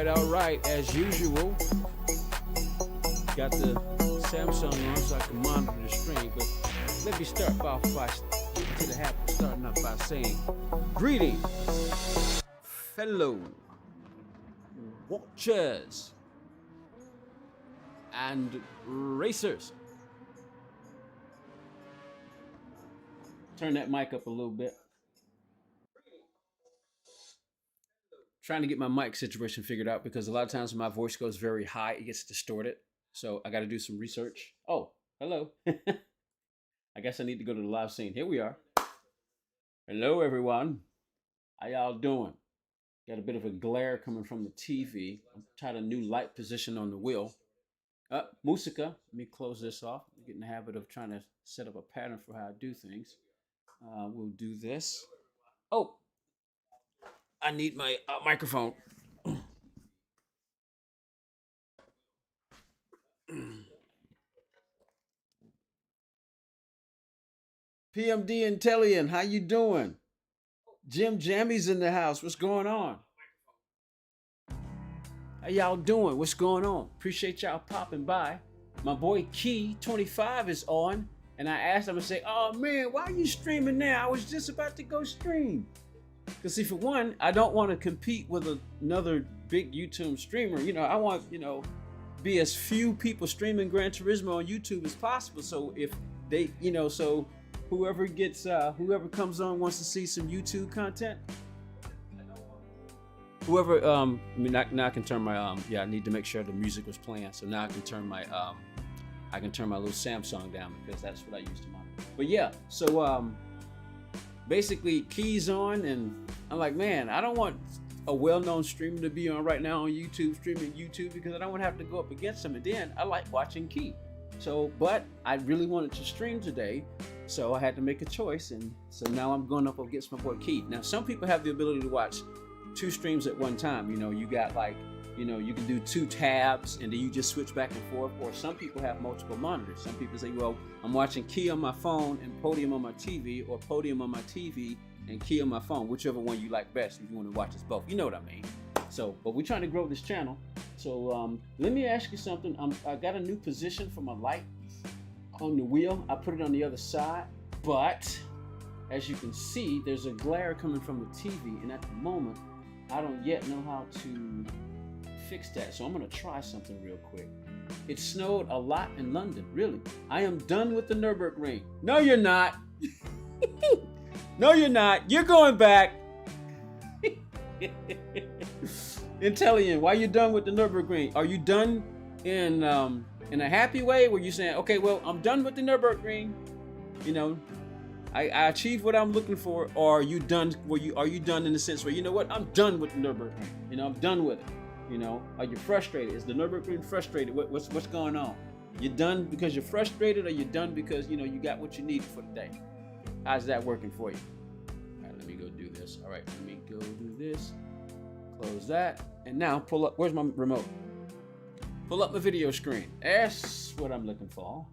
All right. As usual, got the Samsung on so I can monitor the stream. But let me start off by getting to the habit, starting off by saying, greetings, fellow watchers and racers. Turn that mic up a little bit. Trying to get my mic situation figured out because a lot of times when my voice goes very high, it gets distorted. So I got to do some research. Oh, hello. I guess I need to go to the live scene. Here we are. Hello, everyone. How y'all doing? Got a bit of a glare coming from the TV. I'm trying a new light position on the wheel. Musica. Let me close this off. I'm getting in the habit of trying to set up a pattern for how I do things. We'll do this. Oh, I need my microphone. PMD Intellion, how you doing? Jim Jammy's in the house. What's going on? How y'all doing? What's going on? Appreciate y'all popping by. My boy Key 25 is on, and I asked him to say, "Oh man, why are you streaming now? I was just about to go stream." Because see, for one, I don't want to compete with another big YouTube streamer. You know, I want, be as few people streaming Gran Turismo on YouTube as possible. So if they, so whoever comes on wants to see some YouTube content. Whoever, now I can turn my, I need to make sure the music was playing. So now I can turn my little Samsung down because that's what I use to monitor. But yeah, so basically Key's on, and I'm like, man, I don't want a well-known streamer to be on right now on YouTube, streaming YouTube, because I don't want to have to go up against him. And then I like watching Key. So, but I really wanted to stream today, so I had to make a choice, and so now I'm going up against my boy Key. Now, some people have the ability to watch 2 streams at one time. You got like, you can do 2 tabs and then you just switch back and forth. Or some people have multiple monitors. Some people say, well, I'm watching Key on my phone and Podium on my TV, or Podium on my TV and Key on my phone, whichever one you like best if you want to watch us both. You know what I mean? So, but we're trying to grow this channel. So let me ask you something. I got a new position for my light on the wheel. I put it on the other side, but as you can see, there's a glare coming from the TV, and at the moment, I don't yet know how to fix that. So I'm gonna try something real quick. It snowed a lot in London, really. I am done with the Nürburgring. No, you're not. No, you're not. You're going back. Intellion, why you done with the Nürburgring? Are you done in a happy way where you're saying, okay, well, I'm done with the Nürburgring, I achieved what I'm looking for, or are you done? Are you done in the sense where, you know what, I'm done with the Nürburgring? I'm done with it. Are you frustrated? Is the Nürburgring frustrated? What's going on? You done because you're frustrated, or you done because you got what you needed for the day? How's that working for you? All right, let me go do this. All right, let me go do this. Close that, and now pull up. Where's my remote? Pull up my video screen. That's what I'm looking for.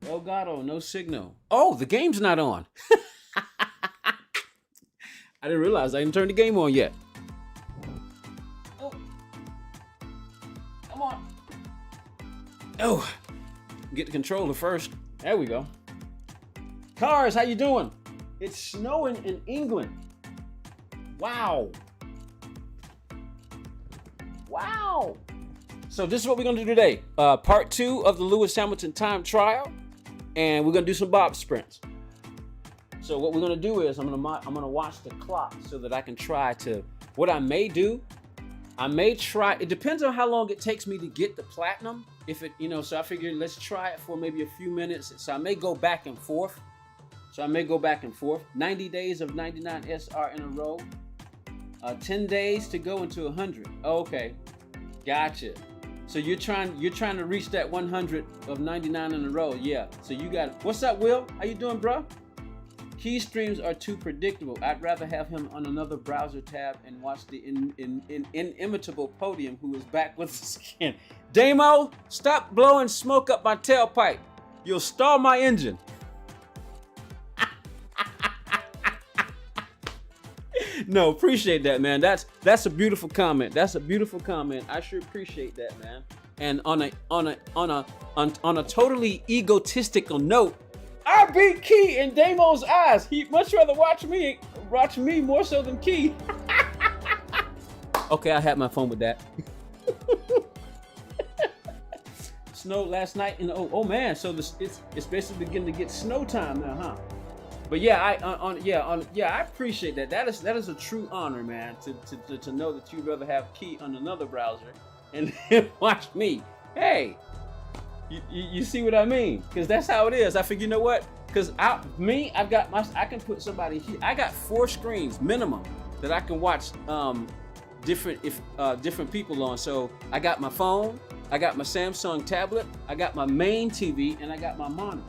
Elgato, no signal. Oh, the game's not on. I didn't realize I didn't turn the game on yet. Oh, come on. Oh, get the controller first. There we go. Cars, how you doing? It's snowing in England. Wow. Wow. So this is what we're gonna do today. Part 2 of the Lewis Hamilton time trial. And we're gonna do some bob sprints. So what we're gonna do is I'm gonna watch the clock so that I can try to, what I may do, I may try, it depends on how long it takes me to get the platinum. If it, so I figured let's try it for maybe a few minutes. So I may go back and forth. 90 days of 99 SR in a row. 10 days to go into 100. Okay, gotcha. So you're trying to reach that 100 of 99 in a row. Yeah. So you got it. What's up, Will? How you doing, bro? Key streams are too predictable. I'd rather have him on another browser tab and watch the inimitable Podium, who is back with the skin. Damo, stop blowing smoke up my tailpipe. You'll stall my engine. No, appreciate that, man. That's a beautiful comment. That's a beautiful comment. I sure appreciate that, man. And on a totally egotistical note, I beat Key in Damo's eyes. He'd much rather watch me more so than Key. Okay, I had my fun with that. Snowed last night, and oh man, so it's basically beginning to get snow time now, huh? But yeah, I appreciate that. That is a true honor, man, to know that you'd rather have Key on another browser and watch me. Hey, you see what I mean? Because that's how it is. I figure, you know what? Because I can put somebody here. I got 4 screens minimum that I can watch different people on. So I got my phone, I got my Samsung tablet, I got my main TV, and I got my monitor.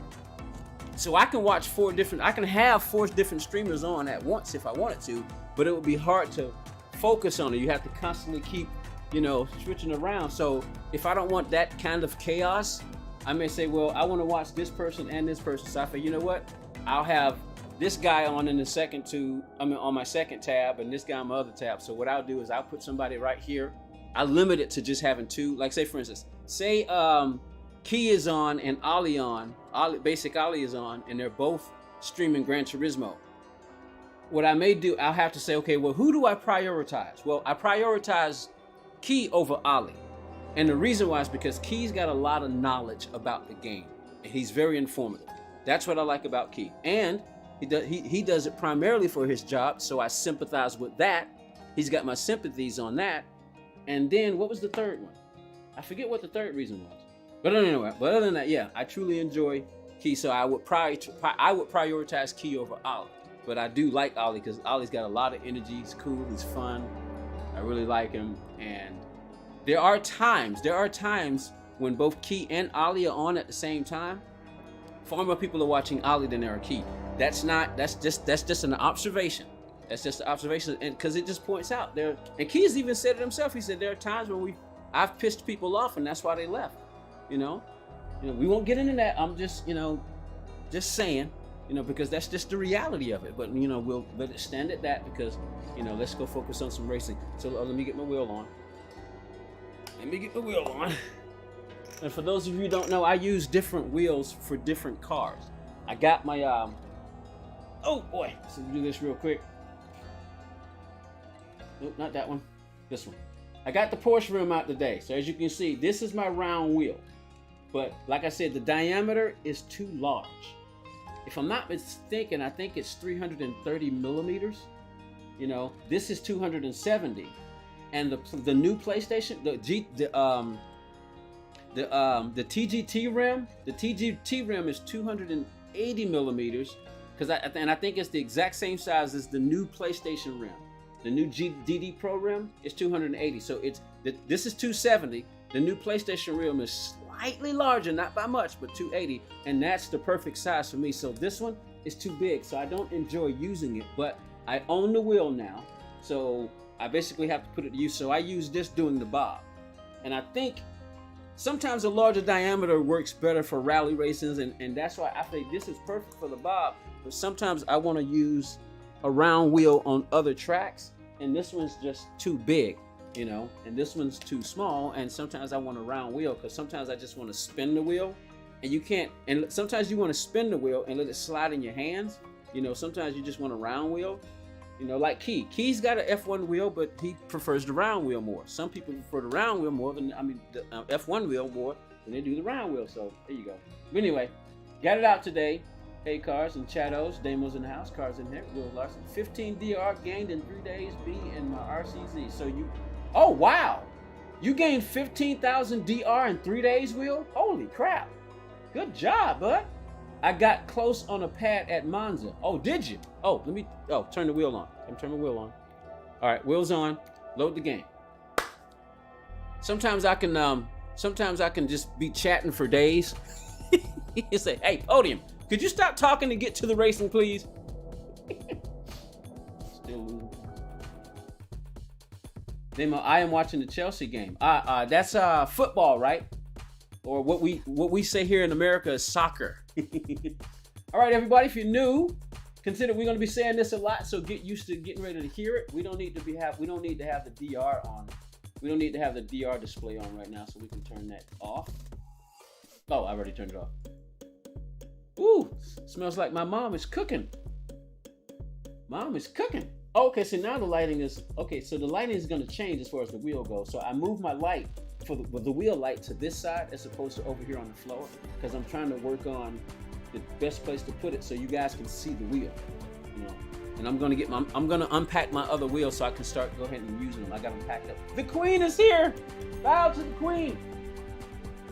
So I can watch I can have 4 different streamers on at once if I wanted to, but it would be hard to focus on it. You have to constantly keep, switching around. So if I don't want that kind of chaos, I may say, well, I want to watch this person and this person. So I say, you know what? I'll have this guy on in the on my second tab, and this guy on my other tab. So what I'll do is I'll put somebody right here. I limit it to just having 2. Like say for instance, Key is on and Basic Ollie is on, and they're both streaming Gran Turismo. What I may do, I'll have to say, okay, well, who do I prioritize? Well, I prioritize Key over Ollie. And the reason why is because Key's got a lot of knowledge about the game, and he's very informative. That's what I like about Key. And he does it primarily for his job, so I sympathize with that. He's got my sympathies on that. And then, what was the third one? I forget what the third reason was. But anyway, other than that, yeah, I truly enjoy Key, so I would prioritize Key over Ollie. But I do like Ollie because Ollie's got a lot of energy. He's cool. He's fun. I really like him. And there are times when both Key and Ollie are on at the same time. Far more people are watching Ollie than there are Key. That's just an observation. That's just an observation, and because it just points out there. And Key's even said it himself. He said there are times when I've pissed people off, and that's why they left. We won't get into that. I'm just saying, because that's just the reality of it. But we'll let it stand at that because let's go focus on some racing. So let me get my wheel on. And for those of you who don't know, I use different wheels for different cars. I got my oh boy, so do this real quick. Nope, not that one. This one. I got the Porsche rim out today. So as you can see, this is my round wheel. But like I said, the diameter is too large. If I'm not mistaken, I think it's 330 millimeters. This is 270. And the new PlayStation, the TGT rim is 280 millimeters. And I think it's the exact same size as the new PlayStation rim. The new DD Pro rim is 280. So this is 270. The new PlayStation rim is slightly larger, not by much, but 280. And that's the perfect size for me. So this one is too big, so I don't enjoy using it. But I own the wheel now, so I basically have to put it to use. So I use this doing the bob. And I think sometimes a larger diameter works better for rally races, and that's why I think this is perfect for the bob. But sometimes I want to use a round wheel on other tracks, and this one's just too big, and this one's too small. And sometimes I want a round wheel because sometimes I just want to spin the wheel, and you can't. And sometimes you want to spin the wheel and let it slide in your hands. Sometimes you just want a round wheel. Like Key. Key's got an F1 wheel, but he prefers the round wheel more. Some people prefer the round wheel more than, the F1 wheel more than they do the round wheel. So there you go. But anyway, got it out today. Hey, cars and chattos, Damos in the house, cars in here, Will Larson. 15 DR gained in 3 days, B in my RCZ. So oh wow, you gained 15,000 DR in 3 days, Will? Holy crap, good job, bud. I got close on a pad at Monza. Oh, did you? Oh, turn the wheel on. Let me turn my wheel on. All right, wheels on, load the game. Sometimes I can just be chatting for days. You say, hey, Podium, could you stop talking and get to the racing, please? Still losing. Then I am watching the Chelsea game. That's football, right? Or what we say here in America is soccer. All right, everybody, if you're new, consider we're going to be saying this a lot, so get used to getting ready to hear it. We don't need to have the DR on. We don't need to have the DR display on right now, so we can turn that off. Oh, I already turned it off. Ooh, smells like my mom is cooking. Mom is cooking. Okay, so now the lighting is okay. So the lighting is going to change as far as the wheel goes. So I moved my light for the wheel light to this side as opposed to over here on the floor, because I'm trying to work on the best place to put it so you guys can see the wheel, And I'm gonna unpack my other wheel so I can go ahead and use them. I got them packed up. The Queen is here. Bow to the Queen.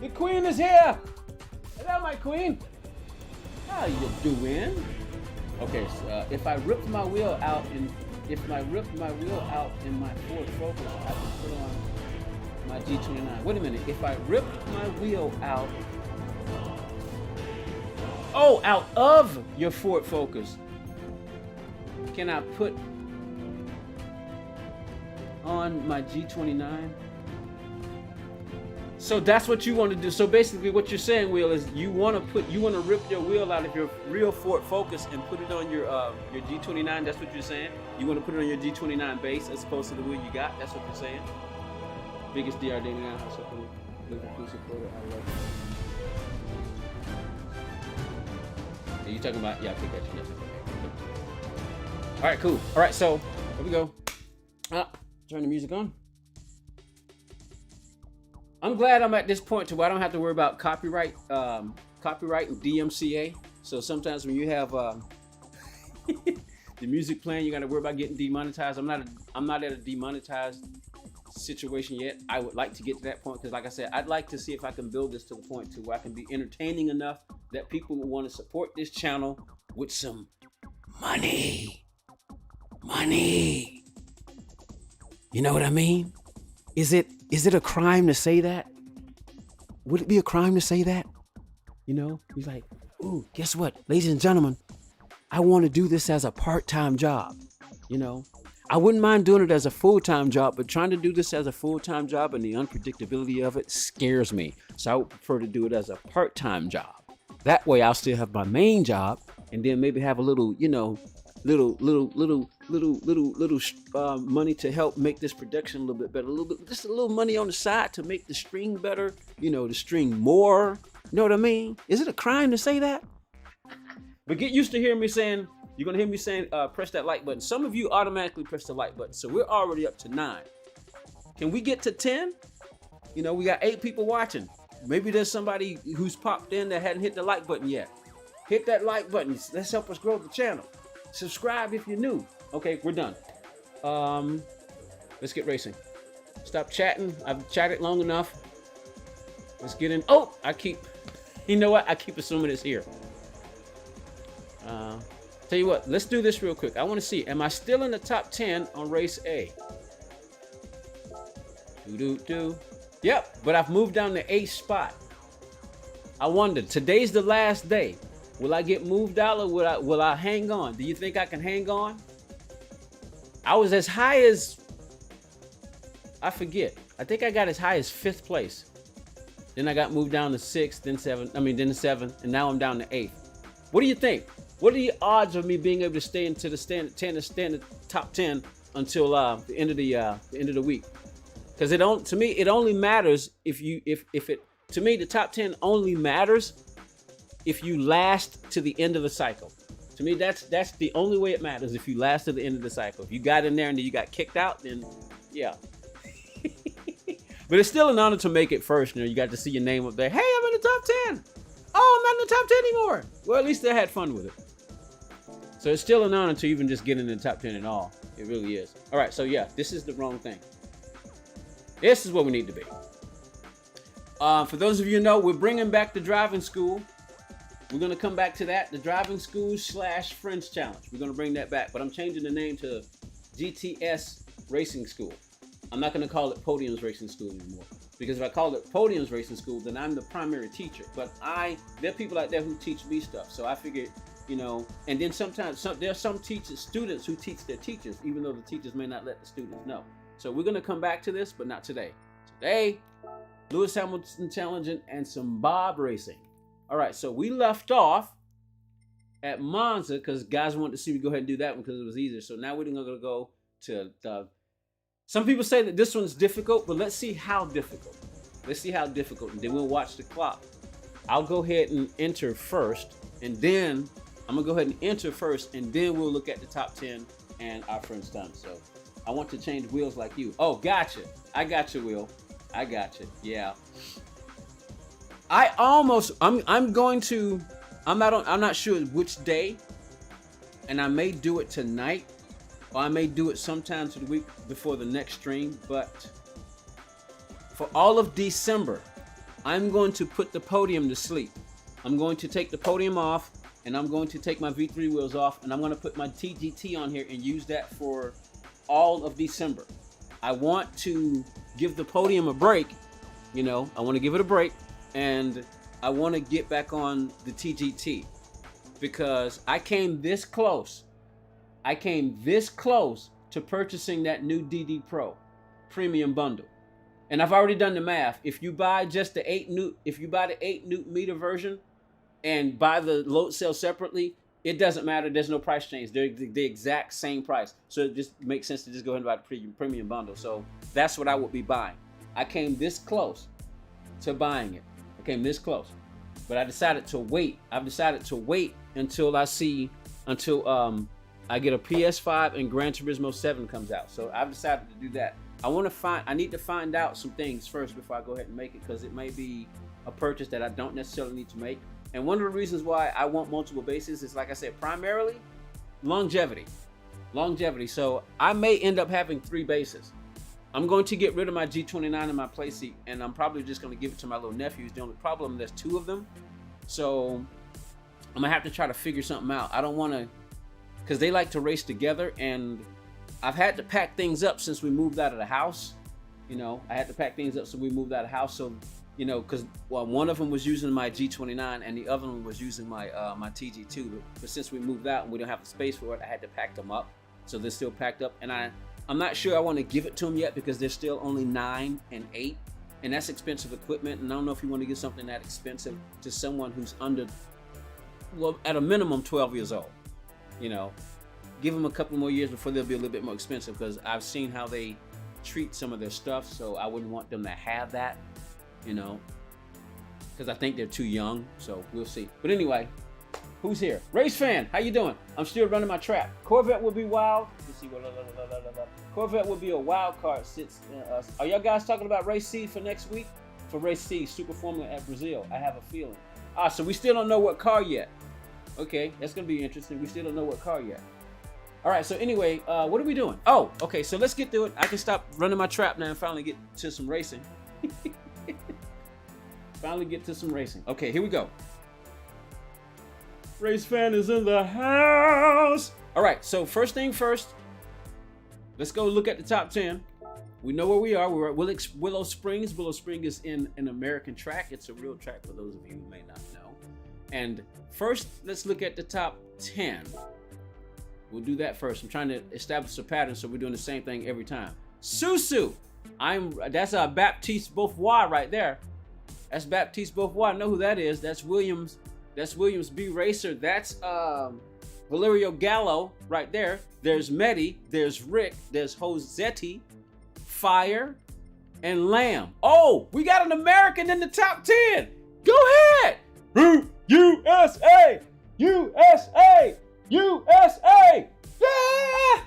The Queen is here. Hello, my Queen. How you doing? Okay, so if I ripped my wheel out in my Ford Focus, I can put on my G29. Wait a minute. If I ripped my wheel out, Oh, out of your Ford Focus. Can I put on my G29? So that's what you want to do. So basically what you're saying, Will, is you want to rip your wheel out of your real Ford Focus and put it on your G29. That's what you're saying? You want to put it on your G29 base as opposed to the wheel you got. That's what you're saying? Biggest DR89 house up with inclusive photo. I love it. Are you talking about? Yeah, I think that's your message. All right, cool. All right, so here we go. Turn the music on. I'm glad I'm at this point to where I don't have to worry about copyright and DMCA. So sometimes when you have the music playing, you got to worry about getting demonetized. I'm not at a demonetized situation yet. I would like to get to that point because, like I said, I'd like to see if I can build this to the point to where I can be entertaining enough that people will want to support this channel with some money. Money. You know what I mean? Is it a crime to say that? Would it be a crime to say that? You know, he's like, ooh, guess what? Ladies and gentlemen, I want to do this as a part-time job. You know, I wouldn't mind doing it as a full-time job, but trying to do this as a full-time job and the unpredictability of it scares me. So I would prefer to do it as a part-time job. That way I'll still have my main job and then maybe have a little, you know, little money to help make this production a little bit better, just a little money on the side to make the string better, you know, the string more. You know what I mean? Is it a crime to say that? But get used to hearing me saying, you're gonna hear me saying, press that like button. Some of you automatically press the like button, so we're already up to 9. Can we get to 10? You know, we got 8 people watching. Maybe there's somebody who's popped in that hadn't hit the like button yet. Hit that like button. Let's help us grow the channel. Subscribe if you're new. Okay, we're done. Let's get racing. Stop chatting. I've chatted long enough. Let's get in. Oh, you know what? I keep assuming it's here. Tell you what, let's do this real quick. I want to see, am I still in the top 10 on race A? Yep, but I've moved down to 8th spot. I wonder, today's the last day. Will I get moved out or will I hang on? Do you think I can hang on? I was as high as, I forget. I think I got as high as 5th place. Then I got moved down to 6th, then 7th, then to 7th, and now I'm down to 8th. What do you think? What are the odds of me being able to stay into the standard top 10 until the end of the week? Because to me it only matters to me the top 10 only matters if you last to the end of the cycle. To me, that's the only way it matters, if you last to the end of the cycle. If you got in there and then you got kicked out, then yeah. But it's still an honor to make it first. You know, you got to see your name up there. Hey, I'm in the top 10. Oh, I'm not in the top 10 anymore. Well, at least I had fun with it. So it's still an honor to even just get in the top 10 at all. It really is. All right, so yeah, this is the wrong thing. This is what we need to be. For those of you who know, we're bringing back the driving school. We're going to come back to that, the driving school / Friends Challenge. We're going to bring that back, but I'm changing the name to GTS Racing School. I'm not going to call it Podium's Racing School anymore, because if I call it Podium's Racing School, then I'm the primary teacher. But there are people out there who teach me stuff, so I figured, you know, and then sometimes there are some students who teach their teachers, even though the teachers may not let the students know. So we're going to come back to this, but not today. Today, Lewis Hamilton Challenge and some Bob Racing. All right, so we left off at Monza because guys wanted to see me go ahead and do that one because it was easier. So now we're going to go to some people say that this one's difficult, but let's see how difficult. Let's see how difficult, and then we'll watch the clock. I'll go ahead and enter first, and then I'm going to go ahead and enter first, and then we'll look at the top 10 and our friends' time. So I want to change wheels like you. Oh, gotcha. I got you, Will. I got you. Yeah. I'm not sure which day, and I may do it tonight, or I may do it sometime to the week before the next stream, but for all of December, I'm going to put the Podium to sleep. I'm going to take the Podium off, and I'm going to take my V3 wheels off, and I'm going to put my TGT on here and use that for all of December. I want to give the Podium a break, you know, I want to give it a break. And I want to get back on the TGT. because I came this close. I came this close to purchasing that new DD Pro premium bundle. And I've already done the math. If you buy just the 8 Newton meter version and buy the load cell separately, it doesn't matter. There's no price change. They're the exact same price. So it just makes sense to just go ahead and buy the premium bundle. So that's what I would be buying. I came this close to buying it. I came this close. But I decided to wait. I've decided to wait until I get a PS5 and Gran Turismo 7 comes out. So I've decided to do that. I need to find out some things first before I go ahead and make it, because it may be a purchase that I don't necessarily need to make. And one of the reasons why I want multiple bases is, like I said, primarily longevity. So I may end up having 3 bases. I'm going to get rid of my G29 in my playseat, and I'm probably just going to give it to my little nephews. The only problem, there's 2 of them. So I'm going to have to try to figure something out. I don't want to, because they like to race together, and I've had to pack things up since we moved out of the house. You know, I had to pack things up so we moved out of the house. So, you know, because one of them was using my G29 and the other one was using my my TG2. But since we moved out and we don't have the space for it, I had to pack them up. So they're still packed up, and I'm not sure I want to give it to them yet because they're still only 9 and 8, and that's expensive equipment. And I don't know if you want to give something that expensive to someone who's under, well, at a minimum 12 years old. You know, give them a couple more years before they'll be a little bit more expensive, because I've seen how they treat some of their stuff. So I wouldn't want them to have that, you know, because I think they're too young. So we'll see. But anyway, who's here? Race fan, how you doing? I'm still running my trap. Corvette will be wild. Let's see. Corvette will be a wild card. Are y'all guys talking about race C for next week? For race C, Super Formula at Brazil. I have a feeling. So we still don't know what car yet. Okay, that's gonna be interesting. We still don't know what car yet. All right, so anyway, what are we doing? Oh, okay, so let's get through it. I can stop running my trap now and finally get to some racing. Finally get to some racing. Okay, here we go. Race fan is in the house. All right, so first thing first, let's go look at the top 10. We know where we are. We're at Willow Springs. Willow Springs is in an American track. It's a real track for those of you who may not know. And first, let's look at the top 10. We'll do that first. I'm trying to establish a pattern, so we're doing the same thing every time. Susu. That's Baptiste Beauvoir right there. That's Baptiste Beauvoir. I know who that is. That's Williams. That's Williams B Racer. That's Valerio Gallo right there. There's Medi. There's Rick. There's Josetti, Fire, and Lamb. Oh, we got an American in the top 10. Go ahead. USA! USA! USA! Yeah!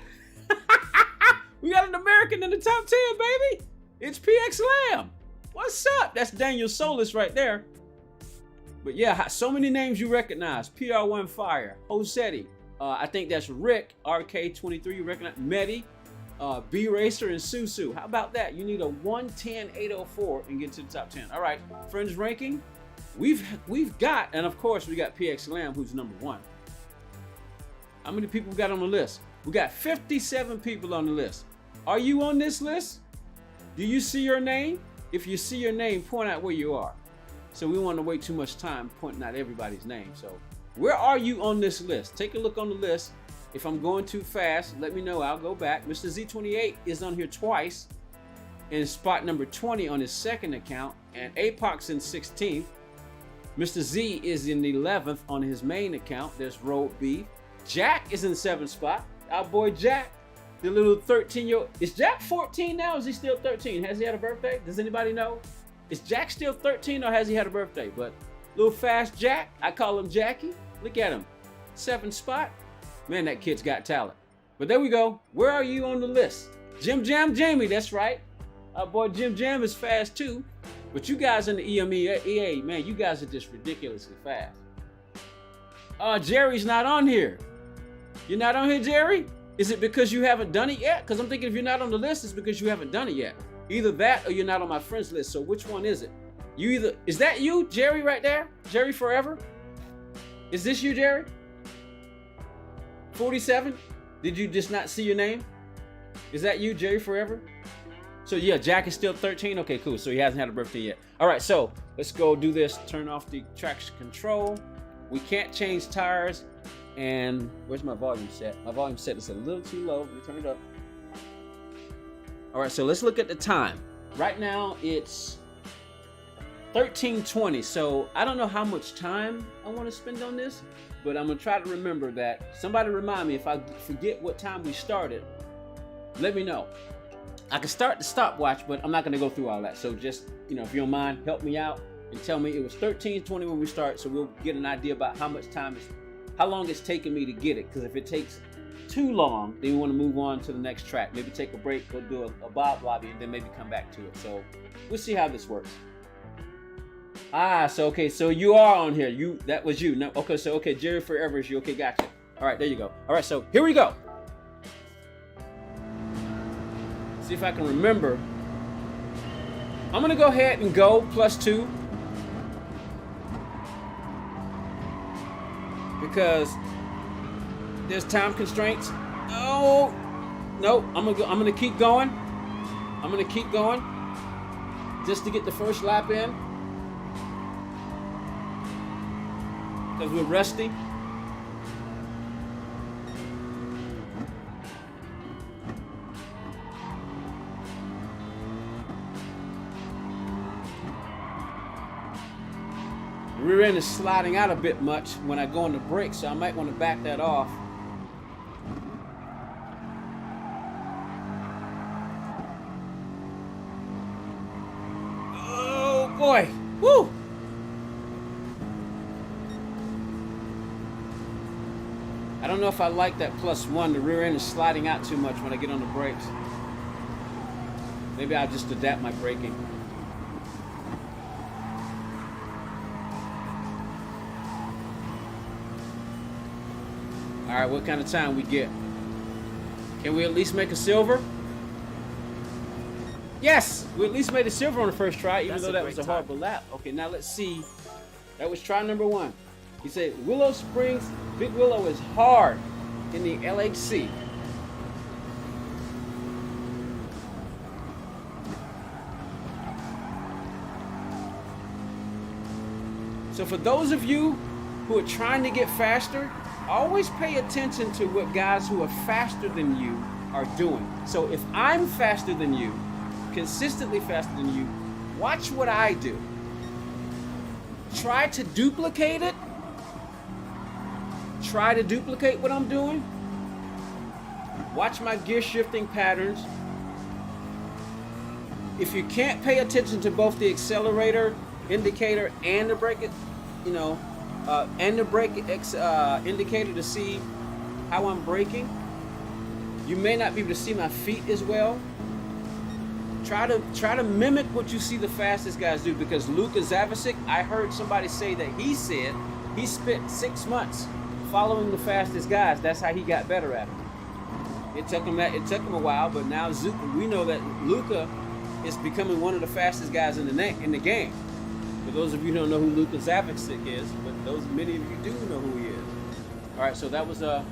We got an American in the top 10, baby. It's PX Lamb. What's up? That's Daniel Solis right there. But yeah, so many names you recognize. PR1 Fire, Josetti. I think that's Rick, RK23, you recognize. Medi, B Racer, and Susu. How about that? You need a 110-804 and get to the top 10. All right, friends ranking. We've got, and of course we got PX Lamb, who's number 1. How many people we got on the list? We got 57 people on the list. Are you on this list? Do you see your name? If you see your name, point out where you are. So we want to wait too much time pointing out everybody's name. So where are you on this list? Take a look on the list. If I'm going too fast, let me know. I'll go back. Mr. Z28 is on here twice in spot number 20 on his second account, and APOC's in 16th. Mr. Z is in 11th on his main account. There's Road Beef. Jack is in 7th spot. Our boy Jack, the little 13-year-old. Is Jack 14 now? Or is he still 13? Has he had a birthday? Does anybody know? Is Jack still 13 or has he had a birthday? But little fast Jack, I call him Jackie. Look at him. 7th spot. Man, that kid's got talent. But there we go. Where are you on the list? Jim Jam Jamie, that's right. Our boy Jim Jam is fast too. But you guys in the EMEA, man, you guys are just ridiculously fast. Jerry's not on here. You're not on here, Jerry? Is it because you haven't done it yet? Because I'm thinking if you're not on the list, it's because you haven't done it yet. Either that or you're not on my friends list. So which one is it? Is that you, Jerry, right there? Jerry Forever? Is this you, Jerry? 47? Did you just not see your name? Is that you, Jerry Forever? So yeah, Jack is still 13. Okay, cool. So he hasn't had a birthday yet. All right, so let's go do this. Turn off the traction control. We can't change tires. And where's my volume set? My volume set is a little too low. Let me turn it up. All right, so let's look at the time. Right now it's 13:20. So I don't know how much time I want to spend on this, but I'm gonna try to remember that. Somebody remind me if I forget what time we started. Let me know. I can start the stopwatch, but I'm not gonna go through all that. So just, if you don't mind, help me out and tell me it was 13:20 when we start, so we'll get an idea about how long it's taking me to get it. Because if it takes too long, then we want to move on to the next track. Maybe take a break, go do a Bob lobby, and then maybe come back to it. So we'll see how this works. So you are on here. That was you. No, okay, Jerry Forever is you. Okay, gotcha. All right, there you go. All right, so here we go. See if I can remember. I'm gonna go ahead and go +2 because there's time constraints. Oh no, I'm gonna keep going. I'm gonna keep going just to get the first lap in because we're rusty. The rear end is sliding out a bit much when I go on the brake, so I might want to back that off. Oh boy, woo! I don't know if I like that +1. The rear end is sliding out too much when I get on the brakes. Maybe I'll just adapt my braking. All right, what kind of time we get? Can we at least make a silver? Yes, we at least made a silver on the first try, even though that was a horrible lap. Okay, now let's see. That was try number 1. He said Willow Springs, Big Willow is hard in the LHC. So for those of you who are trying to get faster, always pay attention to what guys who are faster than you are doing. So if I'm faster than you, consistently faster than you, watch what I do. Try to duplicate it. Try to duplicate what I'm doing. Watch my gear shifting patterns. If you can't pay attention to both the accelerator indicator and the brake, and the brake indicator to see how I'm braking, you may not be able to see my feet as well. Try to mimic what you see the fastest guys do, because Luka Zavicic, I heard somebody say that he said he spent 6 months following the fastest guys. That's how he got better at it. It took him a while, but now we know that Luka is becoming one of the fastest guys in the game. For those of you who don't know who Luka Zavicic is, but many of you do know who he is. All right, so that was an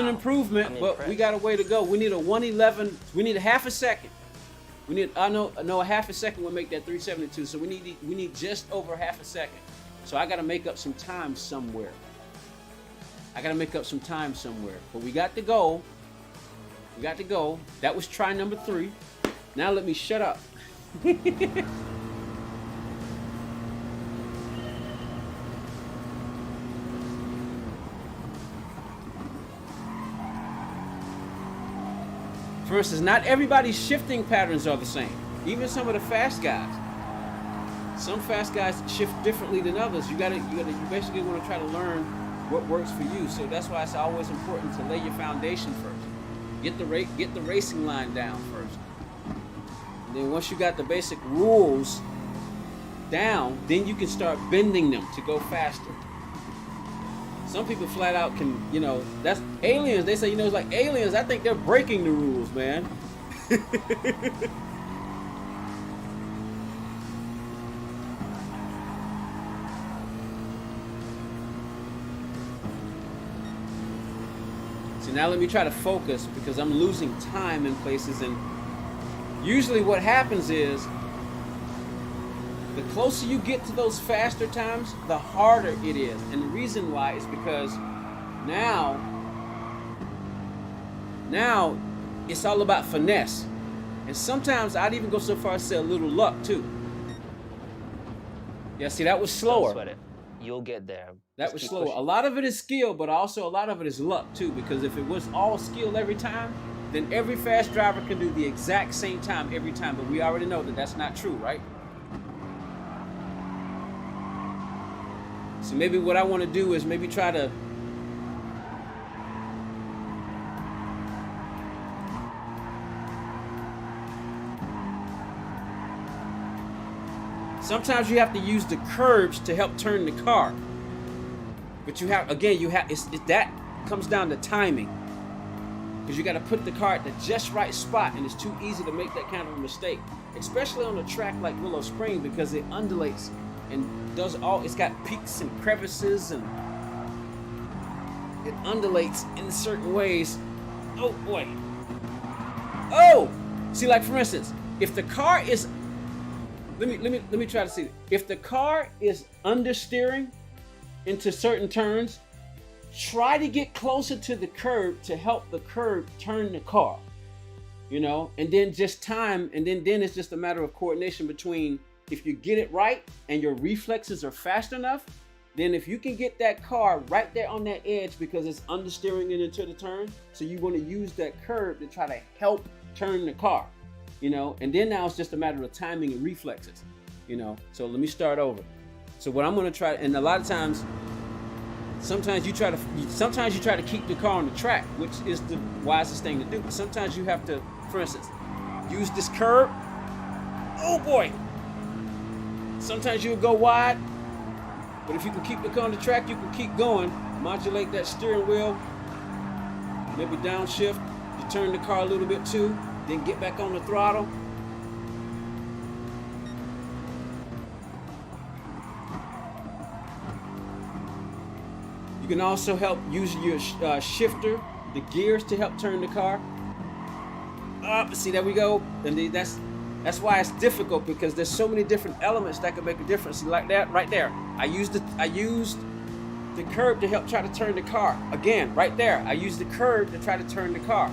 improvement, but we got a way to go. We need a 1:11. We need a half a second. We need a half a second will make that 3:72. So we need just over half a second. So I got to make up some time somewhere. But we got to go. That was try number 3. Now let me shut up. First is not everybody's shifting patterns are the same. Even some of the fast guys. Some fast guys shift differently than others. You basically want to try to learn what works for you. So that's why it's always important to lay your foundation first. Get the racing line down first. And then once you got the basic rules down, then you can start bending them to go faster. Some people flat out can, that's aliens. They say, it's like aliens. I think they're breaking the rules, man. So now let me try to focus, because I'm losing time in places. And usually what happens is The closer you get to those faster times, the harder it is. And the reason why is because now it's all about finesse. And sometimes I'd even go so far as to say a little luck too. Yeah, see, that was slower. Don't sweat it. You'll get there. That was slower. A lot of it is skill, but also a lot of it is luck too, because if it was all skill every time, then every fast driver can do the exact same time every time. But we already know that that's not true, right? So maybe what I want to do is maybe try to sometimes you have to use the curbs to help turn the car. But you have, again, that comes down to timing. Because you got to put the car at the just right spot, and it's too easy to make that kind of a mistake. Especially on a track like Willow Spring, because it undulates and it's got peaks and crevices, and it undulates in certain ways. Oh boy. Oh! See, like for instance, if the car is, let me try to see it. If the car is understeering into certain turns, try to get closer to the curb to help the curb turn the car, you know, and then just time, and then it's just a matter of coordination between, if you get it right and your reflexes are fast enough, then if you can get that car right there on that edge because it's understeering it into the turn, so you want to use that curb to try to help turn the car, you know, and then now it's just a matter of timing and reflexes, you know. So let me start over. So what I'm going to try, and a lot of times, sometimes you try to keep the car on the track, which is the wisest thing to do. But sometimes you have to, for instance, use this curb. Oh boy! Sometimes you'll go wide, but if you can keep the car on the track, you can keep going. Modulate that steering wheel, maybe downshift. You turn the car a little bit too, then get back on the throttle. You can also help use your shifter, the gears, to help turn the car. Up, see, there we go. And that's why it's difficult, because there's so many different elements that can make a difference. See, like that right there. I used the curb to help try to turn the car. Again, right there. I used the curb to try to turn the car.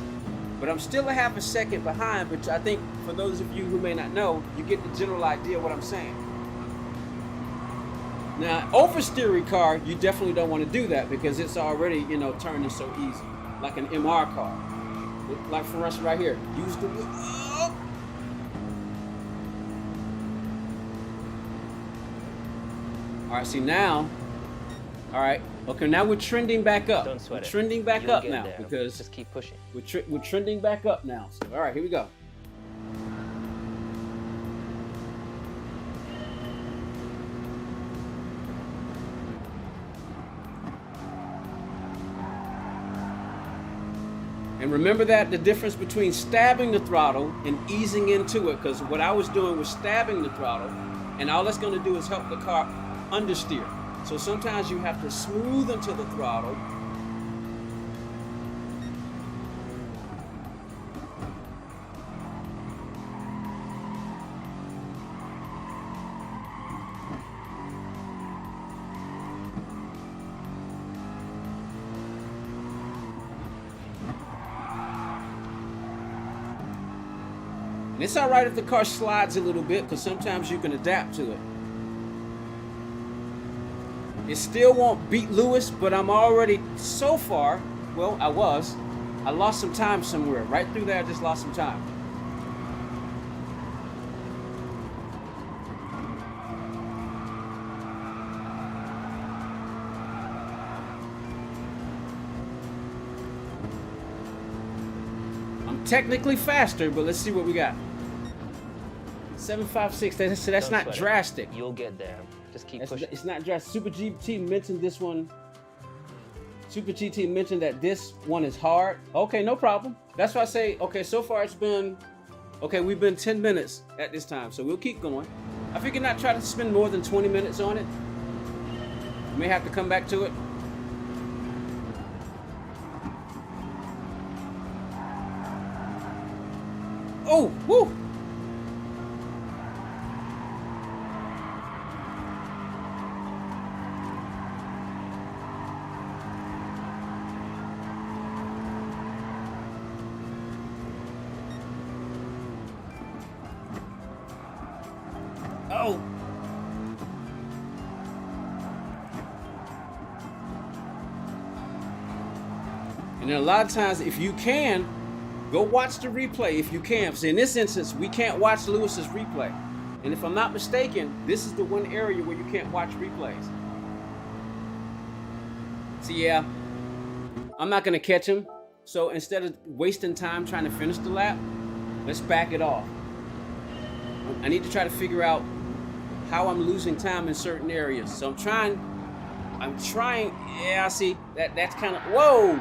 But I'm still a half a second behind, but I think for those of you who may not know, you get the general idea of what I'm saying. Now, oversteering car, you definitely don't want to do that, because it's already, you know, turning so easy, like an MR car. Like for us right here, use the wheel. Oh. All right, see now. All right, okay, now we're trending back up. Don't sweat it. Trending back You'll up get now, there. because just keep pushing. We're trending back up now. So, all right, here we go. And remember that the difference between stabbing the throttle and easing into it, because what I was doing was stabbing the throttle, and all that's going to do is help the car understeer. So sometimes you have to smooth into the throttle. And it's all right if the car slides a little bit, because sometimes you can adapt to it. It still won't beat Lewis, but I'm already, so far, well, I lost some time somewhere. Right through there, I just lost some time. I'm technically faster, but let's see what we got. 756, that's not drastic. You'll get there. Just keep pushing. It's not drastic. Super GT mentioned this one. Super GT mentioned that this one is hard. Okay, no problem. That's why I say, okay, so far it's been, okay, we've been 10 minutes at this time, so we'll keep going. I figure not try to spend more than 20 minutes on it. We may have to come back to it. Oh, woo! And then a lot of times, if you can, go watch the replay if you can. So in this instance, we can't watch Lewis's replay. And if I'm not mistaken, this is the one area where you can't watch replays. So yeah, I'm not gonna catch him. So instead of wasting time trying to finish the lap, let's back it off. I need to try to figure out how I'm losing time in certain areas. So I'm trying, yeah, I see, that's kind of, whoa!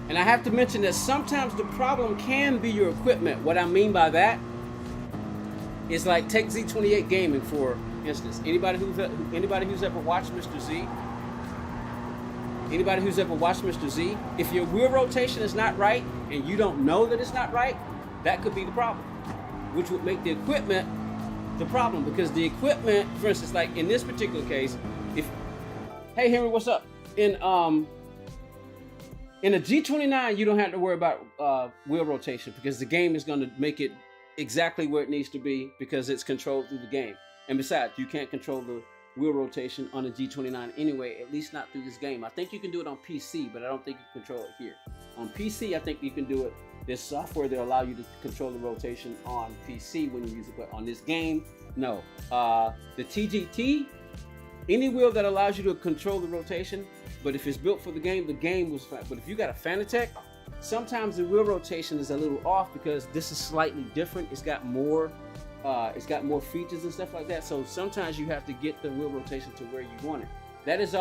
And I have to mention that sometimes the problem can be your equipment. What I mean by that is, like, take Z28 Gaming for instance. Anybody who's ever watched Mr. Z? Anybody who's ever watched Mr. Z? If your wheel rotation is not right and you don't know that it's not right, that could be the problem, which would make the equipment the problem, because the equipment, for instance, like in this particular case, if, hey Henry, what's up? In a G29, you don't have to worry about wheel rotation, because the game is going to make it exactly where it needs to be, because it's controlled through the game. And besides, you can't control the wheel rotation on a G29 anyway, at least not through this game. I think you can do it on PC, but I don't think you can control it here. On PC, I think you can do it. There's software that allow you to control the rotation on PC when you use it, but on this game, no. The TGT, any wheel that allows you to control the rotation, but if it's built for the game was fine. But if you got a Fanatec, sometimes the wheel rotation is a little off, because this is slightly different. It's got more features and stuff like that. So sometimes you have to get the wheel rotation to where you want it. That is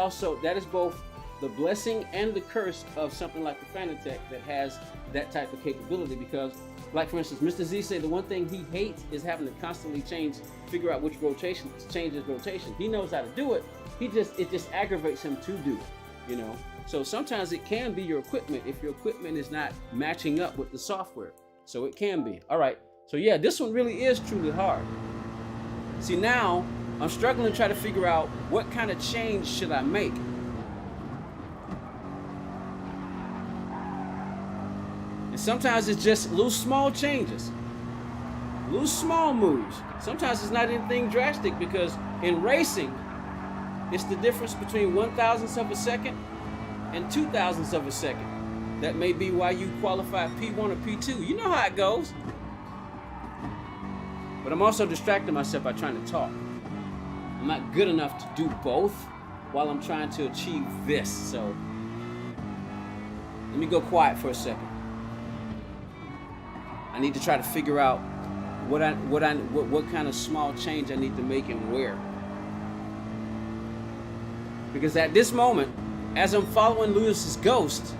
both the blessing and the curse of something like the Fanatec that has that type of capability, because, like for instance, Mr. Z said the one thing he hates is having to constantly figure out which rotation, change his rotation. He knows how to do it. It just aggravates him to do it, you know? So sometimes it can be your equipment if your equipment is not matching up with the software. So it can be. All right. So yeah, this one really is truly hard. See, now I'm struggling to try to figure out what kind of change should I make. And sometimes it's just little small changes, little small moves. Sometimes it's not anything drastic, because in racing, it's the difference between 1/1000th of a second and 2/1000th of a second. That may be why you qualify P1 or P2. You know how it goes. But I'm also distracting myself by trying to talk. I'm not good enough to do both while I'm trying to achieve this. So let me go quiet for a second. I need to try to figure out what kind of small change I need to make and where. Because at this moment, as I'm following Lewis's ghost,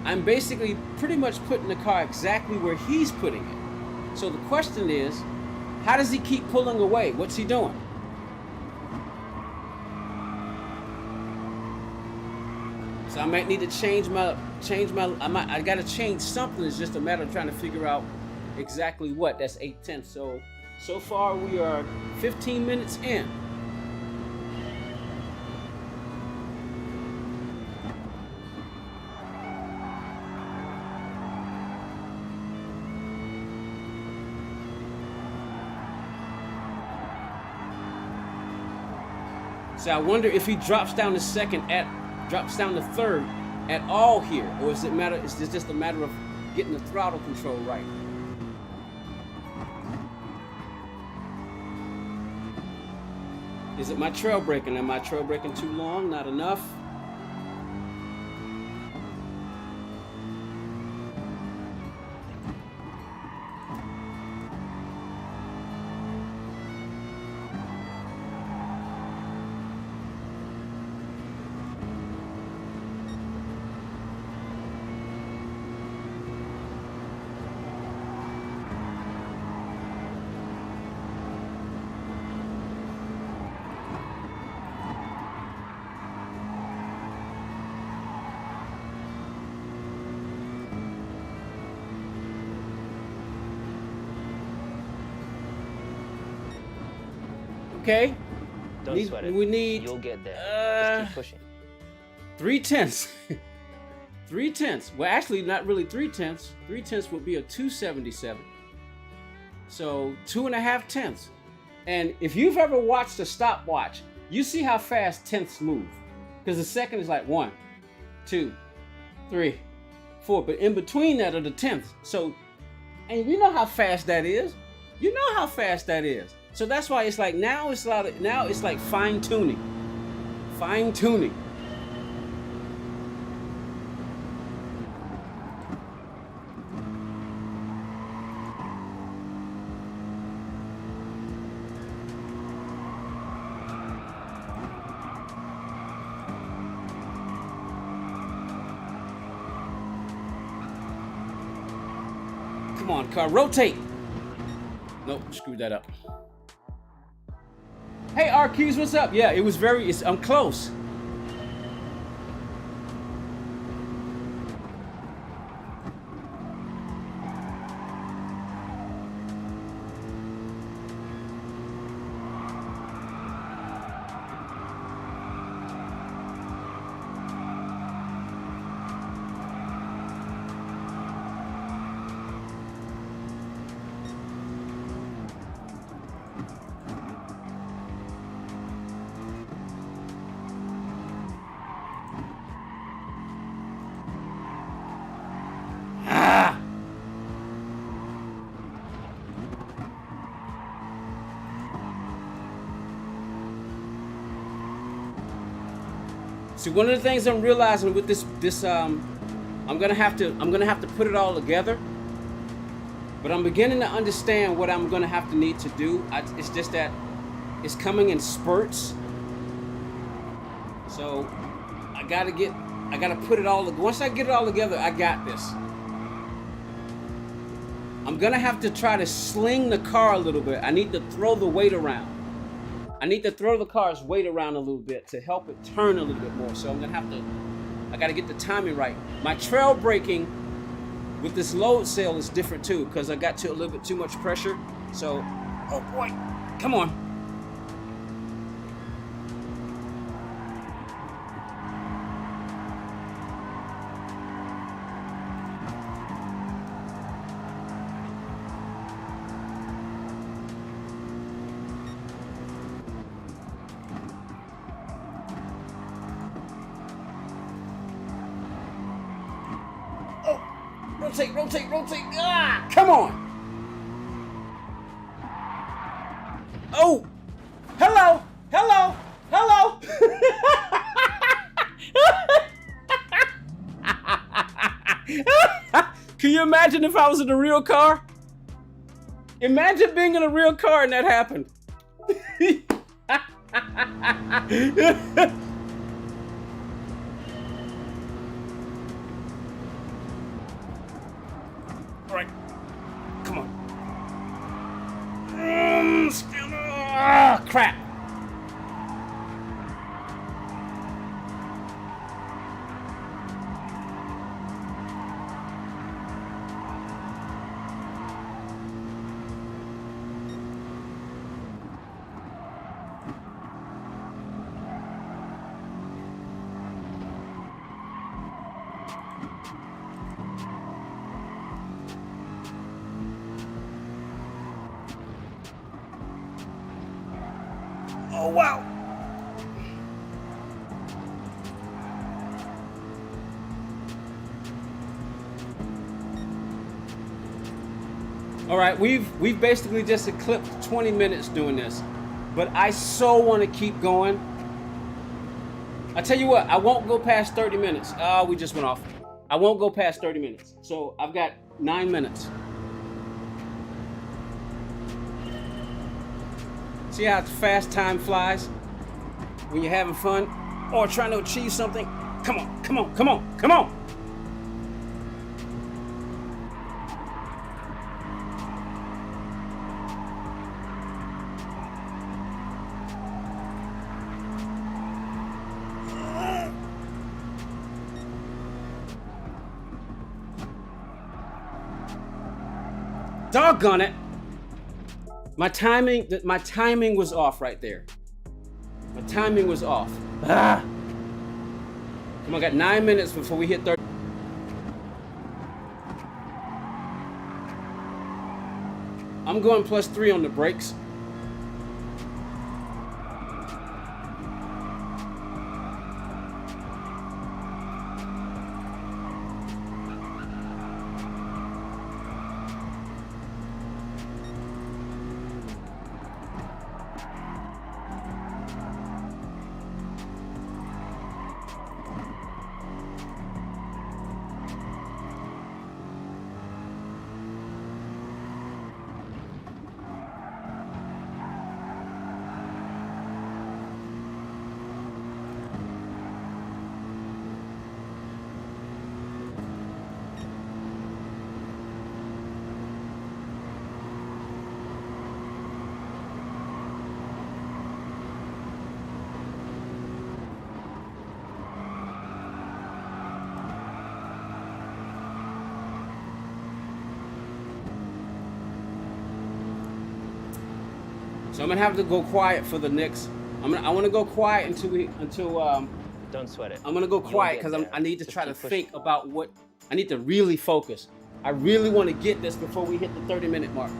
I'm basically pretty much putting the car exactly where he's putting it. So the question is, how does he keep pulling away? What's he doing? So I might need to I gotta change something. It's just a matter of trying to figure out exactly what. That's 8/10. So far we are 15 minutes in. So I wonder if he drops down to third at all here, or is it just a matter of getting the throttle control right? Is it my trail braking? Am I trail braking too long? Not enough? Okay. Don't sweat it. We need. You'll get there. Just keep pushing. 3/10. 3/10. Well, actually, not really 3/10. 3/10 would be a 277. So 2.5 tenths. And if you've ever watched a stopwatch, you see how fast tenths move. Because the second is like 1, 2, 3, 4. But in between that are the tenths. So, and you know how fast that is. You know how fast that is. So that's why it's like now it's like fine tuning. Fine tuning. Come on, car, rotate. Nope, screwed that up. Hey, RQs, what's up? Yeah, it was I'm close. See, one of the things I'm realizing with this I'm gonna have to put it all together. But I'm beginning to understand what I'm gonna have to need to do. It's just that it's coming in spurts. So I gotta put it all. Once I get it all together, I got this. I'm gonna have to try to sling the car a little bit. I need to throw the weight around. I need to throw the car's weight around a little bit to help it turn a little bit more. So I gotta get the timing right. My trail braking with this load cell is different too, because I got to a little bit too much pressure. So, oh boy, come on. Rotate. Ah, come on. Oh, hello. Can you imagine if I was in a real car? Imagine being in a real car and that happened. All right, come on. Crap. Oh, wow. All right, we've basically just eclipsed 20 minutes doing this, but I so want to keep going. I tell you what, I won't go past 30 minutes. We just went off. I won't go past 30 minutes. So I've got 9 minutes. See how fast time flies when you're having fun or trying to achieve something? Come on. Doggone it. My timing was off right there. My timing was off. Ah! Come on, I got 9 minutes before we hit 30. I'm going +3 on the brakes. So I'm gonna have to go quiet for the next. I want to go quiet until. Don't sweat it. I'm gonna go quiet because I need to try to think about what I need to really focus. I really want to get this before we hit the 30-minute mark.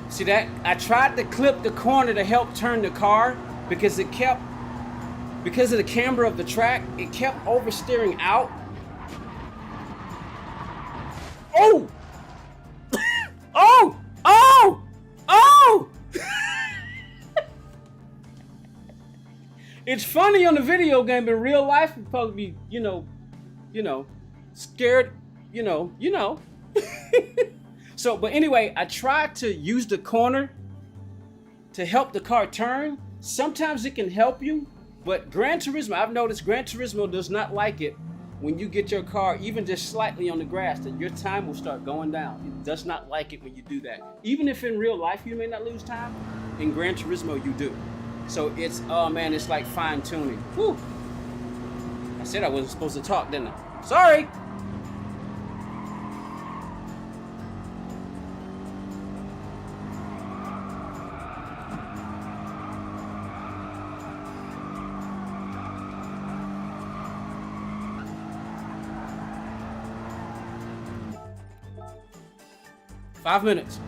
See that? I tried to clip the corner to help turn the car because of the camber of the track, it kept oversteering out. Oh! Oh! Oh! Oh! It's funny on the video game, but in real life, you'd probably be, you know, scared, you know. So, but anyway, I tried to use the corner to help the car turn. Sometimes it can help you, but Gran Turismo, I've noticed Gran Turismo does not like it when you get your car even just slightly on the grass, that your time will start going down. It does not like it when you do that. Even if in real life you may not lose time, in Gran Turismo you do. So it's, oh man, it's like fine tuning. Whew. I said I wasn't supposed to talk, didn't I? Sorry. Five minutes.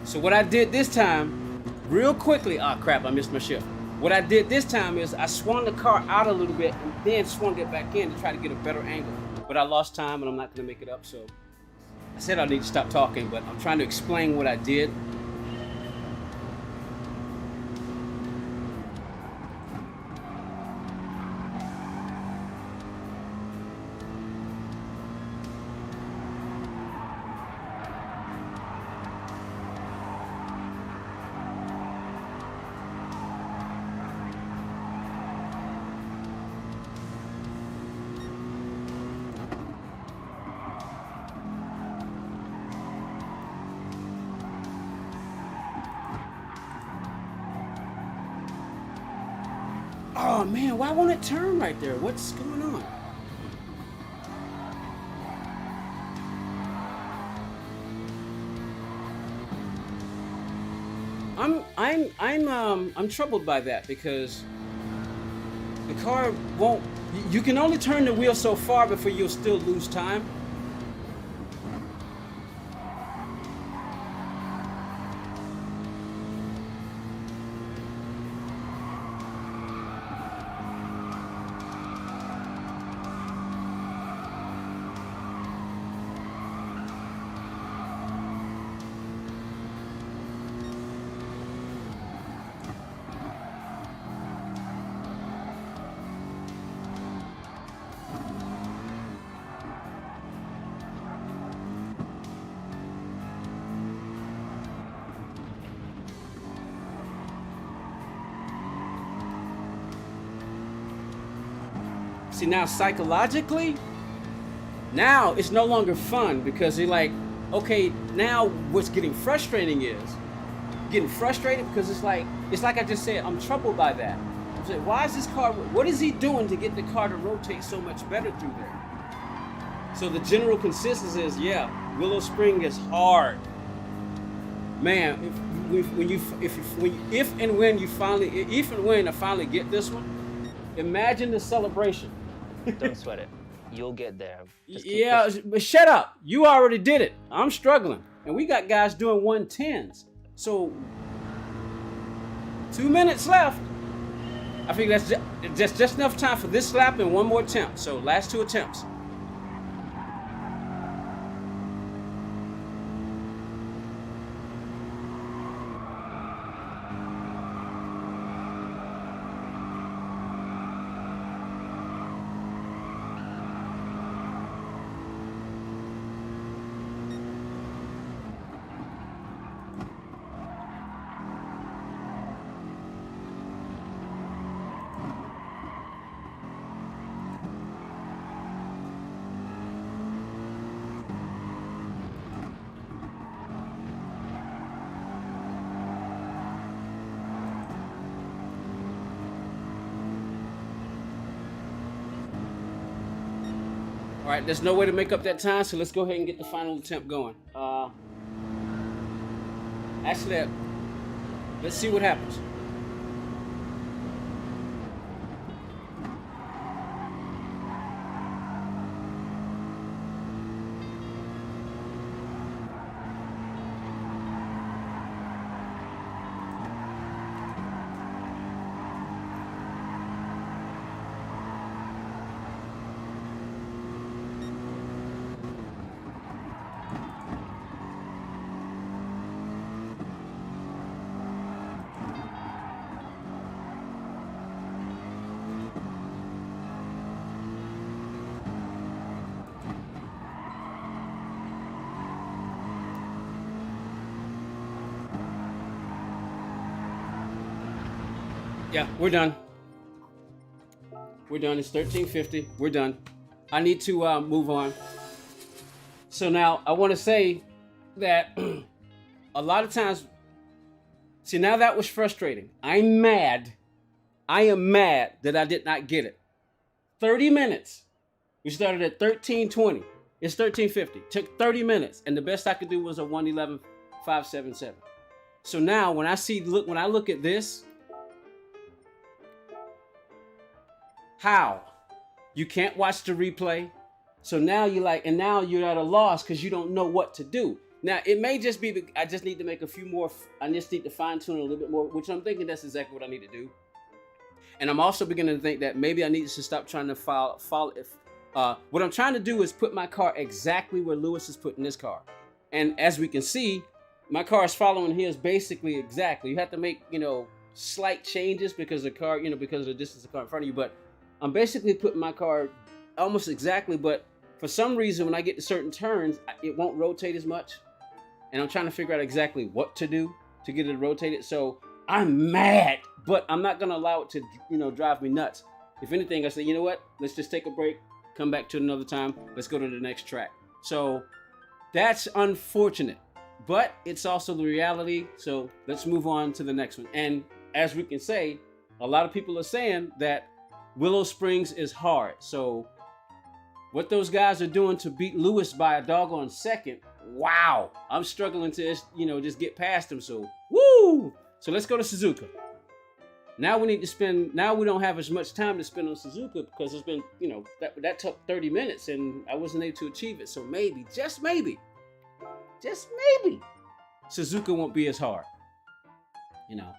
So what I did this time, real quickly, oh crap, I missed my shift. What I did this time is I swung the car out a little bit and then swung it back in to try to get a better angle. But I lost time and I'm not gonna make it up, so I said I need to stop talking, but I'm trying to explain what I did. Oh man, why won't it turn right there? What's going on? I'm troubled by that because the car won't. You can only turn the wheel so far before you'll still lose time. See, now psychologically, now it's no longer fun because you're like, okay, now what's getting frustrating is getting frustrated because it's like I just said, I'm troubled by that. I'm saying, why is this car, what is he doing to get the car to rotate so much better through there? So the general consensus is, yeah, Willow Spring is hard. Man, if and when I finally get this one, imagine the celebration. Don't sweat it. You'll get there. Yeah, but shut up. You already did it. I'm struggling. And we got guys doing 110s. So 2 minutes left. I think that's just enough time for this lap and one more attempt. So last 2 attempts. All right, there's no way to make up that time, so let's go ahead and get the final attempt going. Actually, let's see what happens. Yeah, we're done. We're done. It's 13:50. We're done. I need to move on. So now I want to say that a lot of times, see, now that was frustrating. I'm mad. I am mad that I did not get it. 30 minutes. We started at 13:20. It's 13:50. Took 30 minutes, and the best I could do was a 1:11.577. So now when I look at this. How? You can't watch the replay. So now you're like, and now you're at a loss because you don't know what to do. Now, it may just be, I just need to make a few more, I just need to fine tune a little bit more, which I'm thinking that's exactly what I need to do. And I'm also beginning to think that maybe I need to stop trying to follow. What I'm trying to do is put my car exactly where Lewis is putting this car. And as we can see, my car is following his basically exactly. You have to make, slight changes because the car, because of the distance of the car in front of you, but I'm basically putting my car almost exactly, but for some reason, when I get to certain turns, it won't rotate as much. And I'm trying to figure out exactly what to do to get it rotated. So I'm mad, but I'm not going to allow it to, drive me nuts. If anything, I say, you know what? Let's just take a break, come back to another time. Let's go to the next track. So that's unfortunate, but it's also the reality. So let's move on to the next one. And as we can say, a lot of people are saying that Willow Springs is hard. So what those guys are doing to beat Lewis by a doggone second, wow. I'm struggling to, just get past him. So, woo! So let's go to Suzuka. Now we need to spend, now we don't have as much time to spend on Suzuka because it's been, that took 30 minutes and I wasn't able to achieve it. So maybe, just maybe, Suzuka won't be as hard.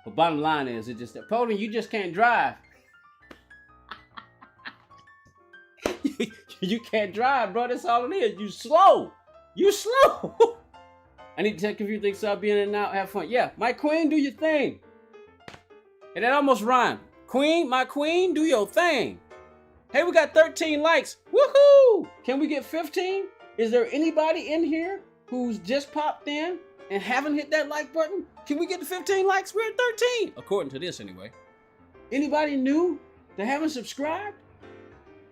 But bottom line is, it's just that, Podium, you just can't drive. You can't drive, bro. That's all it is. You slow. I need to check if you think so. I'll be in and out. Have fun. Yeah, my queen, do your thing. And that almost rhymed. Queen, my queen, do your thing. Hey, we got 13 likes. Woohoo! Can we get 15? Is there anybody in here who's just popped in and haven't hit that like button? Can we get to 15 likes? We're at 13. According to this, anyway. Anybody new that haven't subscribed?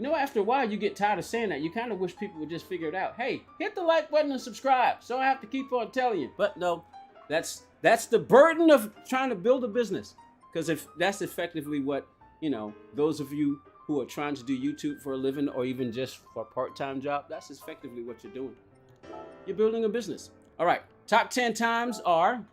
After a while, you get tired of saying that. You kind of wish people would just figure it out. Hey, hit the like button and subscribe. So I have to keep on telling you. But no, that's the burden of trying to build a business. Because if that's effectively what, those of you who are trying to do YouTube for a living or even just for a part-time job, that's effectively what you're doing. You're building a business. All right. Top 10 times are,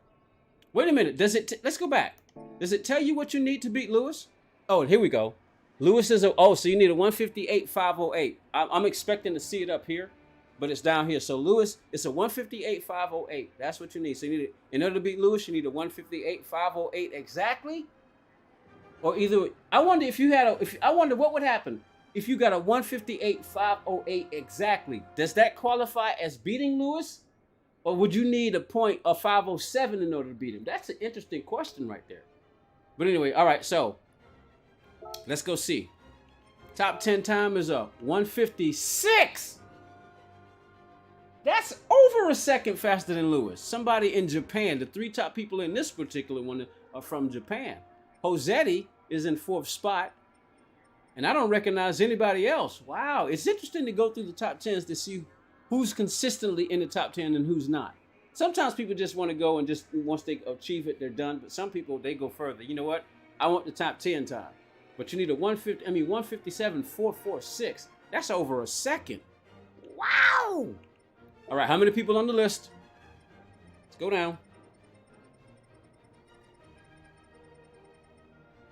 wait a minute. Let's go back. Does it tell you what you need to beat Lewis? Oh, here we go. Lewis is so you need a 158.508. I'm expecting to see it up here, but it's down here. So Lewis, it's a 158.508. That's what you need. So you need in order to beat Lewis, you need a 158.508 exactly. Or either, I wonder what would happen if you got a 158.508 exactly. Does that qualify as beating Lewis? Or would you need a 507 in order to beat him? That's an interesting question right there. But anyway, all right, so let's go see. Top 10 time is a 156. That's over a second faster than Lewis. Somebody in Japan, the 3 top people in this particular one are from Japan. Josetti is in 4th spot. And I don't recognize anybody else. Wow, it's interesting to go through the top 10s to see who's consistently in the top 10 and who's not. Sometimes people just want to go and just once they achieve it, they're done. But some people, they go further. You know what? I want the top 10 time. But you need a 157.446. That's over a second. Wow. All right, how many people on the list? Let's go down.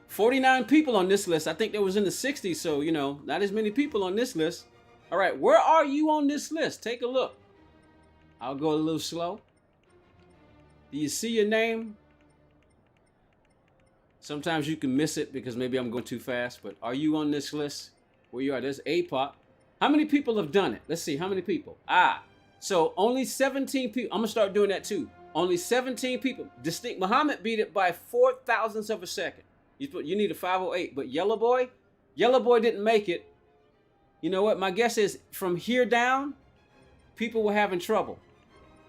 49 people on this list. I think there was in the 60s, so, not as many people on this list. All right, where are you on this list? Take a look. I'll go a little slow. Do you see your name? Sometimes you can miss it because maybe I'm going too fast, but are you on this list? Where you are, there's A-Pop. How many people have done it? Let's see, how many people? So only 17 people. I'm going to start doing that too. Only 17 people. Distinct Muhammad beat it by 4 thousandths of a second. You need a 508, but Yellow Boy didn't make it. You know what? My guess is from here down, people were having trouble,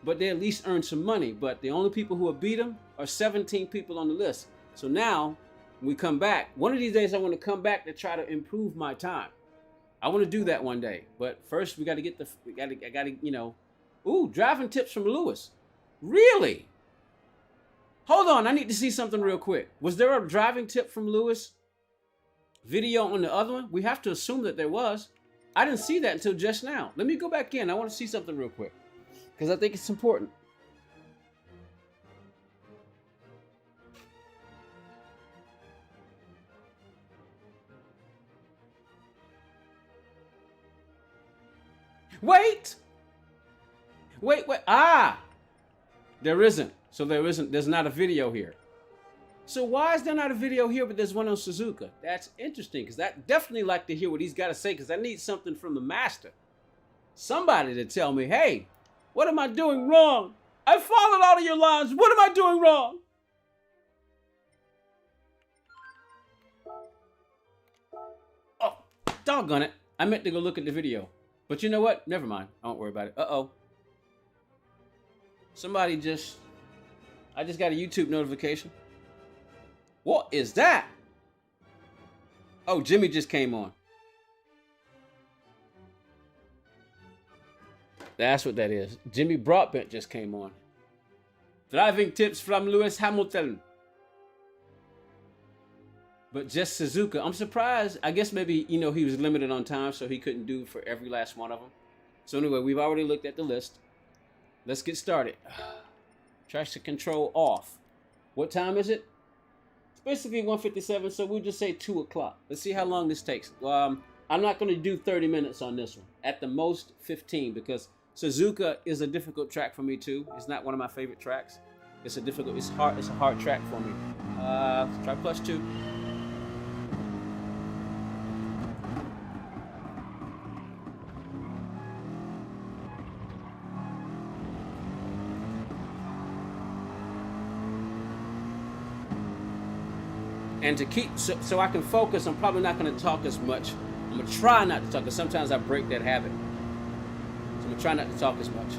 but they at least earned some money. But the only people who have beat him are 17 people on the list. So now when we come back, one of these days I want to come back to try to improve my time. I want to do that one day. But first we got to get driving tips from Lewis. Really? Hold on, I need to see something real quick. Was there a driving tip from Lewis video on the other one? We have to assume that there was. I didn't see that until just now. Let me go back in. I want to see something real quick because I think it's important. Wait. There isn't. So there's not a video here. So why is there not a video here, but there's one on Suzuka? That's interesting, because I definitely like to hear what he's got to say, because I need something from the master. Somebody to tell me, hey, what am I doing wrong? I followed all of your lines. What am I doing wrong? Oh, doggone it. I meant to go look at the video. But you know what? Never mind. I won't worry about it. Uh-oh. I just got a YouTube notification. What is that? Oh, Jimmy just came on. That's what that is. Jimmy Broadbent just came on. Driving tips from Lewis Hamilton. But just Suzuka, I'm surprised. I guess maybe, you know, he was limited on time, so he couldn't do for every last one of them. So anyway, we've already looked at the list. Let's get started. Traction control off. What time is it? It's basically 1:57, so we'll just say 2 o'clock. Let's see how long this takes. I'm not going to do 30 minutes on this one. At the most, 15, because Suzuka is a difficult track for me too. It's not one of my favorite tracks. It's a hard track for me. Let's try +2. And to keep, so I can focus, I'm probably not going to talk as much. I'm going to try not to talk, because sometimes I break that habit. So I'm going to try not to talk as much.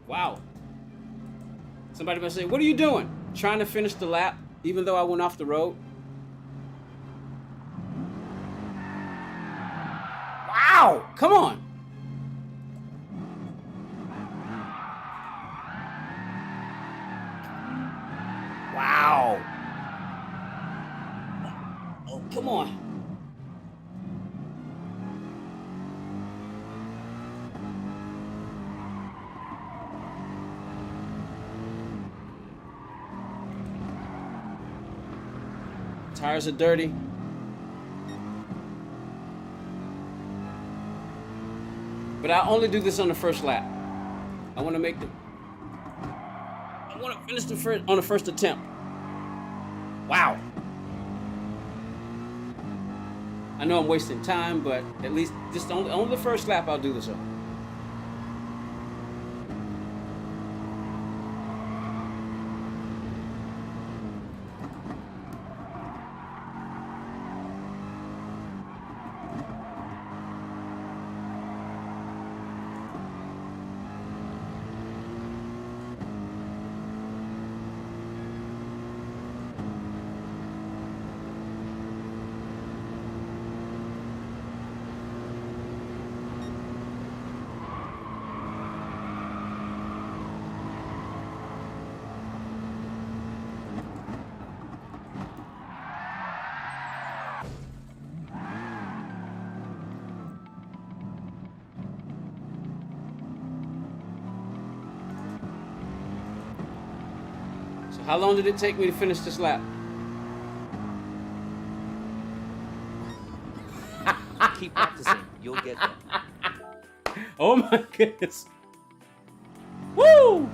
Wow. Somebody might say, what are you doing? Trying to finish the lap, even though I went off the road? Wow! Come on! Wow! Oh, come on. Tires are dirty. But I only do this on the first lap. I want to finish on the first attempt. Wow. I know I'm wasting time, but at least just on the first lap I'll do this on. How long did it take me to finish this lap? Keep practicing. You'll get there. Oh my goodness. Woo!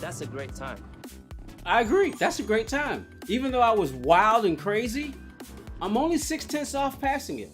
That's a great time. I agree. That's a great time. Even though I was wild and crazy, I'm only 0.6 off passing it.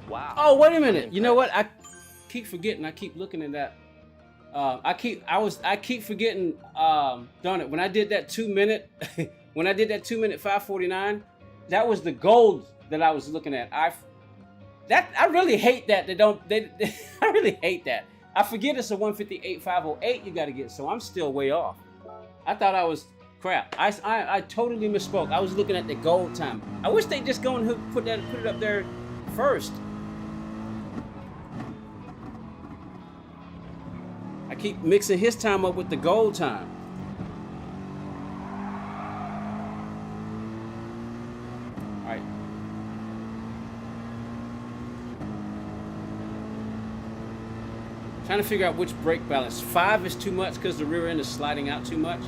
Wow. Oh, wait a minute. I'm You know what? impressed. I keep forgetting. I keep looking at that. I keep forgetting. Darn it! When I did that 2 minute, when I did that 2 minute 5:49, that was the gold that I was looking at. I really hate that they don't. I really hate that. I forget it's a 158.508 you got to get. So I'm still way off. I thought I was crap. I totally misspoke. I was looking at the gold time. I wish they just go and put it up there first. I keep mixing his time up with the gold time. All right. Trying to figure out which brake balance. 5 is too much because the rear end is sliding out too much.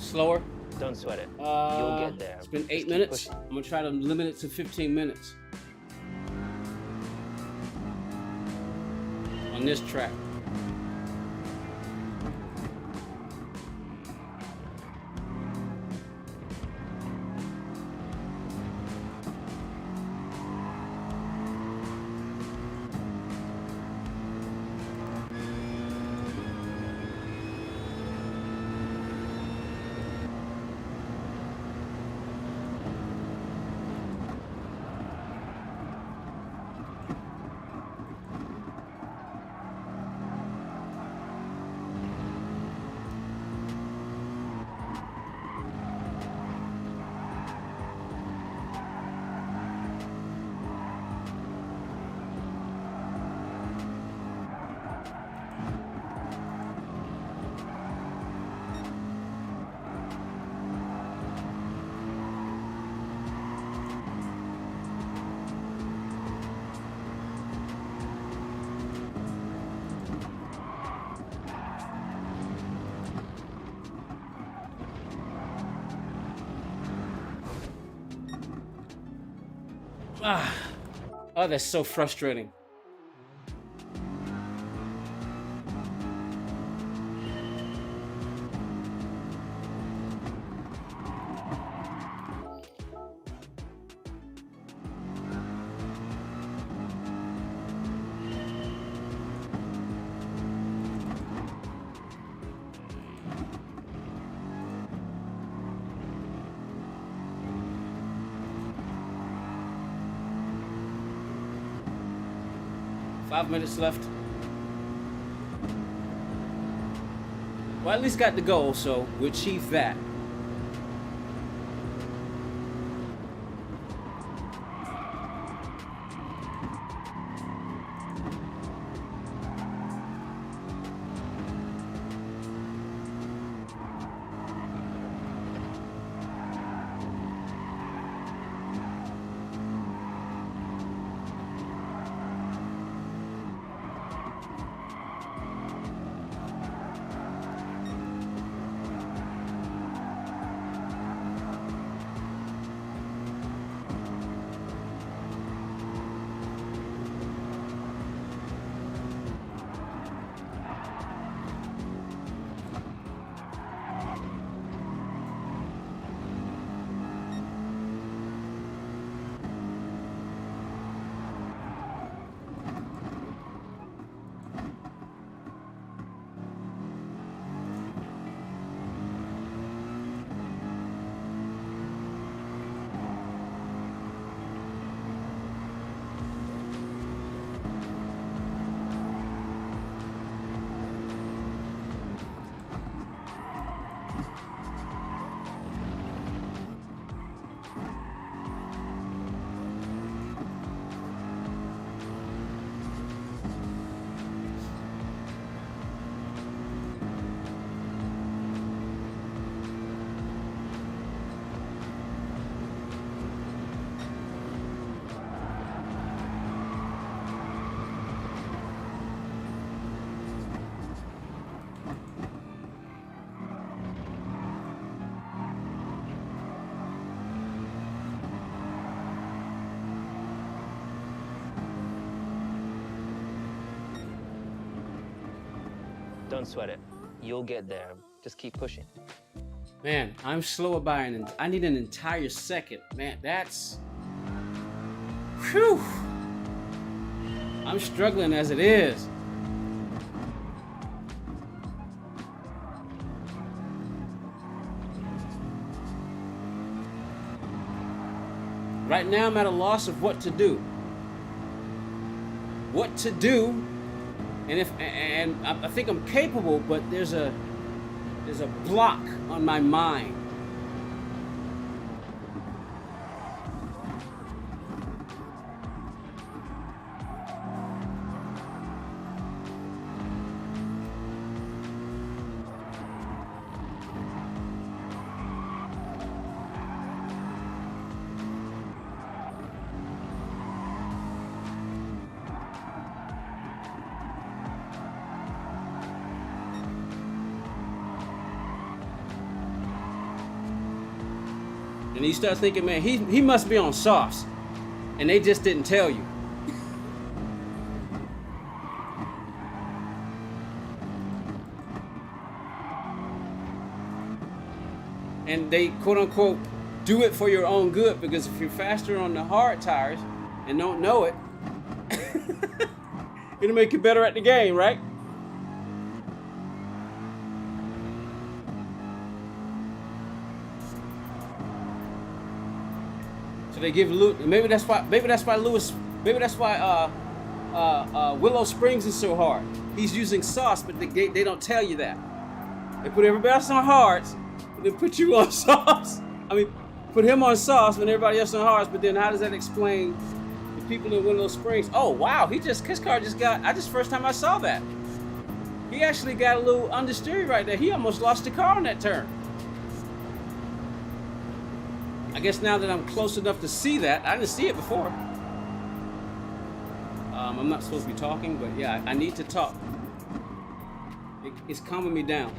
Slower? Don't sweat it. You'll get there. It's been Just 8 keep minutes. pushing. I'm gonna try to limit it to 15 minutes on this track. Ah, oh, that's so frustrating. Five minutes left. Well, at least got the goal, so we achieved that. Don't sweat it. You'll get there. Just keep pushing. Man, I'm slower by I need an entire second. Man, that's... Whew! I'm struggling as it is. Right now, I'm at a loss of what to do. What to do, and I think I'm capable, but there's a block on my mind. And you start thinking, man, he must be on sauce. And they just didn't tell you. And they, quote unquote, do it for your own good, because if you're faster on the hard tires and don't know it, it'll make you better at the game, right? So they give Lewis, maybe that's why Willow Springs is so hard. He's using sauce, but they don't tell you that. They put everybody else on hards, but they put you on sauce. I mean, put him on sauce and everybody else on hards, but then how does that explain the people in Willow Springs? Oh wow, his car just got, first time I saw that. He actually got a little understeer right there. He almost lost the car on that turn. I guess now that I'm close enough to see that, I didn't see it before. I'm not supposed to be talking, but yeah, I need to talk. It's calming me down.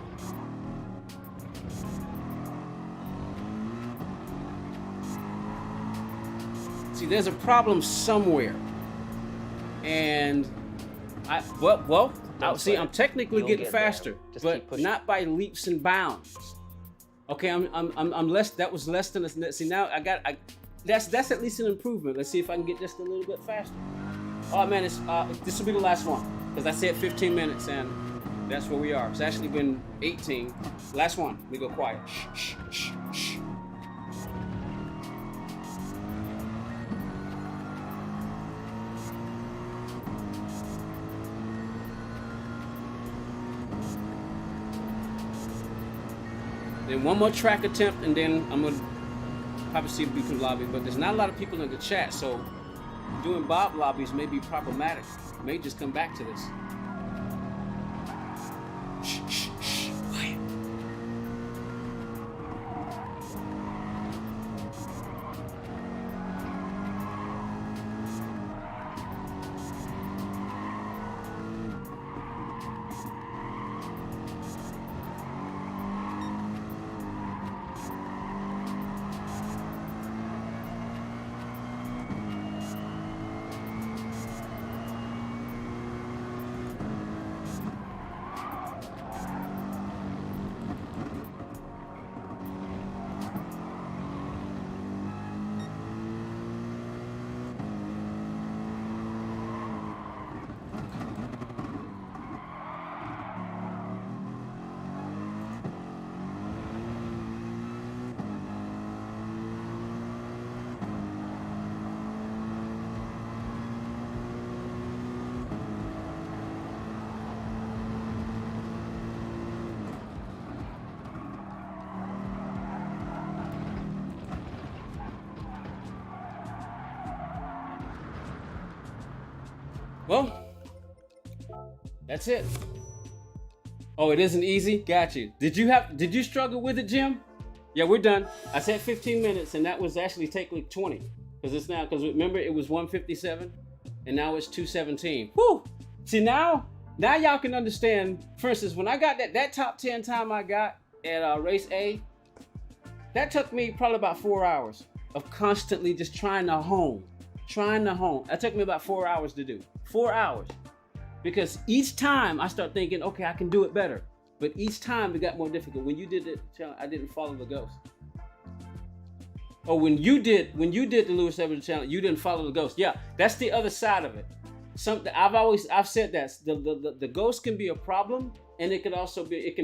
See, there's a problem somewhere, and I'm technically getting faster, but not by leaps and bounds. Okay, I'm less. That was less than a. See, now that's at least an improvement. Let's see if I can get just a little bit faster. Oh man, this will be the last one, because I said 15 minutes and that's where we are. It's actually been 18. Last one. Let me go quiet. Shh, shh, shh. Then one more track attempt, and then I'm gonna probably see the people lobby. But there's not a lot of people in the chat, so doing Bob lobbies may be problematic. May just come back to this. Shh, shh, shh, quiet. Well, that's it. Oh, it isn't easy? Got you. Did you struggle with it, Jim? Yeah, we're done. I said 15 minutes, and that was actually technically 20. Because remember, it was 157, and now it's 217. Whew! See, now y'all can understand. For instance, when I got that top 10 time I got at race A, that took me probably about 4 hours of constantly just trying to hone. That took me about 4 hours to do. 4 hours. Because each time I start thinking, okay, I can do it better. But each time it got more difficult. When you did it, I didn't follow the ghost. Oh, when you did the Lewis Evans challenge, you didn't follow the ghost. Yeah, that's the other side of it. I've said that the ghost can be a problem, and it can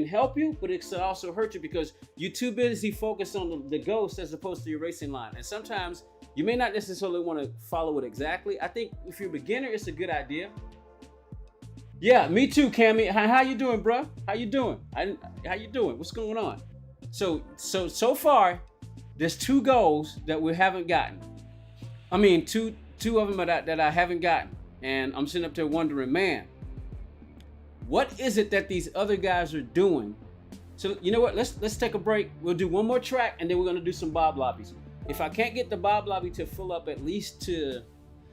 help you, but it can also hurt you because you're too busy focused on the ghost as opposed to your racing line. And sometimes you may not necessarily want to follow it exactly. I think if you're a beginner, it's a good idea. Yeah, me too, Cammy. How you doing, bro? How you doing? How you doing? What's going on? So far, there's 2 goals that we haven't gotten. I mean, two of them that I haven't gotten, and I'm sitting up there wondering, man, what is it that these other guys are doing? So you know what? Let's take a break. We'll do one more track, and then we're gonna do some Bob lobbies. If I can't get the Bob lobby to fill up at least to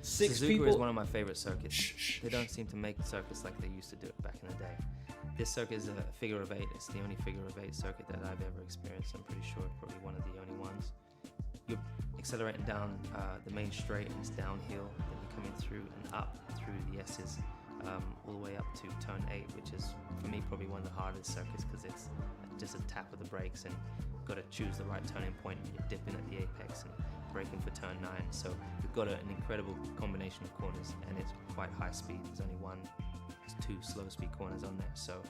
6 Suzuka people. is one of my favorite circuits. They don't seem to make circuits like they used to do it back in the day. This circuit is a figure of 8. It's the only figure of 8 circuit that I've ever experienced. I'm pretty sure probably one of the only ones. accelerating down the main straight, and it's downhill. Then you're coming through and up through the S's, all the way up to turn 8, which is for me probably one of the hardest circuits because it's just a tap of the brakes, and you've got to choose the right turning point when you're dipping at the apex and braking for turn 9. So we've got an incredible combination of corners, and it's quite high speed. There's only two slow speed corners on there. So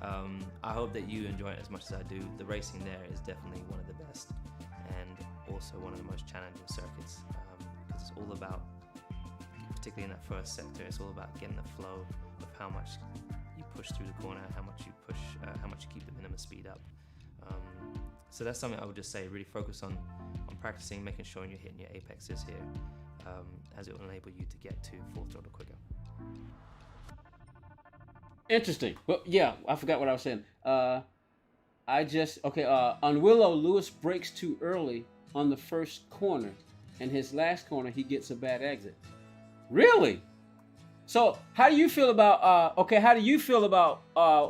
I hope that you enjoy it as much as I do. The racing there is definitely one of the best, and also one of the most challenging circuits, because it's all about, particularly in that first sector, it's all about getting the flow of how much you push through the corner, how much you push, how much you keep the minimum speed up. So that's something I would just say, really focus on practicing, making sure you're hitting your apexes here, as it will enable you to get to full throttle quicker. Interesting. Well, yeah, I forgot what I was saying. On Willow, Lewis brakes too early on the first corner, and his last corner he gets a bad exit. Really? So how do you feel about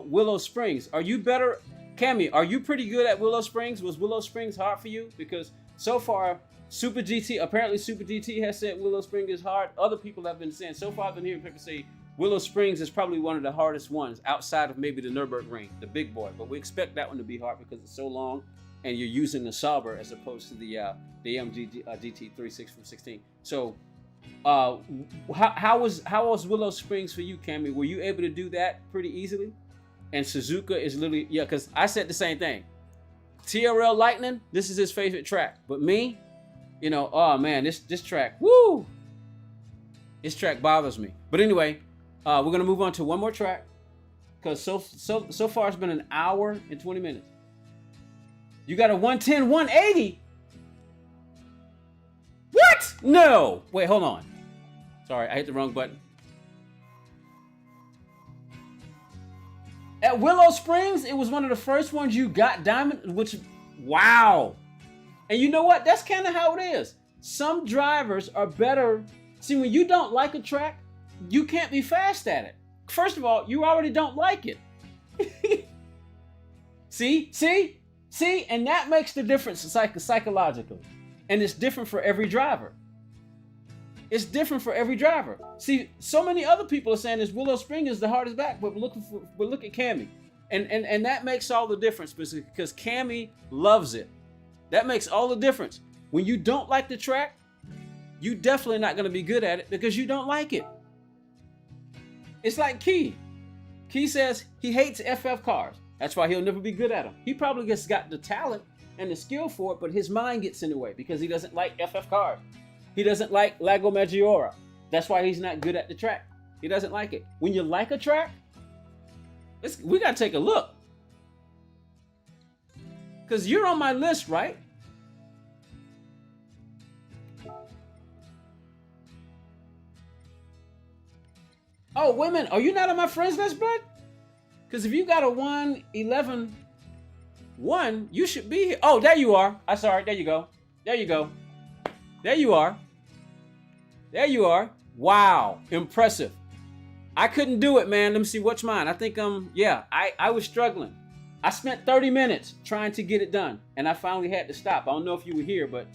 Willow Springs? Are you better, Cammy? Are you pretty good at Willow Springs? Was Willow Springs hard for you? Because so far, Super GT has said Willow Springs is hard. Other people have been saying, so far I've been hearing people say Willow Springs is probably one of the hardest ones outside of maybe the Nürburgring, the big boy. But we expect that one to be hard because it's so long, and you're using the Sauber as opposed to the AMG GT36 from 16. So, how was Willow Springs for you, Cammy? Were you able to do that pretty easily? And Suzuka is literally, yeah, because I said the same thing. TRL Lightning, this is his favorite track. But me, oh man, this track, woo! This track bothers me. But anyway, we're gonna move on to one more track, because so far it's been an hour and 20 minutes. You got a 110, 180. What? No. Wait, hold on. Sorry, I hit the wrong button. At Willow Springs, it was one of the first ones you got diamond, which, wow. And you know what? That's kind of how it is. Some drivers are better. See, when you don't like a track, you can't be fast at it. First of all, you already don't like it. See? And that makes the difference psychologically. And it's different for every driver. See, so many other people are saying this Willow Spring is the hardest back, but look at Cammy. And that makes all the difference because Cammy loves it. That makes all the difference. When you don't like the track, you definitely not going to be good at it because you don't like it. It's like Key. Key says he hates FF cars. That's why he'll never be good at them. He probably just got the talent and the skill for it, but his mind gets in the way because he doesn't like FF cars. He doesn't like Lago Maggiore. That's why he's not good at the track. He doesn't like it. When you like a track, we got to take a look. Because you're on my list, right? Oh, women, are you not on my friends list, bud? Because if you got a 111 1, you should be here. Oh, there you are. I'm sorry. There you go. There you go. There you are. There you are. Wow. Impressive. I couldn't do it, man. Let me see what's mine. I think I was struggling. I spent 30 minutes trying to get it done, and I finally had to stop. I don't know if you were here, but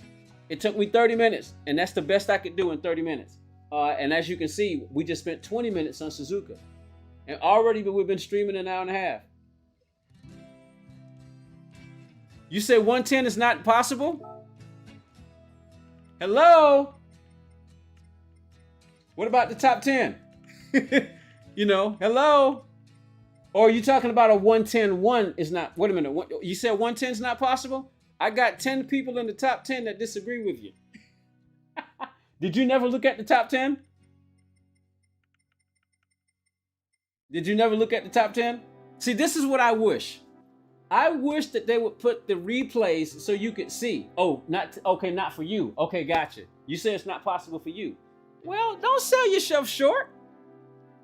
it took me 30 minutes, and that's the best I could do in 30 minutes. And as you can see, we just spent 20 minutes on Suzuka. And already we've been streaming an hour and a half. You say 110 is not possible? Hello? What about the top 10? Hello? Or are you talking about a 110-1 is not, wait a minute, you said 110 is not possible? I got 10 people in the top 10 that disagree with you. Did you never look at the top 10? Did you never look at the top 10? See, this is what I wish. I wish that they would put the replays so you could see. Oh, not for you. Okay, gotcha. You say it's not possible for you. Well, don't sell yourself short.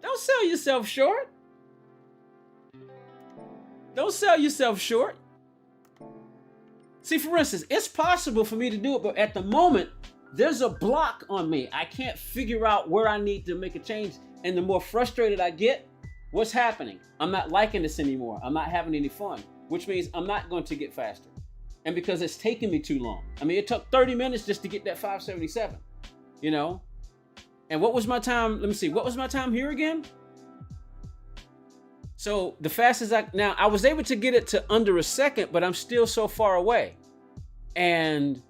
Don't sell yourself short. Don't sell yourself short. See, for instance, it's possible for me to do it, but at the moment, there's a block on me. I can't figure out where I need to make a change. And the more frustrated I get, what's happening? I'm not liking this anymore. I'm not having any fun, which means I'm not going to get faster. and because it's taking me too long. I mean, it took 30 minutes just to get that 577, you know? And what was my time? Let me see. What was my time here again? So the fastest I was able to get it to under a second, but I'm still so far away. And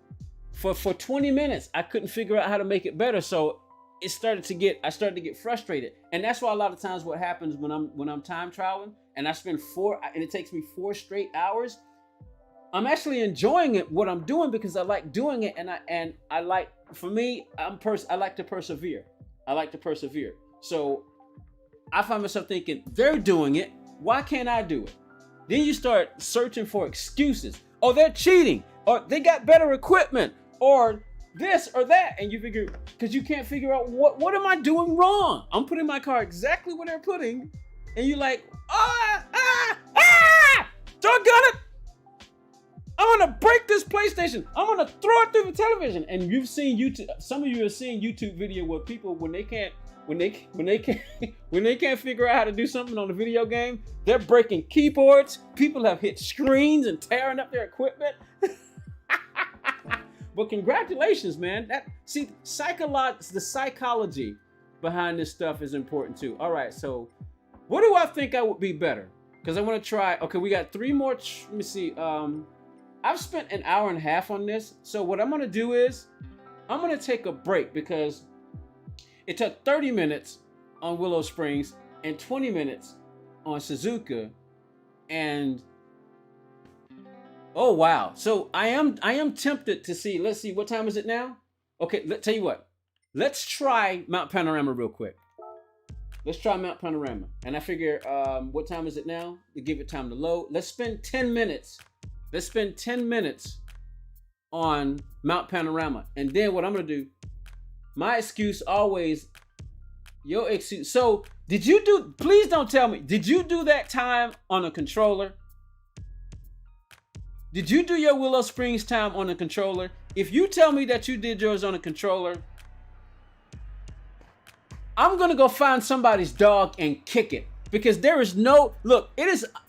for 20 minutes, I couldn't figure out how to make it better. So I started to get frustrated. And that's why a lot of times what happens when I'm time traveling and I spend and it takes me 4 straight hours, I'm actually enjoying what I'm doing because I like doing it. And I like, for me, I like to persevere. I like to persevere. So I find myself thinking, they're doing it. Why can't I do it? Then you start searching for excuses. Oh, they're cheating. Or they got better equipment. Or this or that. And you figure, because you can't figure out what am I doing wrong? I'm putting my car exactly where they're putting. And you're like, doggone it. I'm going to break this PlayStation. I'm going to throw it through the television. And you've seen YouTube. Some of you have seen YouTube video where people, when they can't figure out how to do something on a video game, they're breaking keyboards. People have hit screens and tearing up their equipment. But congratulations, man. The psychology behind this stuff is important too. All right, so what do I think I would be better? Because I want to try. Okay, we got 3 more. Let me see. I've spent an hour and a half on this. So what I'm going to do is I'm going to take a break because it took 30 minutes on Willow Springs and 20 minutes on Suzuka. And oh wow. So I am tempted to see. Let's see, what time is it now? Okay, tell you what. Let's try Mount Panorama real quick. Let's try Mount Panorama. And I figure what time is it now? To give it time to load. Let's spend 10 minutes. Let's spend 10 minutes on Mount Panorama. And then what I'm gonna do, my excuse always, your excuse. So please don't tell me, did you do that time on a controller? Did you do your Willow Springs time on a controller? If you tell me that you did yours on a controller, I'm gonna go find somebody's dog and kick it. Because there is no, look,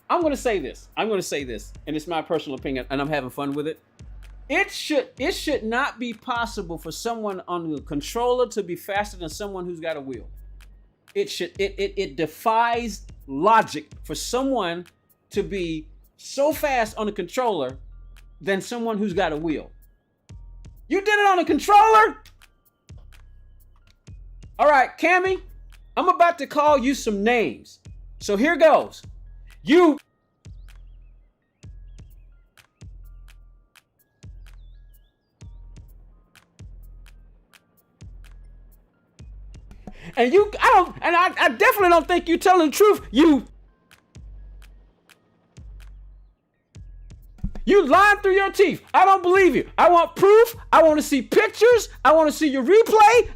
I'm gonna say this, and it's my personal opinion, and I'm having fun with it. It should not be possible for someone on the controller to be faster than someone who's got a wheel. It defies logic for someone to be so fast on a controller than someone who's got a wheel. You did it on a controller? All right, Cammy, I'm about to call you some names. So here goes. You. And I definitely don't think you're telling the truth. You lying through your teeth. I don't believe you. I want proof. I want to see pictures. I want to see your replay.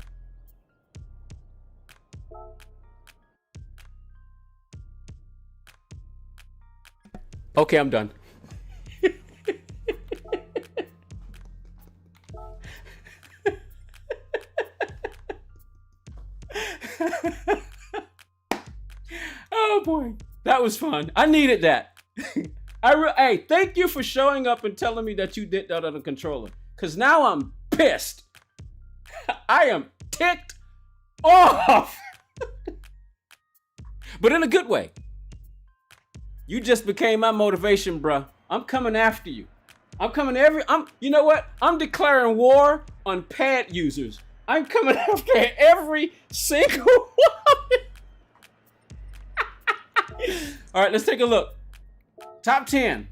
Okay, I'm done. Oh boy, that was fun. I needed that. Hey, thank you for showing up and telling me that you did that on a controller. Cause now I'm pissed. I am ticked off. But in a good way. You just became my motivation, bruh. I'm coming after you. You know what? I'm declaring war on pad users. I'm coming after every single one. All right, let's take a look. Top 10.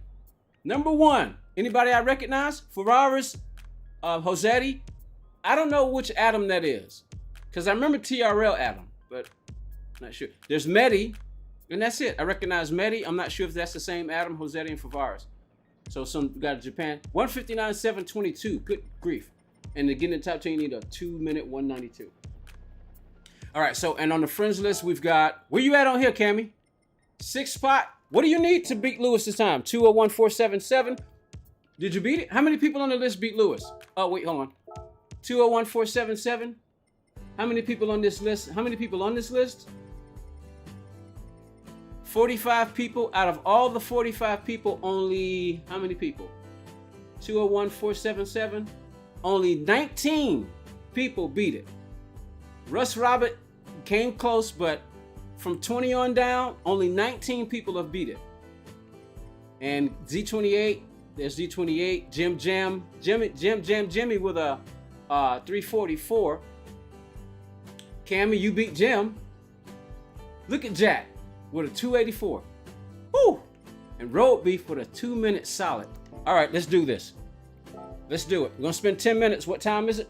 Number 1. Anybody I recognize? Ferraris, Josetti. I don't know which Adam that is. Because I remember TRL Adam, but not sure. There's Medi, and that's it. I recognize Medi. I'm not sure if that's the same Adam, Josetti, and Ferraris. So some guy in Japan. 159.722. Good grief. And to get in the top 10, you need a 2-minute 192. All right, so, and on the friends list, we've got, where you at on here, Cammy? 6th spot. What do you need to beat Lewis this time? 201.477. Did you beat it? How many people on the list beat Lewis? Oh, wait, hold on. 201.477. How many people on this list? 45 people. Out of all the 45 people, only how many people? 201-477. Only 19 people beat it. Russ Robert came close, but from 20 on down, only 19 people have beat it. And Z28, there's Z28, Jimmy with a 344. Cammy, you beat Jim. Look at Jack with a 284. Woo! And Road Beef with a 2-minute solid. All right, let's do this. Let's do it. We're gonna spend 10 minutes. What time is it?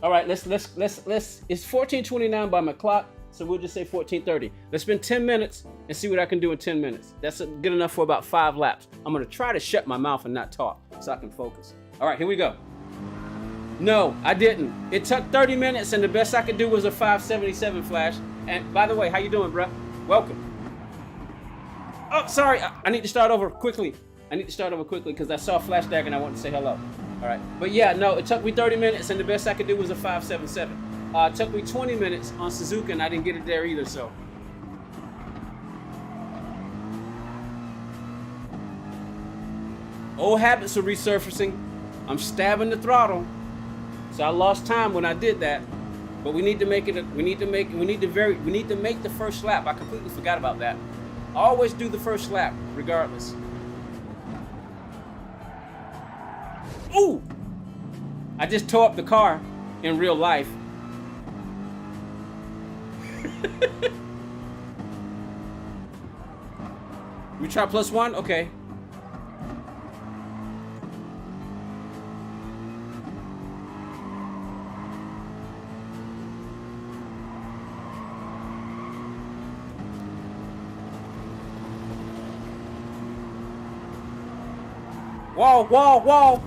All right, let's. It's 14:29 by my clock, so we'll just say 14:30. Let's spend 10 minutes and see what I can do in 10 minutes. That's good enough for about 5 laps. I'm gonna try to shut my mouth and not talk so I can focus. All right, here we go. No, I didn't. It took 30 minutes, and the best I could do was a 577 flash. And by the way, how you doing, bruh? Welcome. Oh, sorry. I need to start over quickly. Because I saw Flash Dag and I wanted to say hello. All right. But yeah, no, it took me 30 minutes, and the best I could do was a 577. It took me 20 minutes on Suzuka, and I didn't get it there either, so. Old habits are resurfacing. I'm stabbing the throttle. So I lost time when I did that. But we need to make it, we need to make the first lap. I completely forgot about that. Always do the first lap, regardless. Ooh! I just tore up the car in real life. We try +1? Okay. Whoa.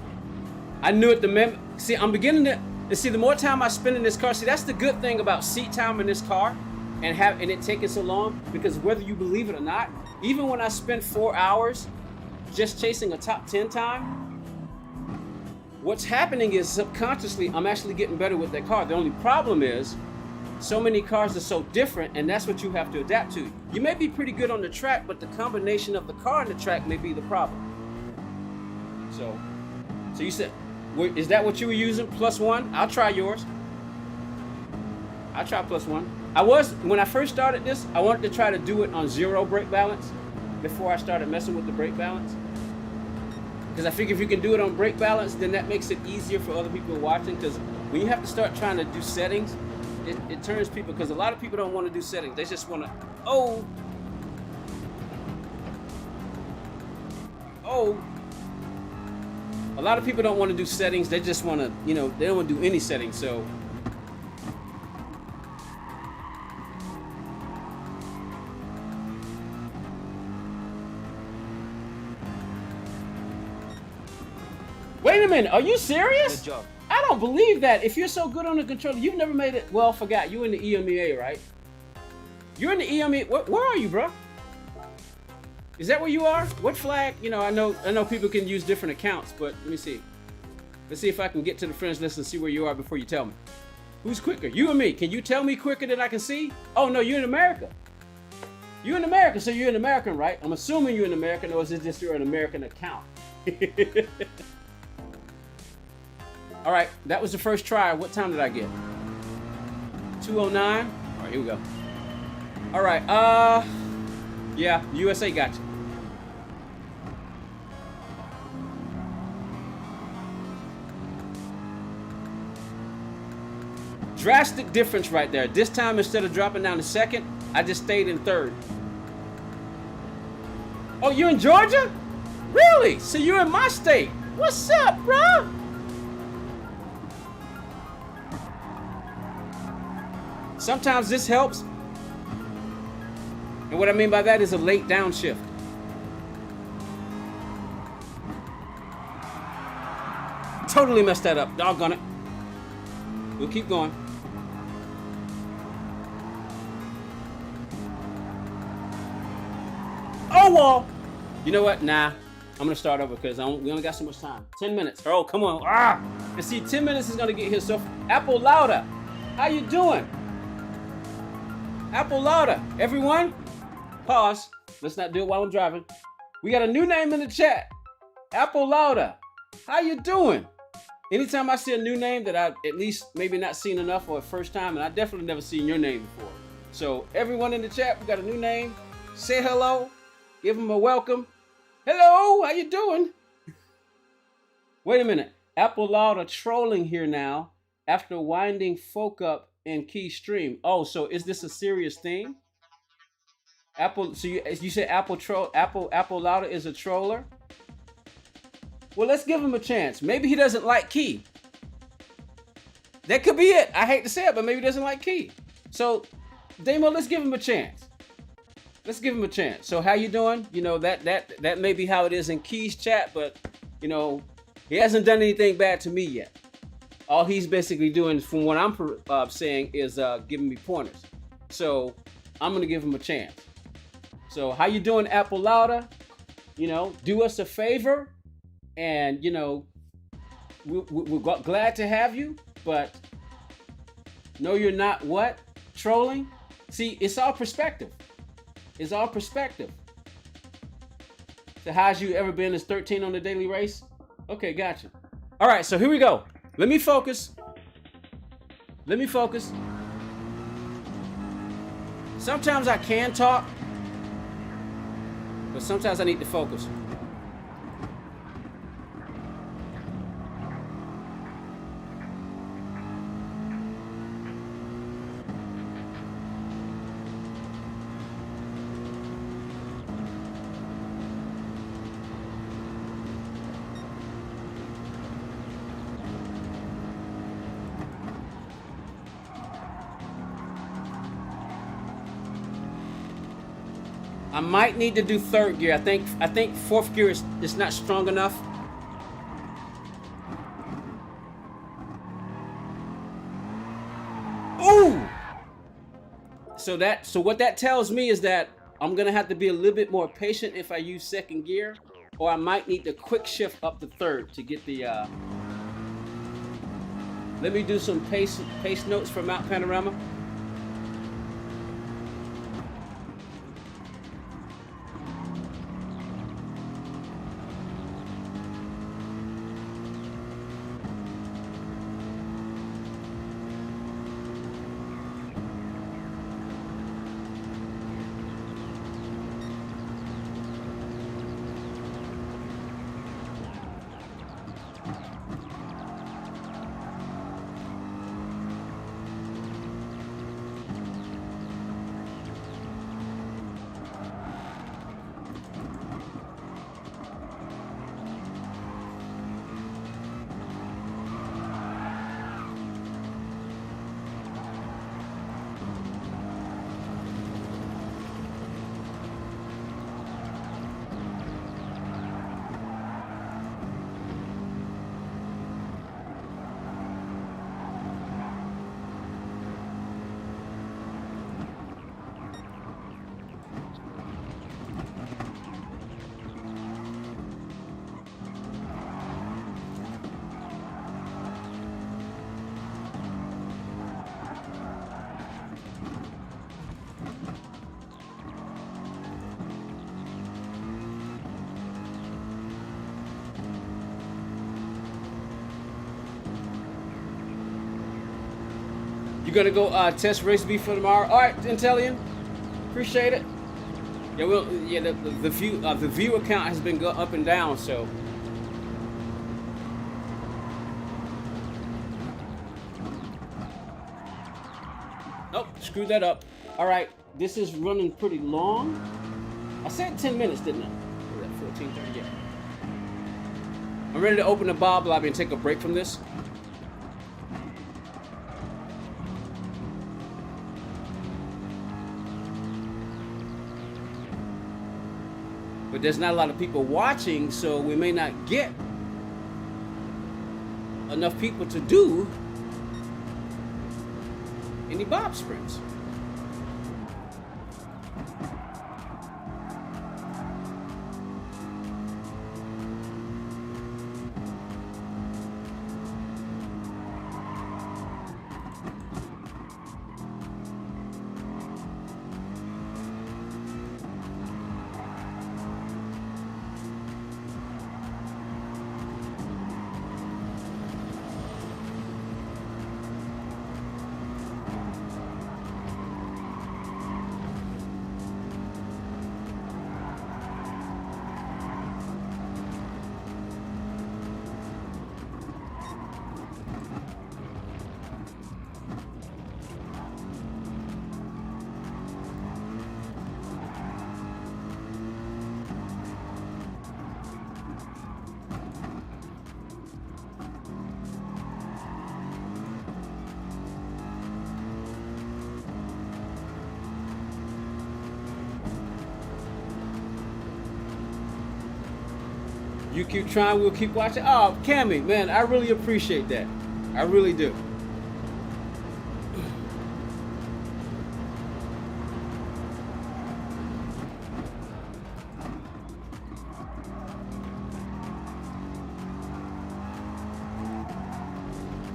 I knew it. See, I'm beginning to see the more time I spend in this car. See, that's the good thing about seat time in this car and it taking so long, because whether you believe it or not, even when I spent 4 hours just chasing a top 10 time, what's happening is subconsciously I'm actually getting better with that car. The only problem is so many cars are so different, and that's what you have to adapt to. You may be pretty good on the track, but the combination of the car and the track may be the problem. So you said, is that what you were using? +1? I'll try yours. I'll try +1. When I first started this, I wanted to try to do it on 0 brake balance before I started messing with the brake balance. Because I figure if you can do it on brake balance, then that makes it easier for other people watching. Because when you have to start trying to do settings, it turns people, because a lot of people don't want to do settings. They just want to, oh. A lot of people don't want to do settings. They just want to, they don't want to do any settings. So wait a minute, are you serious? Good job. I don't believe that. If you're so good on the controller, you've never made it. Well, forgot. You in the EMEA, right? You're in the EMEA. Where are you, bro? Is that where you are? What flag? I know people can use different accounts, but let me see. Let's see if I can get to the friends list and see where you are before you tell me. Who's quicker? You or me? Can you tell me quicker than I can see? Oh no, you're in America. You're in America, so you're an American, right? I'm assuming you're an American, or is it just you're an American account? All right, that was the first try. What time did I get? 2:09. All right, here we go. All right, yeah, USA got you. Drastic difference right there. This time, instead of dropping down to second, I just stayed in third. Oh, you're in Georgia? Really? So you're in my state. What's up, bro? Sometimes this helps. And what I mean by that is a late downshift. Totally messed that up. Doggone it. We'll keep going. Oh, well. You know what? Nah. I'm going to start over because we only got so much time. 10 minutes. Oh, come on. And see, 10 minutes is going to get here. So, Apple Lauda, how you doing? Apple Lauda. Everyone, pause. Let's not do it while I'm driving. We got a new name in the chat. Apple Lauda, how you doing? Anytime I see a new name that I've at least maybe not seen enough or first time, and I definitely never seen your name before. So everyone in the chat, we got a new name. Say hello. Give them a welcome. Hello, how you doing? Wait a minute. Apple Lauda trolling here now after winding folk up in key stream. Oh, so is this a serious thing? Apple, so you say Apple Lauda is a troller? Well, let's give him a chance. Maybe he doesn't like Key. That could be it. I hate to say it, but maybe he doesn't like Key. So, Damo, let's give him a chance. Let's give him a chance. So, how you doing? You know, that may be how it is in Key's chat, but, you know, he hasn't done anything bad to me yet. All he's basically doing, from what I'm saying, is giving me pointers. So, I'm going to give him a chance. So, how you doing, Apple Lauda? You know, do us a favor. And, you know, we're glad to have you, but no, you're not what? Trolling? See, it's all perspective. It's all perspective. So how's you ever been as 13 on the daily race? Okay, gotcha. All right, so here we go. Let me focus. Sometimes I can talk, but sometimes I need to focus. I might need to do third gear. I think fourth gear is not strong enough. Ooh! So what that tells me is that I'm gonna have to be a little bit more patient if I use second gear, or I might need to quick shift up to third to get the let me do some pace notes for Mount Panorama. You're gonna go test race B for tomorrow. All right, Intellian, appreciate it. Yeah, the viewer count has been up and down, so. Nope, screwed that up. All right, this is running pretty long. I said 10 minutes, didn't I? Or was that 14:30? Yeah. I'm ready to open the Bob Lobby and take a break from this. But there's not a lot of people watching, so we may not get enough people to do any bob sprints. You keep trying, we'll keep watching. Oh, Cammy, man, I really appreciate that. I really do.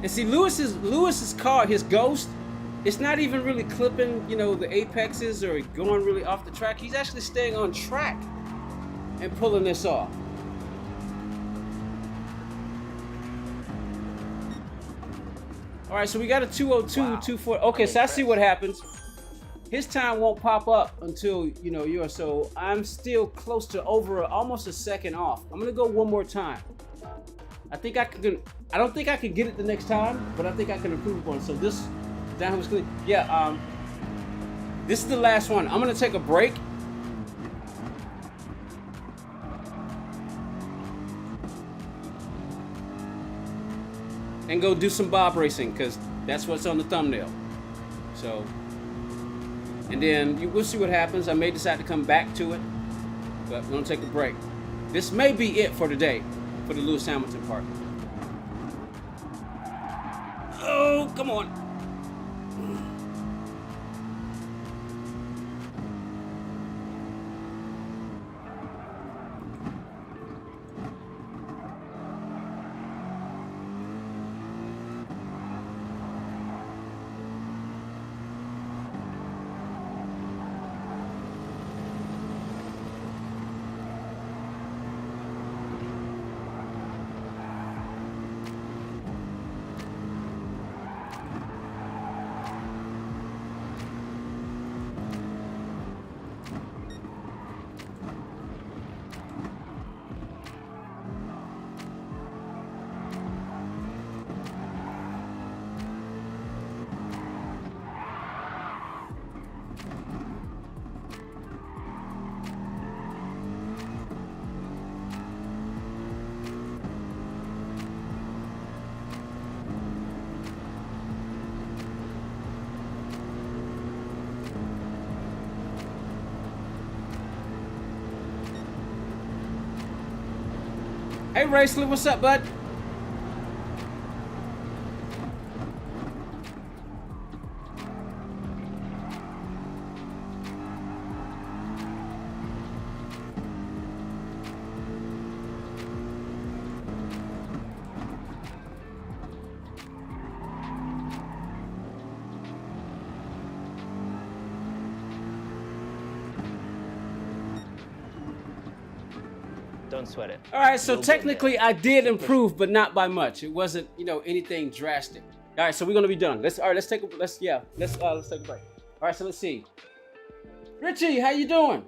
And see, Lewis's car, his Ghost, it's not even really clipping, you know, the apexes or going really off the track. He's actually staying on track and pulling this off. All right, so we got a 202, wow. 240. Okay, so I see what happens. His time won't pop up until, you know, yours. So I'm still close to almost a second off. I'm gonna go one more time. I don't think I can get it the next time, but I think I can improve upon it. So this downhill clean. Yeah, this is the last one. I'm gonna take a break. And go do some bob racing, because that's what's on the thumbnail. So, and then we'll see what happens. I may decide to come back to it, but we're gonna take a break. This may be it for today, for the Lewis Hamilton part. Oh, come on. Hey, Raceland, what's up, bud? Don't sweat it. All right, so technically I did improve, but not by much. It wasn't, you know, anything drastic. All right, so we're gonna be done. Let's take a break. All right, so let's see. Richie, how you doing?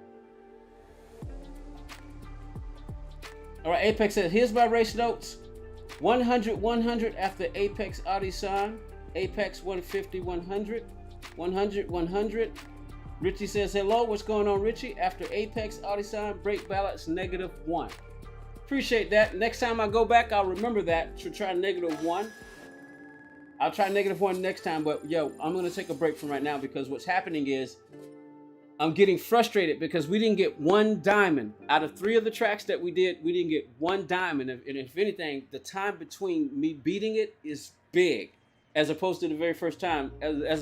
All right, Apex says, here's my race notes. 100, 100 after Apex Audi sign. Apex 150, 100. 100, 100. Richie says, hello, what's going on, Richie? After Apex Audi sign, brake balance -1. Appreciate that. Next time I go back, I'll remember that to try -1. I'll try -1 next time, but yo, I'm gonna take a break from right now because what's happening is I'm getting frustrated because we didn't get one diamond. Out of 3 of the tracks that we did, we didn't get one diamond. And if anything, the time between me beating it is big, as opposed to the very first time, as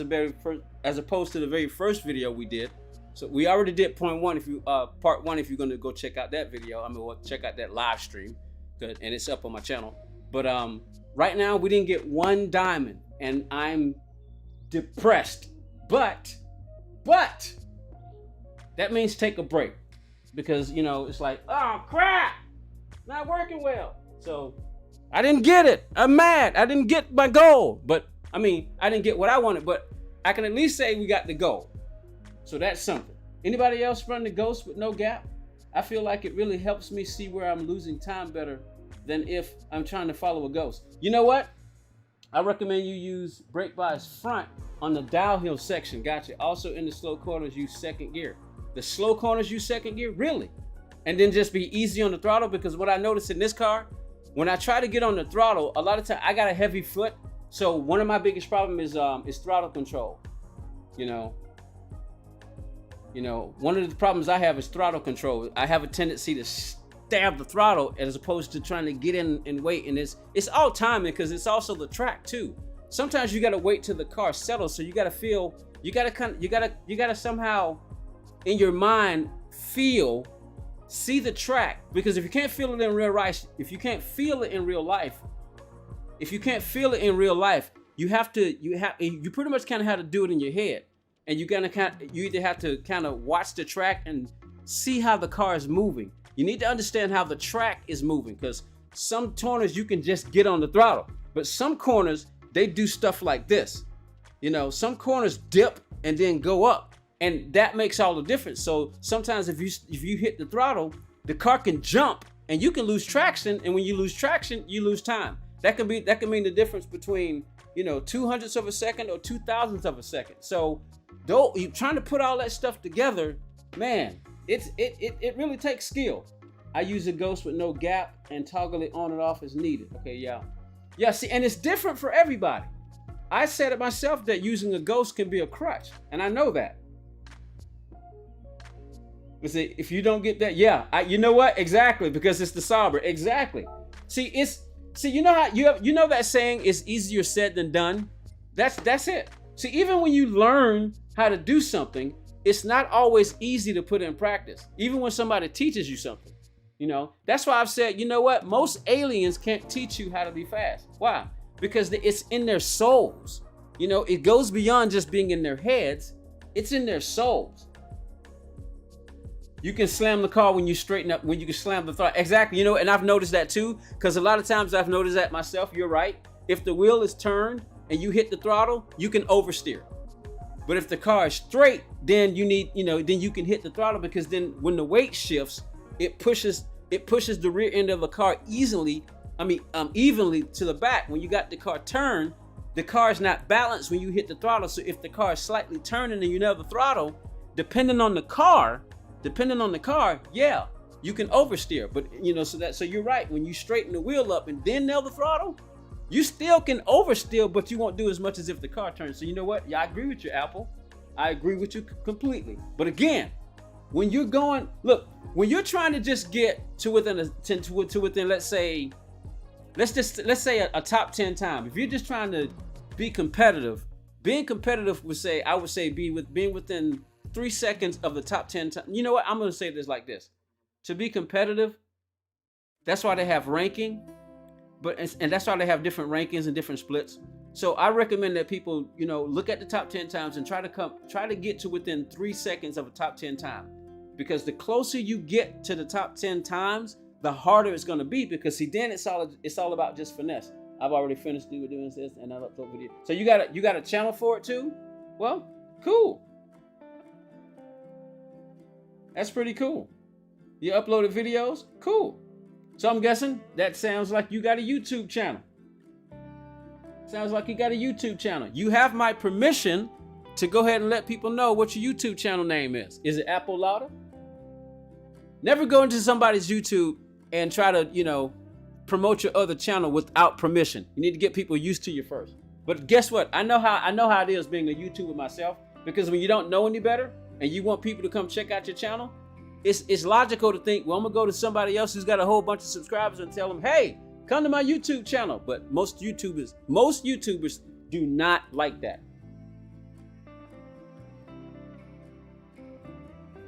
opposed to the very first video we did. So we already did part one. If you're gonna go check out that video, check out that live stream, and it's up on my channel. But right now we didn't get one diamond, and I'm depressed. But that means take a break, because you know it's like, oh crap, not working well. So I didn't get it. I'm mad. I didn't get my goal. But I mean, I didn't get what I wanted, but I can at least say we got the goal. So that's something. Anybody else run the Ghost with no gap? I feel like it really helps me see where I'm losing time better than if I'm trying to follow a Ghost. You know what? I recommend you use brake bias front on the downhill section. Gotcha. Also in the slow corners, use second gear. The slow corners use second gear? Really? And then just be easy on the throttle, because what I noticed in this car, when I try to get on the throttle, a lot of time I got a heavy foot. So one of my biggest problems is throttle control. You know, one of the problems I have is throttle control. I have a tendency to stab the throttle as opposed to trying to get in and wait. And it's all timing because it's also the track too. Sometimes you got to wait till the car settles. So you got to feel, you got to somehow in your mind see the track, because if you can't feel it in real life, you pretty much kind of have to do it in your head. And you either have to kind of watch the track and see how the car is moving. You need to understand how the track is moving, because some corners you can just get on the throttle, but some corners they do stuff like this. You know, some corners dip and then go up, and that makes all the difference. So sometimes if you hit the throttle, the car can jump and you can lose traction, and when you lose traction, you lose time. That can mean the difference between, you know, 200ths of a second or 2,000ths of a second. So though you're trying to put all that stuff together, man, it really takes skill. I use a ghost with no gap and toggle it on and off as needed. Okay, yeah. See, and it's different for everybody. I said it myself that using a ghost can be a crutch, and I know that. But see, if you don't get that, you know what? Exactly, because it's the Sauber. Exactly. See, you know how you know that saying is easier said than done. That's it. See, even when you learn how to do something, it's not always easy to put in practice. Even when somebody teaches you something, you know. That's why I've said, you know what? Most aliens can't teach you how to be fast. Why? Because it's in their souls. You know, it goes beyond just being in their heads. It's in their souls. You can slam the car when you straighten up, when you can slam the throttle. Exactly, you know, and I've noticed that too, because a lot of times I've noticed that myself. You're right. If the wheel is turned and you hit the throttle, you can oversteer. But if the car is straight, then then you can hit the throttle, because then when the weight shifts, it pushes the rear end of the car evenly to the back. When you got the car turned, the car is not balanced when you hit the throttle. So if the car is slightly turning and you nail the throttle, depending on the car, yeah, you can oversteer. But you know, so you're right. When you straighten the wheel up and then nail the throttle, you still can oversteer, but you won't do as much as if the car turns. So you know what? Yeah, I agree with you, Apple. I agree with you completely. But again, when you're trying to just get to within let's say a top 10 time. If you're just trying to be competitive, being competitive I would say being within 3 seconds of the top 10 times. You know what? I'm going to say this like this. To be competitive, that's why they have ranking, and that's why they have different rankings and different splits. So I recommend that people, you know, look at the top 10 times and try to get to within 3 seconds of a top 10 time. Because the closer you get to the top 10 times, the harder it's going to be, because see, then it's all about just finesse. I've already finished doing this, and I'll upload video. So you got a channel for it too? Well, cool. That's pretty cool. You uploaded videos? Cool. So I'm guessing that sounds like you got a YouTube channel. Sounds like you got a YouTube channel. You have my permission to go ahead and let people know what your YouTube channel name is. Is it Apple Lauda? Never go into somebody's YouTube and try to, you know, promote your other channel without permission. You need to get people used to you first. But guess what? I know how it is being a YouTuber myself, because when you don't know any better and you want people to come check out your channel, it's logical to think, well, I'm gonna go to somebody else who's got a whole bunch of subscribers and tell them, hey, come to my YouTube channel. But most YouTubers do not like that.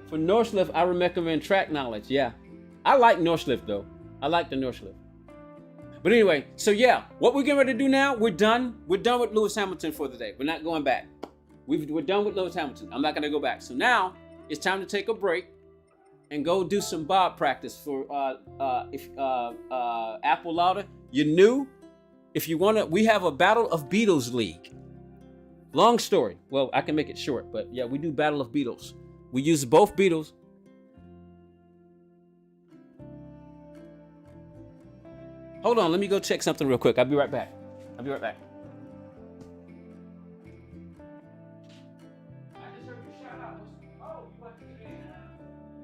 For Northlift, I recommend Track Knowledge. Yeah, I like Northlift though. I like the Northlift. But anyway, so yeah, what we're getting ready to do now, we're done. We're done with Lewis Hamilton for the day. We're not going back. We're done with Lewis Hamilton. I'm not gonna go back. So now it's time to take a break and go do some bob practice for Apple Lauda. You're new. If you wanna, we have a Battle of Beetles League. Long story. Well, I can make it short, but yeah, we do Battle of Beetles. We use both Beetles. Hold on, let me go check something real quick. I'll be right back. I just heard you shout out. Oh, you want to get in?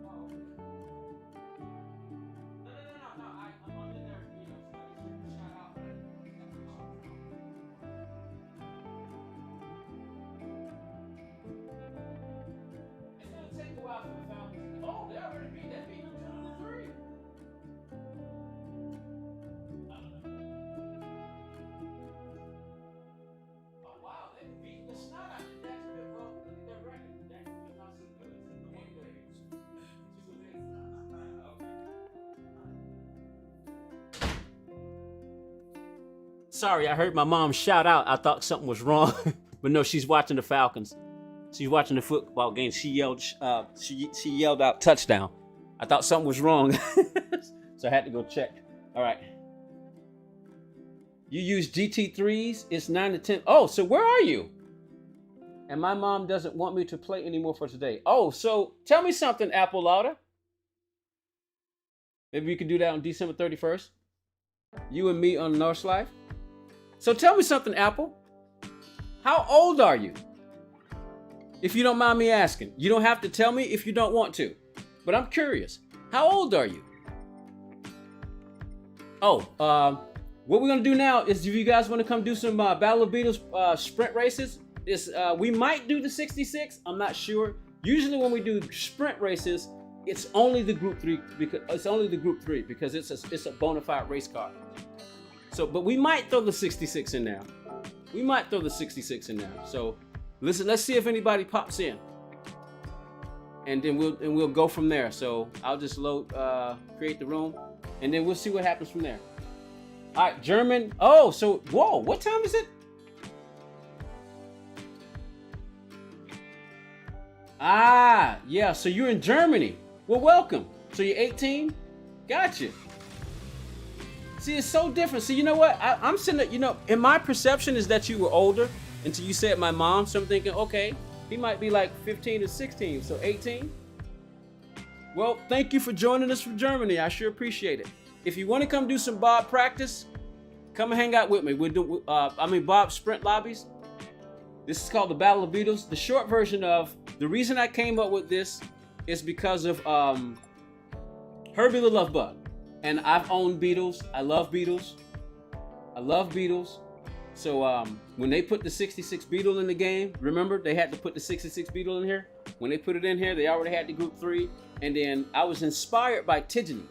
Oh. No. I'm under there, you know, so I just heard you shout out. It's gonna take a while for the fountains. Oh, they already beat them 2-3. Sorry, I heard my mom shout out. I thought something was wrong, but no, she's watching the Falcons. She's watching the football game. She yelled out touchdown. I thought something was wrong, so I had to go check. All right. You use GT3s. It's 9 to 10. Oh, so where are you? And my mom doesn't want me to play anymore for today. Oh, so tell me something, Apple Lauda. Maybe we can do that on December 31st. You and me on North Life. So tell me something, Apple. How old are you? If you don't mind me asking. You don't have to tell me if you don't want to. But I'm curious. How old are you? Oh, what we're going to do now is if you guys want to come do some Battle of Beetles sprint races, we might do the 66. I'm not sure. Usually when we do sprint races, it's only the group 3 because it's a bona fide race car. So, but we might throw the 66 in there. So, listen, let's see if anybody pops in, and then we'll go from there. So I'll just create the room, and then we'll see what happens from there. All right, German. Oh, so whoa, what time is it? Ah, yeah. So you're in Germany. Well, welcome. So you're 18. Gotcha. See, it's so different. See, you know what? I'm sitting there, in my perception is that you were older until you said my mom. So I'm thinking, okay, he might be like 15 or 16. So 18. Well, thank you for joining us from Germany. I sure appreciate it. If you want to come do some Bob practice, come and hang out with me. We'll do, Bob sprint lobbies. This is called the Battle of Beetles. The short version of the reason I came up with this is because of Herbie the Love Bug. And I've owned Beetles. I love Beetles. So when they put the 66 Beetle in the game, remember they had to put the 66 Beetle in here? When they put it in here, they already had the group 3. And then I was inspired by Tidgeny.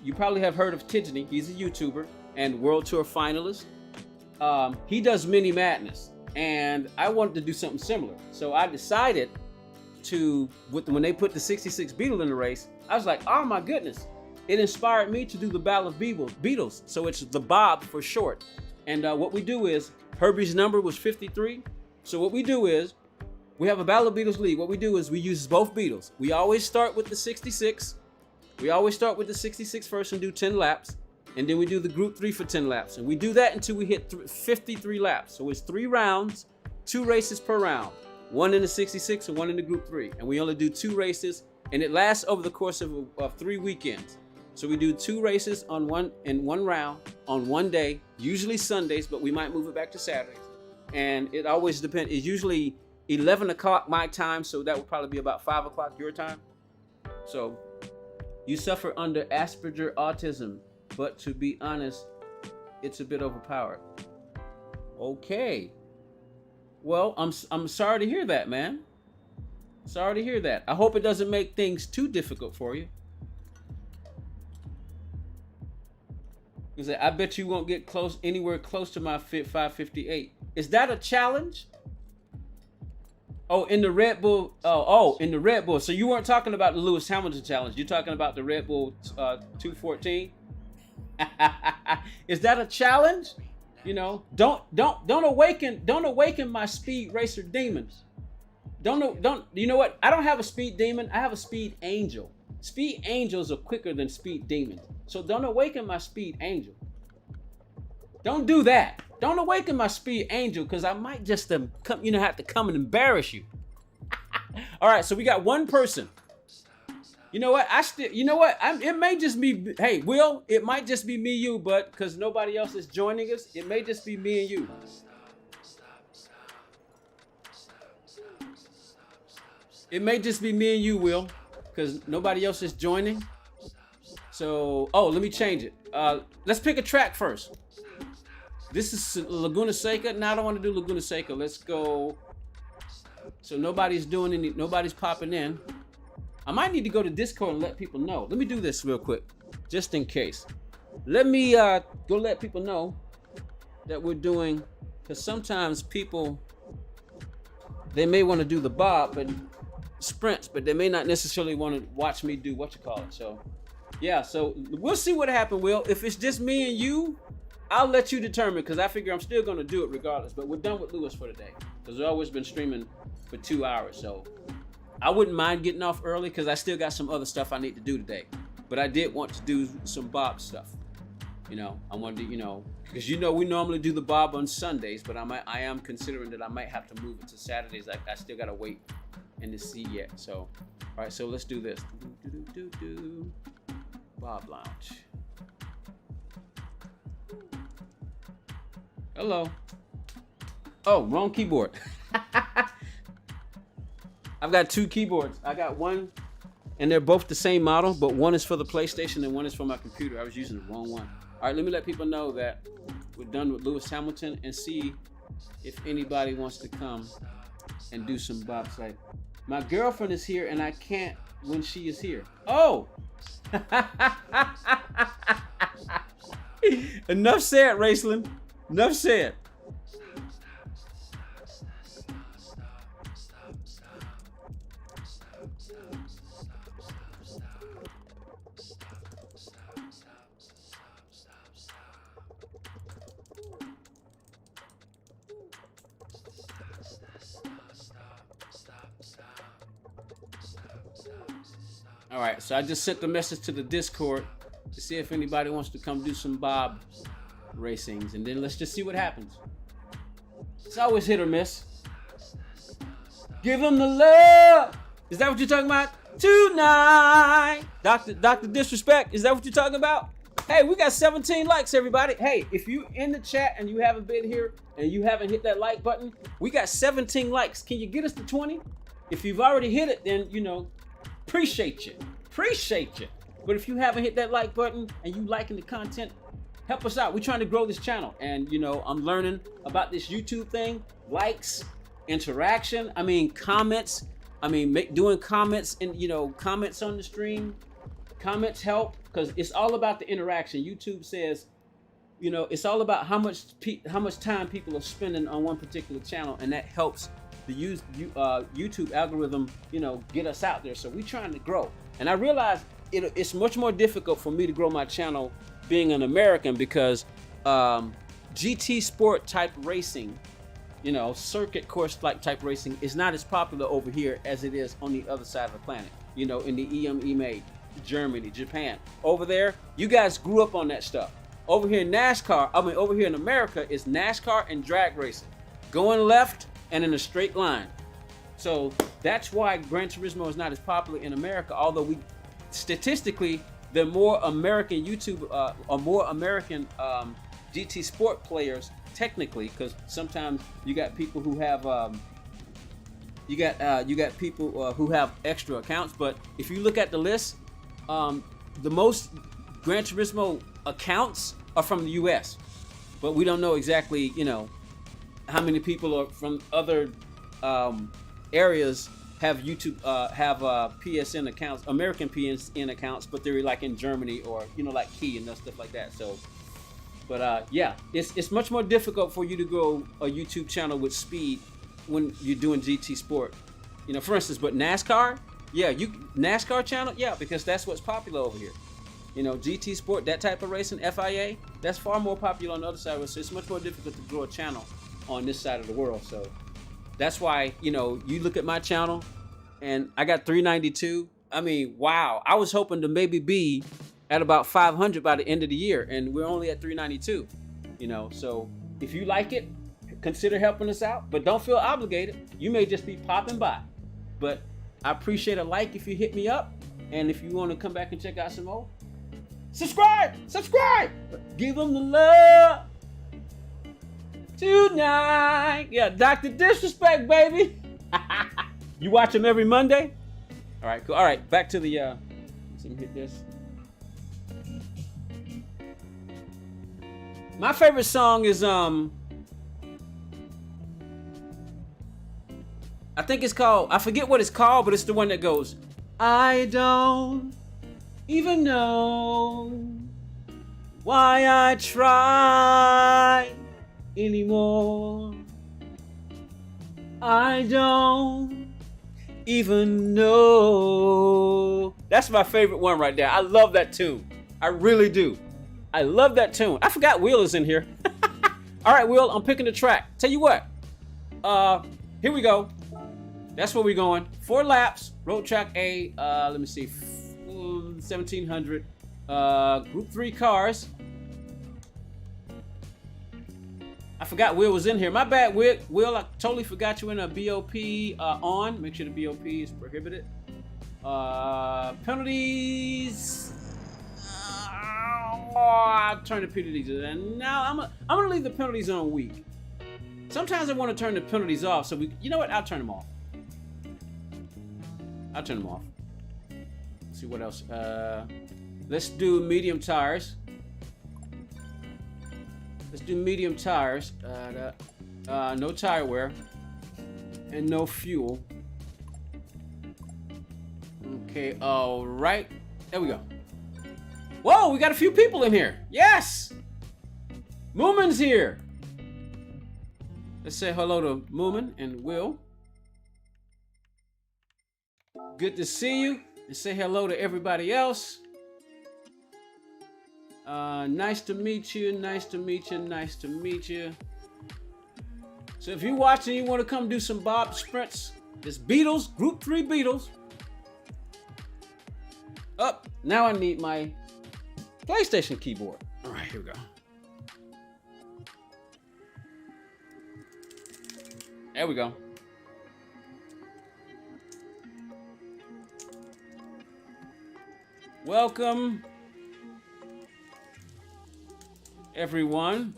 You probably have heard of Tidgeny. He's a YouTuber and World Tour finalist. He does Mini Madness. And I wanted to do something similar. So I decided when they put the 66 Beetle in the race, I was like, oh my goodness. It inspired me to do the Battle of Beetles. So it's the Bob for short. And what we do is, Herbie's number was 53. So what we do is, we have a Battle of Beetles league. What we do is we use both Beetles. We always start with the 66. We always start with the 66 first and do 10 laps. And then we do the group 3 for 10 laps. And we do that until we hit 53 laps. So it's 3 rounds, 2 races per round. 1 in the 66 and 1 in the group 3. And we only do 2 races. And it lasts over the course of 3 weekends. So we do 2 races in one round on one day, usually Sundays, but we might move it back to Saturdays. And it always depends. It's usually 11 o'clock my time, so that would probably be about 5 o'clock your time. So you suffer under Asperger autism, but to be honest, it's a bit overpowered. Okay. Well, I'm sorry to hear that, man. Sorry to hear that. I hope it doesn't make things too difficult for you. I bet you won't get anywhere close to my 558. Is that a challenge? Oh, in the Red Bull. Oh, in the Red Bull. So you weren't talking about the Lewis Hamilton challenge. You're talking about the Red Bull 214. Is that a challenge? Don't awaken my speed racer demons. Don't. You know what? I don't have a speed demon. I have a speed angel. Speed angels are quicker than speed demons. So don't awaken my speed angel. Don't do that. Don't awaken my speed angel, because I might just have to come and embarrass you. All right, so we got one person. You know what? It may just be, hey, Will, it might just be me, you, but because nobody else is joining us, it may just be me and you. It may just be me and you, Will, because nobody else is joining. So, let me change it. Let's pick a track first. This is Laguna Seca. No, I don't want to do Laguna Seca. Let's go. So nobody's popping in. I might need to go to Discord and let people know. Let me do this real quick, just in case. Let me go let people know that we're doing, because sometimes people, they may want to do the Bob and sprints, but they may not necessarily want to watch me do So yeah, so we'll see what happens, Will. If it's just me and you, I'll let you determine because I figure I'm still gonna do it regardless. But we're done with Lewis for today because we've always been streaming for 2 hours. So I wouldn't mind getting off early because I still got some other stuff I need to do today. But I did want to do some Bob stuff. You know, I wanted to, because we normally do the Bob on Sundays, but I am considering that I might have to move it to Saturdays. I still gotta wait and to see yet. So, all right, so let's do this. Bob Lounge. Hello. Oh, wrong keyboard. I've got 2 keyboards. I got one, and they're both the same model, but one is for the PlayStation and one is for my computer. I was using the wrong one. All right, let me let people know that we're done with Lewis Hamilton and see if anybody wants to come and do some bobsleigh. My girlfriend is here and I can't when she is here. Oh! Enough said, Raceland. Enough said. All right, so I just sent the message to the Discord to see if anybody wants to come do some Bob racings, and then let's just see what happens. It's always hit or miss. Give them the love. Is that what you're talking about? Tonight. Dr. Disrespect, is that what you're talking about? Hey, we got 17 likes, everybody. Hey, if you in the chat and you haven't been here and you haven't hit that like button, we got 17 likes. Can you get us to 20? If you've already hit it, then, appreciate you. But if you haven't hit that like button and you liking the content, help us out. We're trying to grow this channel. And, I'm learning about this YouTube thing. Likes, interaction, comments. Doing comments and, comments on the stream. Comments help because it's all about the interaction. YouTube says, it's all about how much time people are spending on one particular channel, and that helps the YouTube algorithm, get us out there. So we're trying to grow. And I realize it's much more difficult for me to grow my channel being an American because GT sport type racing, circuit course type racing is not as popular over here as it is on the other side of the planet. In the EMA, Germany, Japan. Over there, you guys grew up on that stuff. Over here in over here in America, it's NASCAR and drag racing. Going left and in a straight line. So that's why Gran Turismo is not as popular in America, although statistically, there are more American GT sport players technically, because sometimes you got people who have you got people who have extra accounts. But if you look at the list, the most Gran Turismo accounts are from the US, but we don't know exactly, how many people are from other areas have YouTube PSN accounts, American PSN accounts, but they're like in Germany or like Key and stuff like that. So, but yeah, it's much more difficult for you to grow a YouTube channel with speed when you're doing GT sport. For instance, but NASCAR, yeah, NASCAR channel, yeah, because that's what's popular over here. GT sport, that type of racing, FIA, that's far more popular on the other side of it. So it's much more difficult to grow a channel on this side of the world. So that's why, you look at my channel and I got 392. Wow. I was hoping to maybe be at about 500 by the end of the year, and we're only at 392, so if you like it, consider helping us out, but don't feel obligated. You may just be popping by, but I appreciate a like if you hit me up, and if you want to come back and check out some more, subscribe, give them the love tonight. Yeah, Dr. Disrespect, baby. You watch them every Monday? All right, cool. All right, back to the, let me hit this. My favorite song is, I think it's called, I forget what it's called, but it's the one that goes, I don't even know why I try anymore. I don't even know. That's my favorite one right there. I love that tune. I really do. I love that tune. I forgot Will is in here. All right, Will, I'm picking the track. Tell you what. Here we go. That's where we're going. 4 laps. Road track A. Let me see. 1700. Group 3 cars. I forgot Will was in here. My bad, Will. I totally forgot you in a BOP on. Make sure the BOP is prohibited. Penalties. I'll turn the penalties on. And now I'm gonna leave the penalties on weak. Sometimes I want to turn the penalties off. So you know what? I'll turn them off. I'll turn them off. Let's see what else. Let's do medium tires. Let's do medium tires. No tire wear. And no fuel. Okay, all right. There we go. Whoa, we got a few people in here. Yes! Moomin's here. Let's say hello to Moomin and Will. Good to see you. And say hello to everybody else. Nice to meet you, nice to meet you, nice to meet you. So if you're watching, you want to come do some Bob sprints, it's Beetles, Group 3 Beetles. Up, now I need my PlayStation keyboard. All right, here we go. There we go. Welcome, everyone,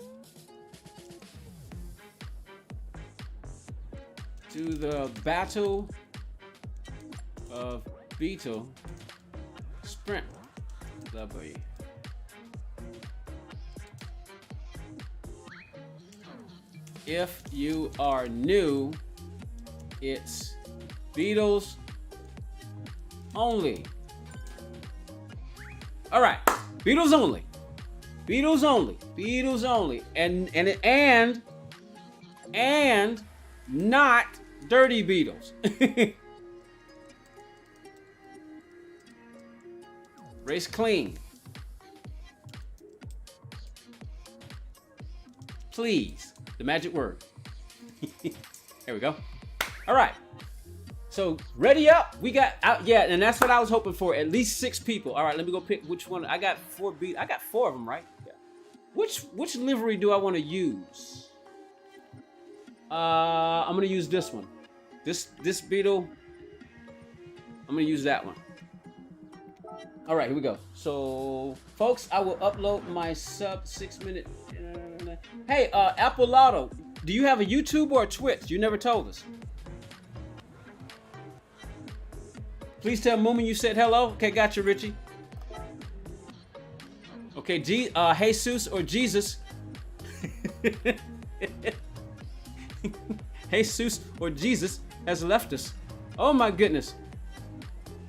to the Battle of Beetle Sprint. Lovely. If you are new, it's Beetles only. All right, Beetles only. Beetles only. Beetles only. And not dirty Beetles. Race clean. Please. The magic word. There we go. All right. So ready up. We got out. Yeah, and that's what I was hoping for. At least 6 people. All right, let me go pick which one. I got 4 beat. I got 4 of them, right? Yeah. Which livery do I want to use? I'm gonna use this one. This Beetle. I'm gonna use that one. All right, here we go. So, folks, I will upload my sub 6-minute. Hey, Apple Lotto, do you have a YouTube or a Twitch? You never told us. Please tell Moomin you said hello. Okay, got you, Richie. Okay, Jesus or Jesus. Jesus or Jesus has left us. Oh my goodness.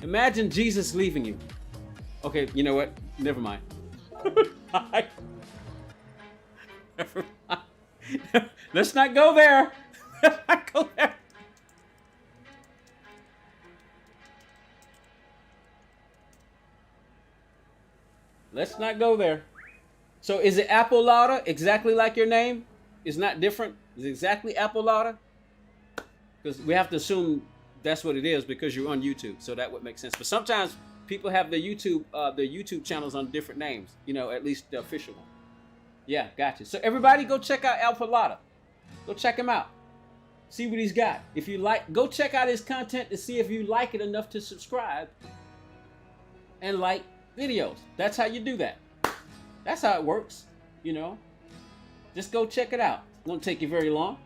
Imagine Jesus leaving you. Okay, you know what? Never mind. Never mind. Let's not go there. Let's not go there. Let's not go there. So is it Apple Lauda, exactly like your name? It's not different? Is it exactly Apple Lauda? Because we have to assume that's what it is because you're on YouTube. So that would make sense. But sometimes people have their YouTube channels on different names. You know, at least the official one. Yeah, gotcha. So everybody go check out Alpha Lotta. Go check him out. See what he's got. If you like, go check out his content to see if you like it enough to subscribe and like videos. That's how you do that. That's how it works, you know. Just go check it out. It won't take you very long.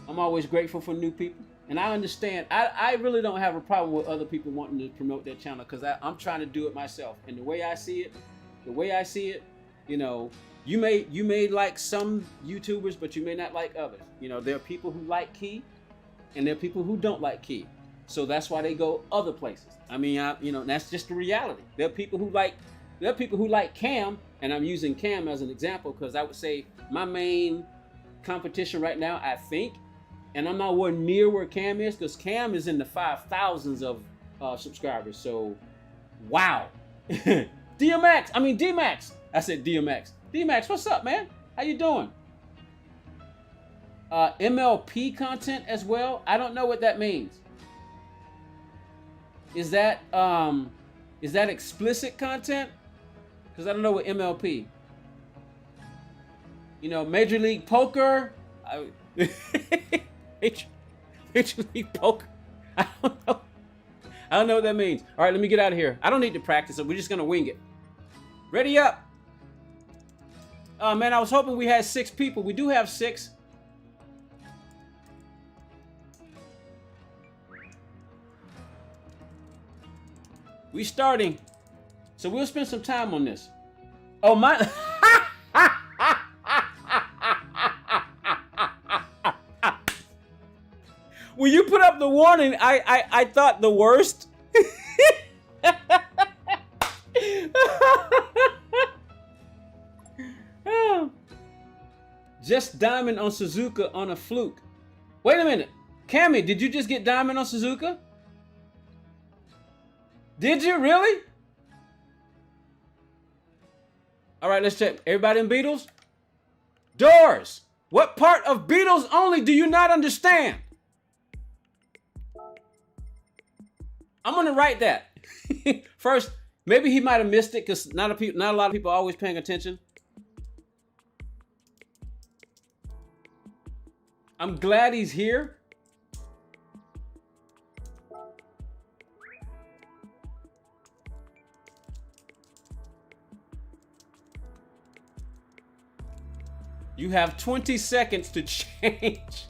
I'm always grateful for new people. And I understand. I really don't have a problem with other people wanting to promote their channel because I'm trying to do it myself. And the way I see it, you know, you may like some YouTubers, but you may not like others. You know, there are people who like Key, and there are people who don't like Key. So that's why they go other places. I mean, you know, that's just the reality. There are people who like Cam, and I'm using Cam as an example because I would say my main competition right now, I think, and I'm nowhere near where Cam is because Cam is in the 5,000s of subscribers. So, wow. D-Max, I said DMX. DMX, what's up, man? How you doing? MLP content as well. I don't know what that means. Is that explicit content? Because I don't know what MLP. You know, Major League Poker. Major League Poker. I don't know. I don't know what that means. All right, let me get out of here. I don't need to practice it. We're just gonna wing it. Ready up. Oh man, I was hoping we had 6 people. We do have 6. We starting. So we'll spend some time on this. Oh my. When you put up the warning, I thought the worst. Just diamond on Suzuka on a fluke. Wait a minute. Cammy, did you just get diamond on Suzuka? Did you really? All right, let's check. Everybody in Beetles? Doors. What part of Beetles only do you not understand? I'm gonna write that. First, maybe he might have missed it because not a lot of people are always paying attention. I'm glad he's here. You have 20 seconds to change.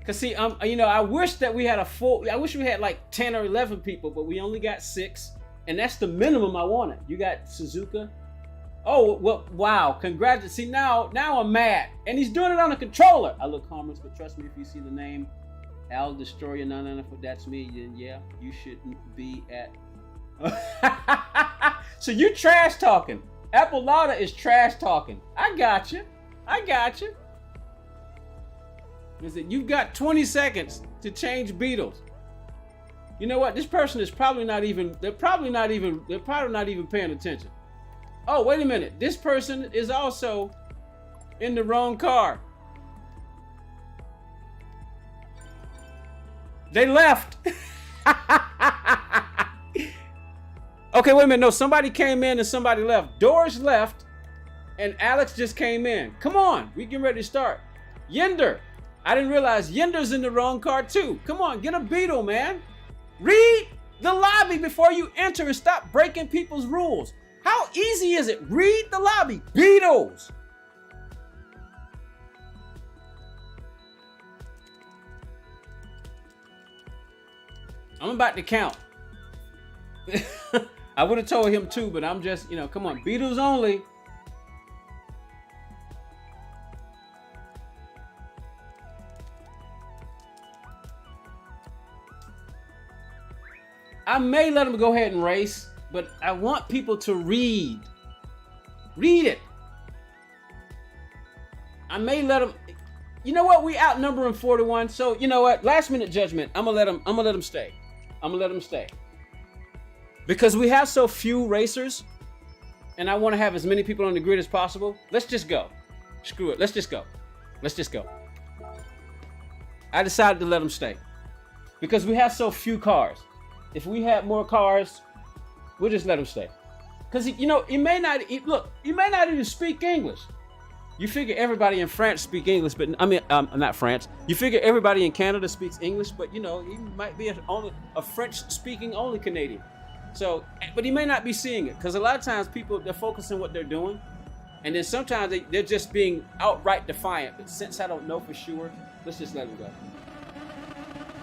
Cause see, you know, I wish that we had I wish we had like 10 or 11 people, but we only got 6, and that's the minimum I wanted. You got Suzuka. Oh, well, wow, congratulations. See, now I'm mad, and he's doing it on a controller. I look harmless, but trust me, if you see the name Al Destroyer 994, that's me, then yeah, you shouldn't be at. So you trash talking. Appalada is trash talking. I got you. Listen, you've got 20 seconds to change Beetles. You know what? This person is probably not even. They're probably not even paying attention. Oh, wait a minute. This person is also in the wrong car. They left. Okay, wait a minute. No, somebody came in and somebody left. Doors left, and Alex just came in. Come on, we getting ready to start. Yender. I didn't realize Yender's in the wrong car too. Come on, get a Beetle, man. Read the lobby before you enter and stop breaking people's rules. How easy is it? Read the lobby. Beetles. I'm about to count. I would have told him too, but I'm just, you know, come on. Beetles only. I may let him go ahead and race, but I want people to read. Read it. I may let him. You know what? We outnumber him 4-1. So you know what? Last minute judgment. I'm gonna let him stay. Because we have so few racers, and I want to have as many people on the grid as possible. Let's just go. Screw it. Let's just go. I decided to let him stay because we have so few cars. If we had more cars, we'll just let him stay. Because, you know, he may not even speak English. You figure everybody in France speak English, but I mean, not France. You figure everybody in Canada speaks English, but, you know, he might be a French-speaking only Canadian. So, but he may not be seeing it. Because a lot of times people, they're focusing on what they're doing. And then sometimes they're just being outright defiant. But since I don't know for sure, let's just let him go.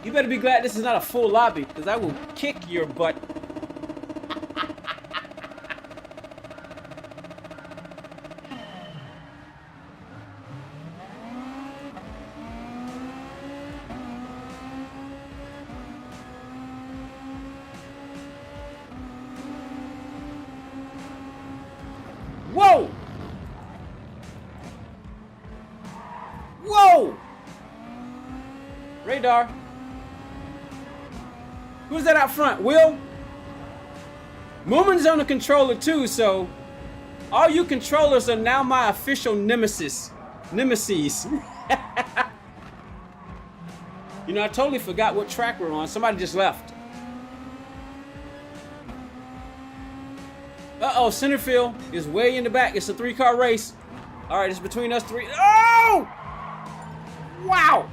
You better be glad this is not a full lobby, because I will kick your butt. Whoa! Whoa! Radar. Who's that out front? Will? Moomin's on the controller too, so all you controllers are now my official nemesis. Nemesis. You know, I totally forgot what track we're on. Somebody just left. Uh-oh, center field is way in the back. It's a 3-car race. All right, it's between us 3. Oh! Wow!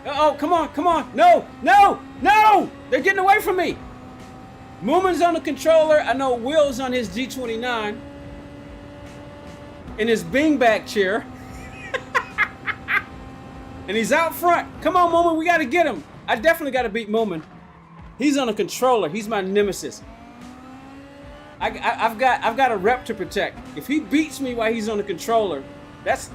Uh-oh, come on, come on. No, no, no! They're getting away from me. Moomin's on the controller. I know Will's on his G29. In his beanbag chair. And he's out front. Come on, Moomin, we gotta get him. I definitely gotta beat Moomin. He's on a controller. He's my nemesis. I've got a rep to protect. If he beats me while he's on the controller, that's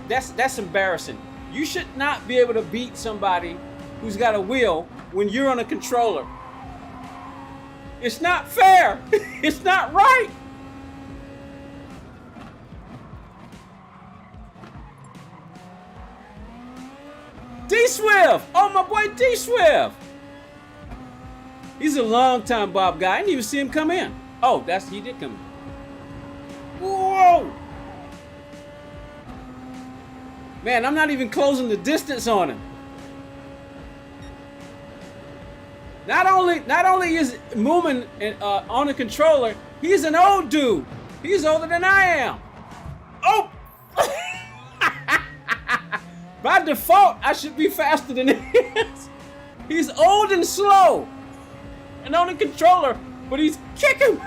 embarrassing. You should not be able to beat somebody who's got a wheel when you're on a controller. It's not fair. It's not right. D-Swift! Oh, my boy D-Swift! He's a long-time Bob guy. I didn't even see him come in. Oh, he did come in. Whoa! Man, I'm not even closing the distance on him. Not only is Moomin on the controller, he's an old dude. He's older than I am. Oh! By default, I should be faster than he is. He's old and slow. And on the controller, but he's kicking.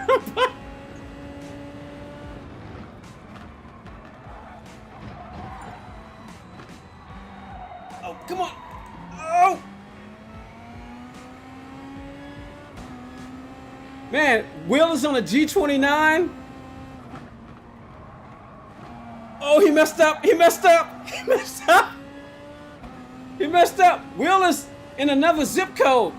Oh, come on. Oh! Man, Will is on a G29. Oh, he messed up. He messed up. He messed up. He messed up. Will is in another zip code.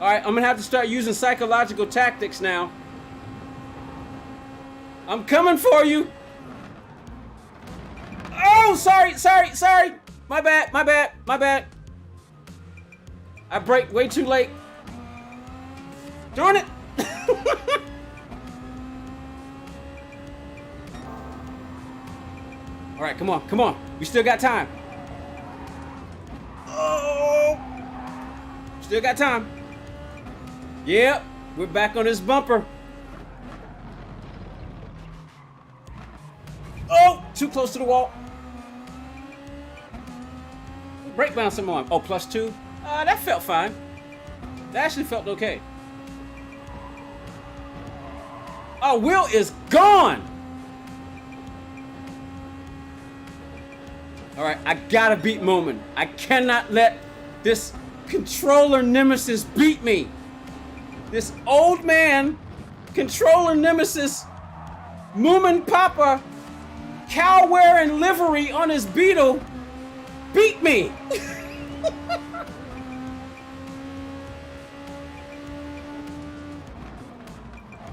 All right, I'm gonna have to start using psychological tactics now. I'm coming for you. Oh, sorry. My bad. I braked way too late. Darn it. All right, come on. We still got time. Oh, still got time. Yep, we're back on this bumper. Oh, too close to the wall. Brake bounce some on. Oh, +2. That felt fine. That actually felt okay. Oh, Will is gone. All right, I gotta beat Moomin. I cannot let this controller nemesis beat me. This old man controller nemesis, Moomin Papa, cow wearing livery on his Beetle, beat me.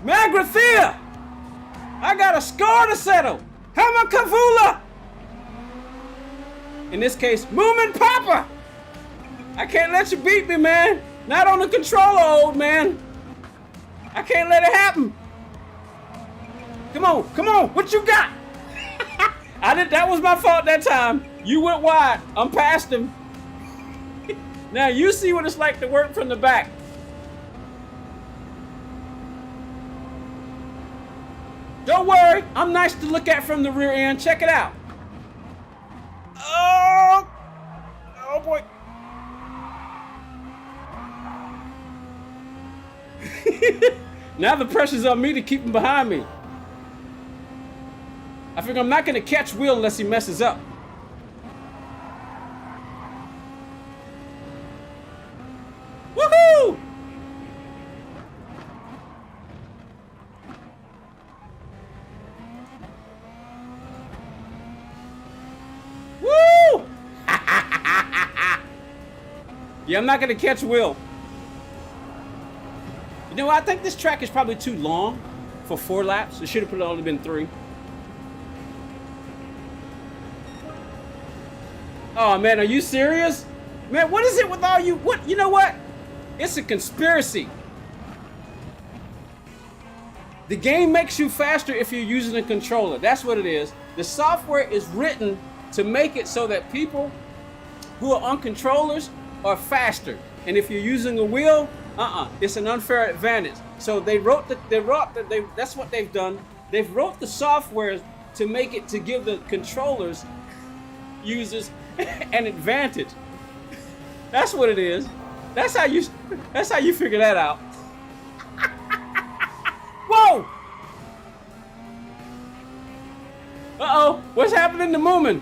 Magrathea! I got a score to settle. Hamakavula! In this case, Moomin Papa! I can't let you beat me, man. Not on the controller, old man. I can't let it happen. Come on. What you got? That was my fault that time. You went wide. I'm past him. Now you see what it's like to work from the back. Don't worry, I'm nice to look at from the rear end. Check it out. Oh boy. Now the pressure's on me to keep him behind me. I figure I'm not gonna catch Will unless he messes up. Woohoo! Woo! Yeah, I'm not gonna catch Will. You know what? I think this track is probably too long for 4 laps. It should have only been 3. Oh man, are you serious? Man, what is it with all you? What? You know what? It's a conspiracy. The game makes you faster if you're using a controller. That's what it is. The software is written to make it so that people who are on controllers are faster. And if you're using a wheel, it's an unfair advantage. So that's what they've done. They've wrote the software to make it to give the controllers users an advantage. That's what it is. That's how you figure that out. Whoa! Uh-oh, what's happening to Moomin?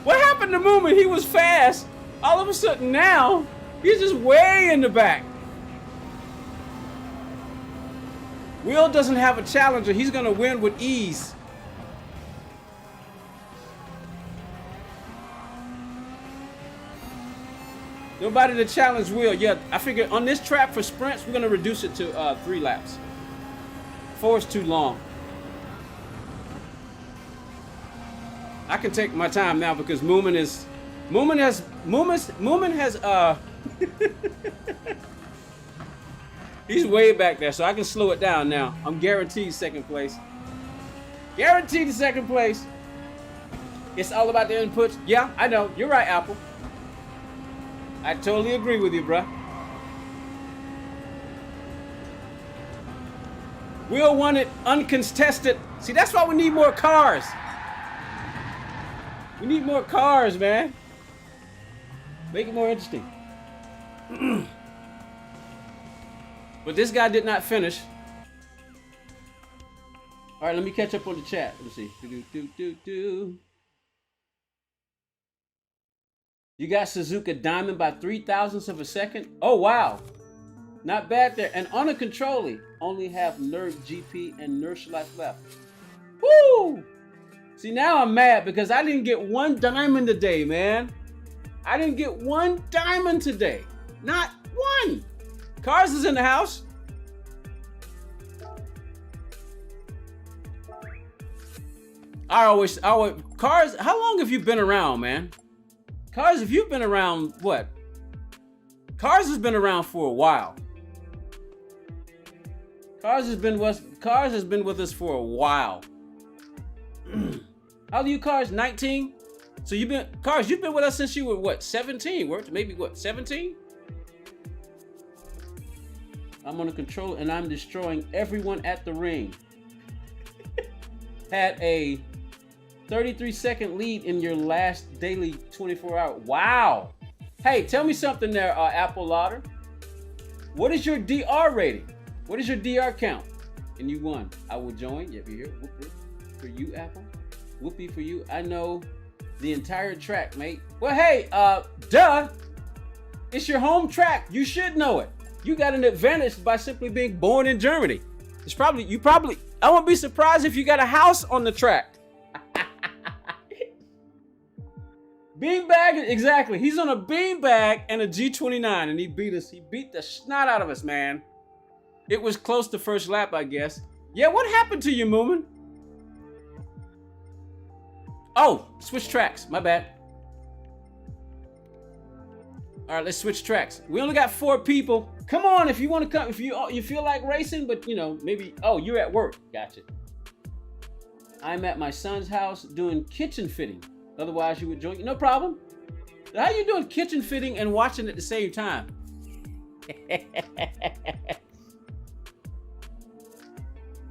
What happened to Moomin? He was fast. All of a sudden now, he's just way in the back. Will doesn't have a challenger. He's gonna win with ease. Nobody to challenge Will. Yeah, I figure on this track for sprints, we're gonna reduce it to 3 laps. 4 is too long. I can take my time now because Moomin has he's way back there, so I can slow it down now. I'm guaranteed second place. Guaranteed second place. It's all about the inputs. Yeah, I know. You're right, Apple. I totally agree with you, bruh. Will won it uncontested. See, that's why we need more cars. We need more cars, man. Make it more interesting. But this guy did not finish. All right, let me catch up on the chat. Let's see. You got Suzuka Diamond by 0.003 of a second. Oh, wow. Not bad there. And on a controller, only have Nerd GP and Nurse Life left. Woo! See, now I'm mad because I didn't get 1 diamond today, man. I didn't get 1 diamond today. Not 1. Cars is in the house. Cars, how long have you been around, man? Cars, if you've been around, what? Cars has been around for a while. Cars has been with us for a while. How old are you, Cars? 19? So you've been with us since you were what, 17? Maybe what, 17? I'm on a controller and I'm destroying everyone at the ring. Had a 33-second lead in your last daily 24-hour. Wow. Hey, tell me something there, Apple Lauder. What is your DR rating? What is your DR count? And you won. I will join. Yep, you're here. Whoop, whoop. For you, Apple. Whoopee for you. I know the entire track, mate. Well, hey, duh. It's your home track. You should know it. You got an advantage by simply being born in Germany. I won't be surprised if you got a house on the track. Beanbag, exactly. He's on a beanbag and a G29, and he beat us. He beat the snot out of us, man. It was close to first lap, I guess. Yeah, what happened to you, Moomin? Oh, switch tracks. My bad. All right, let's switch tracks. We only got 4 people. Come on, if you want to come, if you feel like racing, but you know, maybe. Oh, you're at work. Gotcha. I'm at my son's house doing kitchen fitting. Otherwise, you would join. No problem. How you doing kitchen fitting and watching at the same time?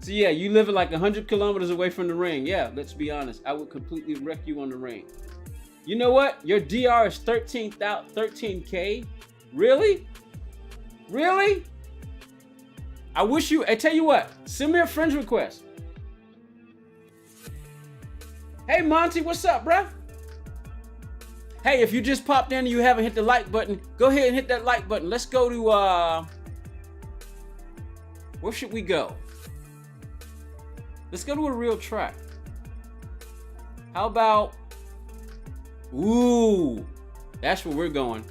So yeah, you live like 100 kilometers away from the ring. Yeah, let's be honest. I would completely wreck you on the ring. You know what? Your DR is 13K. Really? Really? I tell you what, send me a friend's request. Hey Monty, what's up, bruh? Hey, if you just popped in and you haven't hit the like button, go ahead and hit that like button. Let's go to, where should we go? Let's go to a real track. How about, ooh, that's where we're going.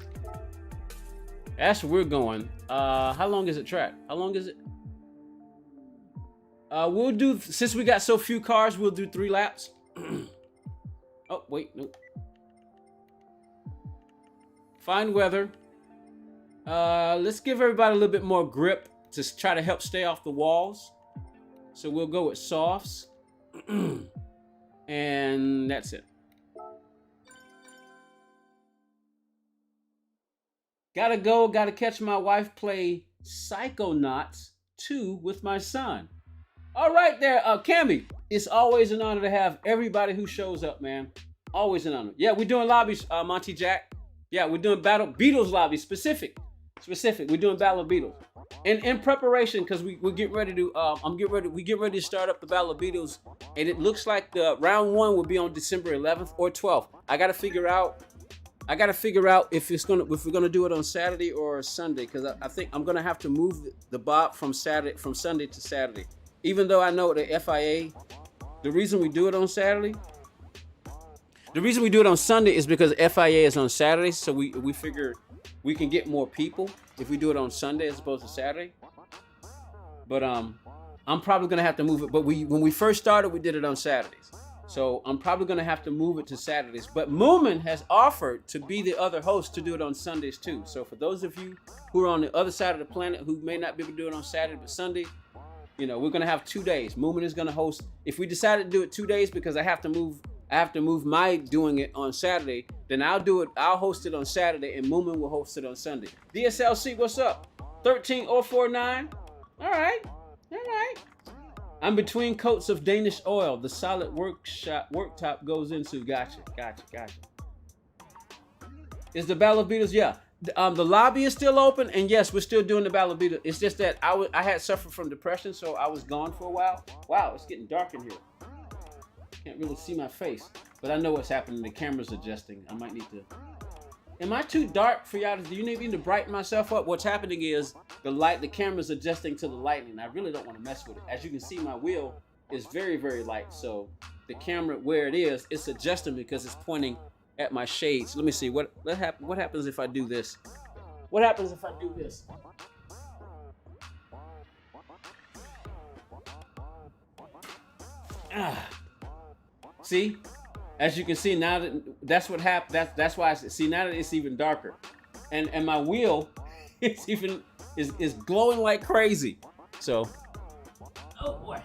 That's where we're going. How long is it track? How long is it? We'll do, since we got so few cars, we'll do 3 laps. Oh, wait, nope. Fine weather. Let's give everybody a little bit more grip to try to help stay off the walls. So we'll go with softs. And that's it. Gotta catch my wife play Psychonauts 2 with my son. All right there, Cammy. It's always an honor to have everybody who shows up, man. Always an honor. Yeah, we're doing lobbies, Monty Jack. Yeah, we're doing Beatles lobbies, specific. We're doing Battle of Beatles. And in preparation, because we're getting ready to, we get ready to start up the Battle of Beatles, and it looks like the round 1 will be on December 11th or 12th. I gotta figure out if we're gonna do it on Saturday or Sunday, because I think I'm gonna have to move the Bob from Sunday to Saturday. Even though I know the FIA, the reason we do it on Sunday is because FIA is on Saturday, so we figure we can get more people if we do it on Sunday as opposed to Saturday. But I'm probably gonna have to move it. But when we first started, we did it on Saturdays. So I'm probably gonna have to move it to Saturdays. But Moomin has offered to be the other host to do it on Sundays too. So for those of you who are on the other side of the planet who may not be able to do it on Saturday but Sunday, we're gonna have 2 days. Moomin is gonna host. If we decide to do it 2 days because I have to move my doing it on Saturday, then I'll host it on Saturday and Moomin will host it on Sunday. DSLC, what's up? 13049. All right. I'm between coats of Danish oil. The solid worktop goes into. Gotcha. Is the Battle of Beatles? Yeah. The lobby is still open, and yes, we're still doing the Battle of Beatles. It's just that I had suffered from depression, so I was gone for a while. Wow, it's getting dark in here. Can't really see my face, but I know what's happening. The camera's adjusting. I might need to. Am I too dark for y'all? Do you need me to brighten myself up? What's happening is the camera's adjusting to the lighting. I really don't want to mess with it. As you can see, my wheel is very, very light. So the camera, where it is, it's adjusting because it's pointing at my shades. Let me see what happens if I do this. What happens if I do this? See, as you can see now, that's what happened. That's why see now that it's even darker, and my wheel is glowing like crazy. So, oh boy.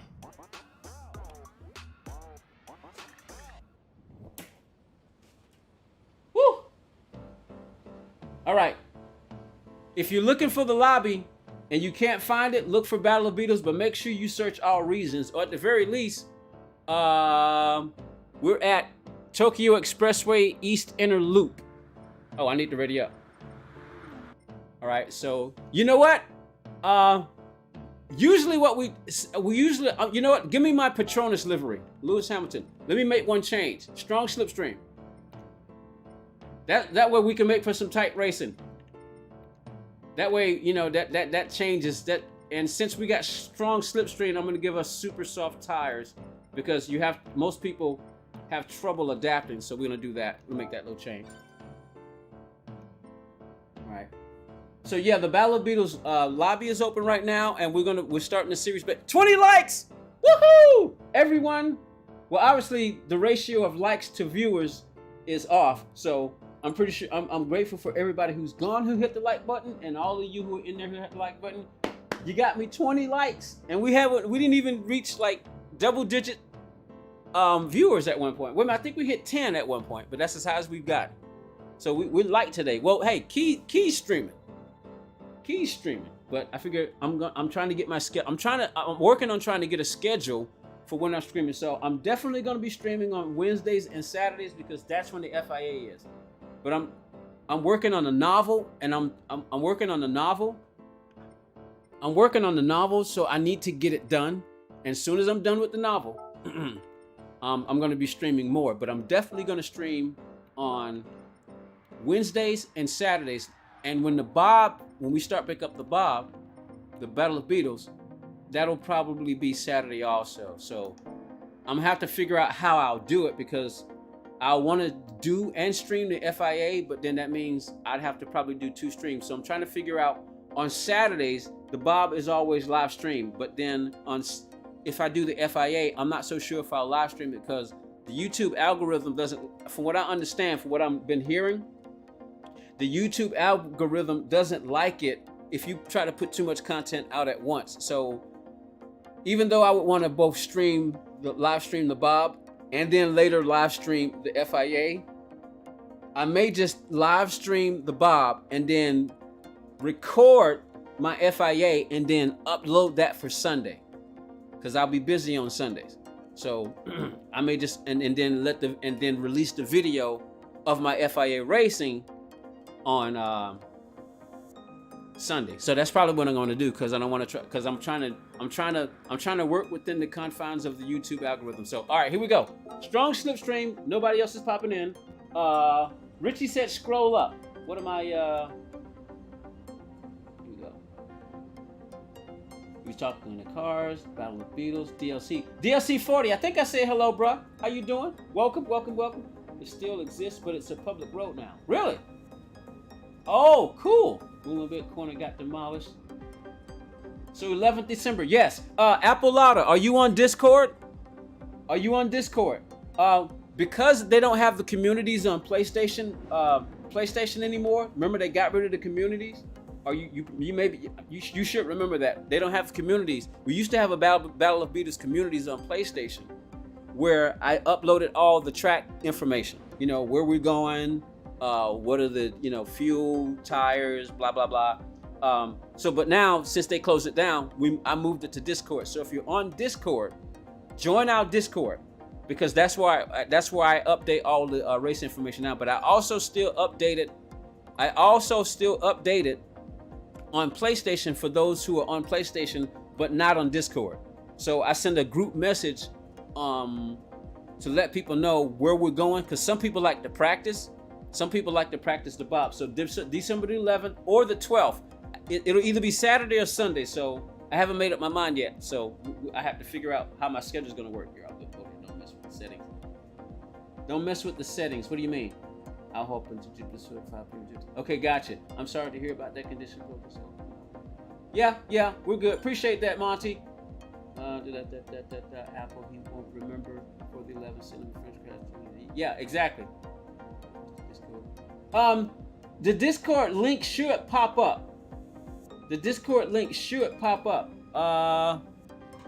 Woo! All right. If you're looking for the lobby and you can't find it, look for Battle of Beatles, but make sure you search all regions, or at the very least, we're at Tokyo Expressway East Inner Loop. Oh, I need to ready up. All right, so you know what? Usually what we usually, you know what? Give me my Patronus livery, Lewis Hamilton. Let me make one change. Strong slipstream. That way we can make for some tight racing. That way, that changes that. And since we got strong slipstream, I'm gonna give us super soft tires because most people have trouble adapting. So we're gonna do that. We'll make that little change. All right. So yeah, the Battle of Beatles lobby is open right now, and we're starting the series. But 20 likes, woohoo! Everyone. Well, obviously the ratio of likes to viewers is off, so I'm pretty sure I'm grateful for everybody who's gone who hit the like button, and all of you who are in there who hit the like button. You got me 20 likes, and we didn't even reach like double-digit viewers at one point. Well, I think we hit 10 at one point, but that's as high as we've got. So we're light today. Well, hey, key streaming. But I figure I'm trying to get my schedule. I'm working on trying to get a schedule for when I'm streaming. So I'm definitely going to be streaming on Wednesdays and Saturdays because that's when the FIA is. But I'm working on a novel, and I'm working on the novel. I'm working on the novel, so I need to get it done. And as soon as I'm done with the novel, I'm going to be streaming more. But I'm definitely going to stream on Wednesdays and Saturdays. And when we start back up the Battle of Beatles, that'll probably be Saturday also. So I'm gonna have to figure out how I'll do it because I want to do and stream the FIA, but then that means I'd have to probably do 2 streams. So I'm trying to figure out on Saturdays, the Bob is always live streamed, but then if I do the FIA, I'm not so sure if I'll live stream it because the YouTube algorithm doesn't, from what I understand, from what I've been hearing, the YouTube algorithm doesn't like it if you try to put too much content out at once. So even though I would want to both live stream the Bob and then later live stream the FIA, I may just live stream the Bob and then record my FIA and then upload that for Sunday, because I'll be busy on Sundays. So I may just and then release the video of my FIA racing on Sunday. So that's probably what I'm going to do, because I don't want to try, because I'm trying to work within the confines of the YouTube algorithm. So all right, here we go. Strong slipstream. Nobody else is popping in. Richie said scroll up. What am I? Here we go. We talking in the cars. Battle of the Beatles. DLC 40. I think I said hello, bruh. How you doing? Welcome. It still exists, but it's a public road now. Really? Oh, cool. Moving Corner got demolished. So 11th December. Yes. Apple Lotta, are you on Discord? Because they don't have the communities on PlayStation anymore. Remember, they got rid of the communities. Or you should remember that they don't have communities. We used to have a Battle of Beatles communities on PlayStation, where I uploaded all the track information. You know, where we're going, what are the fuel, tires, blah blah blah. But now, since they closed it down, I moved it to Discord. So if you're on Discord, join our Discord, because that's where I update all the race information now. But I also still update it on PlayStation for those who are on PlayStation but not on Discord. So I send a group message to let people know where we're going, because some people like to practice. Some people like to practice the Bob. So December the 11th or the 12th. It'll either be Saturday or Sunday. So I haven't made up my mind yet. So I have to figure out how my schedule's going to work here. Don't mess with the settings. Don't mess with the settings. What do you mean? I'll hope into this 5 pages. Okay, gotcha. I'm sorry to hear about that condition. Yeah, we're good. Appreciate that, Monty. Apple, he won't remember for the 11th cinema French crash. Yeah, exactly. The Discord link should pop up.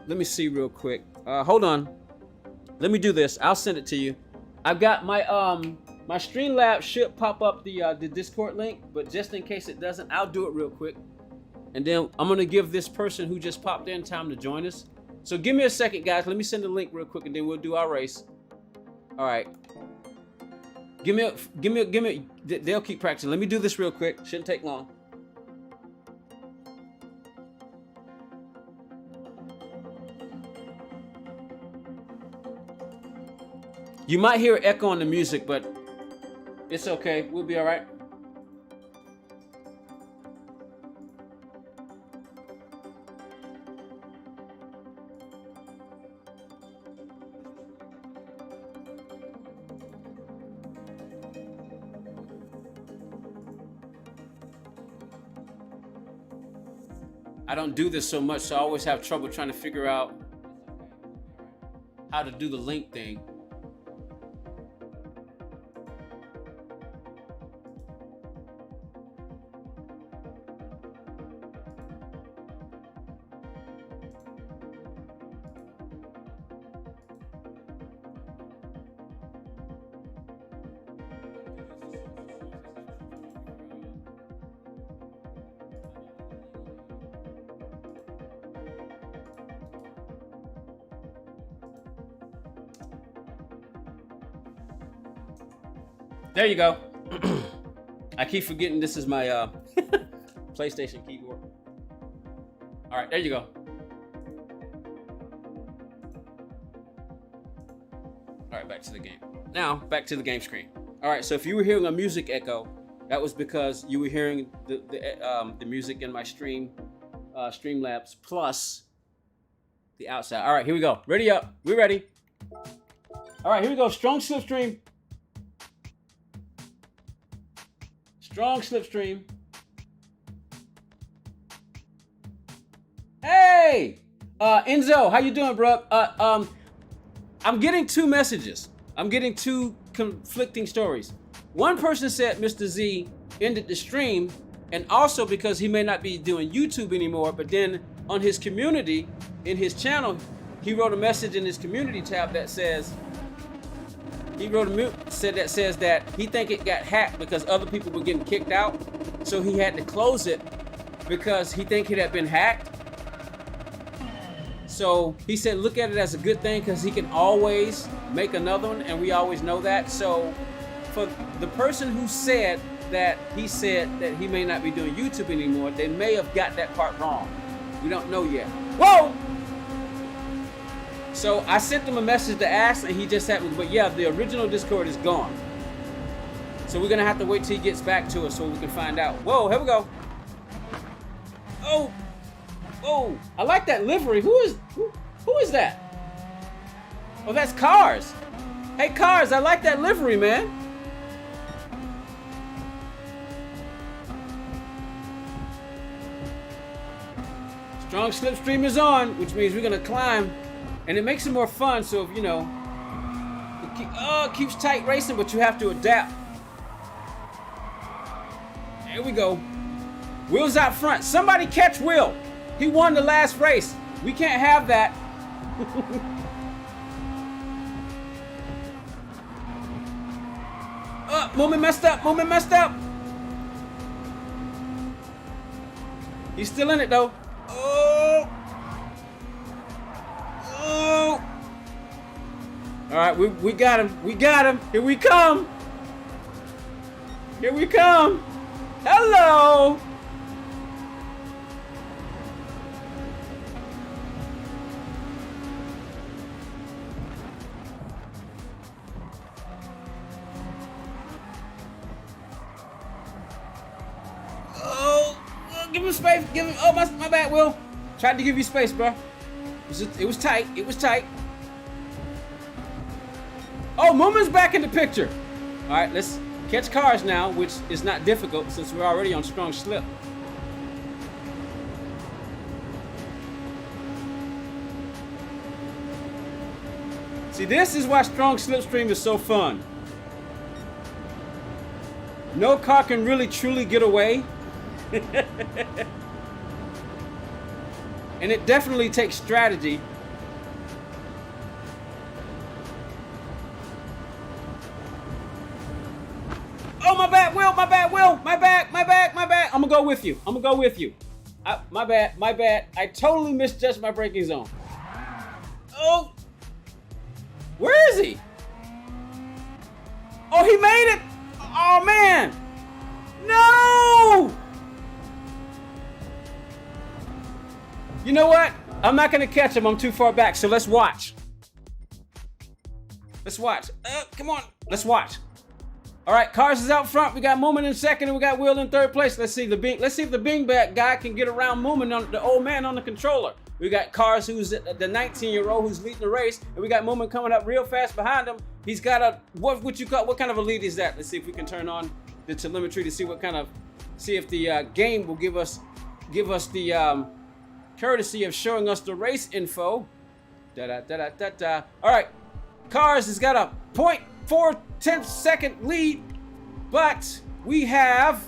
Let me see real quick. Hold on. Let me do this. I'll send it to you. I've got my my Streamlabs should pop up the Discord link, but just in case it doesn't, I'll do it real quick. And then I'm gonna give this person who just popped in time to join us. So give me a second, guys. Let me send the link real quick, and then we'll do our race. All right. Give me. They'll keep practicing. Let me do this real quick. Shouldn't take long. You might hear echo on the music, but it's okay. We'll be all right. I don't do this so much, so I always have trouble trying to figure out how to do the link thing. There you go. I keep forgetting this is my PlayStation keyboard. All right, there you go. All right, back to the game. Now, back to the game screen. All right, so if you were hearing a music echo, that was because you were hearing the music in my Streamlabs plus the outside. All right, here we go. Ready up. We're ready. All right, here we go. Strong slipstream. Strong slipstream. Hey, Enzo, how you doing, bro? I'm getting two messages. I'm getting two conflicting stories. One person said, Mr. Z, ended the stream, and also because he may not be doing YouTube anymore, but then on his community, in his channel, he wrote a message in his community tab that says, that he think it got hacked because other people were getting kicked out, so he had to close it because he think it had been hacked. So he said look at it as a good thing because he can always make another one, and we always know that. So for the person who said that he may not be doing YouTube anymore, they may have got that part wrong. We don't know yet. Whoa! So I sent him a message to ask, and he just happened, but yeah, the original Discord is gone. So we're gonna have to wait till he gets back to us so we can find out. Whoa, here we go. Oh, oh, I like that livery. Who is that? Oh, that's Cars. Hey, Cars, I like that livery, man. Strong slipstream is on, which means we're gonna climb. And it makes it more fun, so if, you know, it keeps tight racing, but you have to adapt. There we go. Will's out front. Somebody catch Will. He won the last race. We can't have that. Moment messed up. He's still in it, though. Oh! All right, we got him. Here we come. Hello. Oh, give him space. Oh, my bad, Will. Tried to give you space, bro. It was tight. Oh, Moomin's back in the picture. All right, let's catch Cars now, which is not difficult since we're already on strong slip. See, this is why strong slipstream is so fun. No car can really truly get away. And it definitely takes strategy. Oh, my bad, Will. My bad. I'm gonna go with you. My bad. I totally misjudged my braking zone. Oh, where is he? Oh, he made it. Oh, man. No. You know what? I'm not gonna catch him. I'm too far back. So let's watch. Come on. Let's watch. All right, Cars is out front. We got Moomin in second, and we got Will in third place. Let's see if the beanbag guy can get around Moomin, the old man on the controller. We got Cars, who's the 19-year-old who's leading the race, and we got Moomin coming up real fast behind him. He's got a what kind of a lead is that? Let's see if we can turn on the telemetry to see if the game will give us the courtesy of showing us the race info. All right, Cars has got a 0.4 second lead, but we have,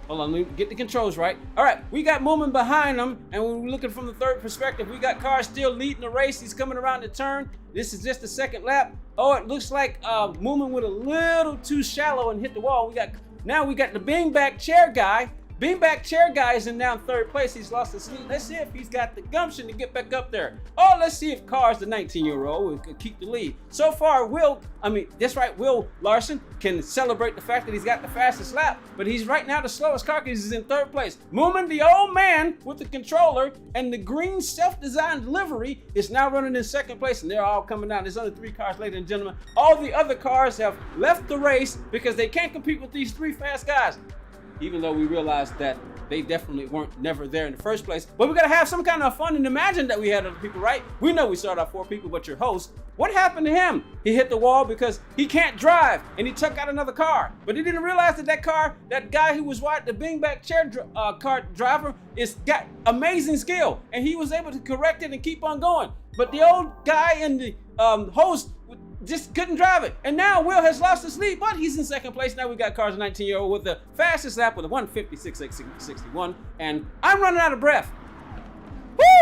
hold on, let me get the controls right. All right, we got Moomin behind him, and when we're looking from the third perspective, we got Cars still leading the race. He's coming around the turn. This is just the second lap. Oh, it looks like Moomin went a little too shallow and hit the wall. Now we got the beanbag chair guy. Beanbag chair guy is in now third place. He's lost his lead. Let's see if he's got the gumption to get back up there. Oh, let's see if Cars, the 19-year-old, will keep the lead. So far, Will Larson can celebrate the fact that he's got the fastest lap, but he's right now the slowest car because he's in third place. Moomin, the old man with the controller and the green self-designed livery, is now running in second place, and they're all coming down. There's only 3 cars, ladies and gentlemen. All the other cars have left the race because they can't compete with these 3 fast guys. Even though we realized that they definitely weren't never there in the first place. But we gotta have some kind of fun and imagine that we had other people, right? We know we started off 4 people, but your host, what happened to him? He hit the wall because he can't drive, and he took out another car. But he didn't realize that guy who was the beanbag chair car driver, got amazing skill, and he was able to correct it and keep on going. But the old guy and the host just couldn't drive it. And now Will has lost his lead, but he's in second place. Now we got Cars 19-year-old with the fastest lap with a 1:56.61. And I'm running out of breath.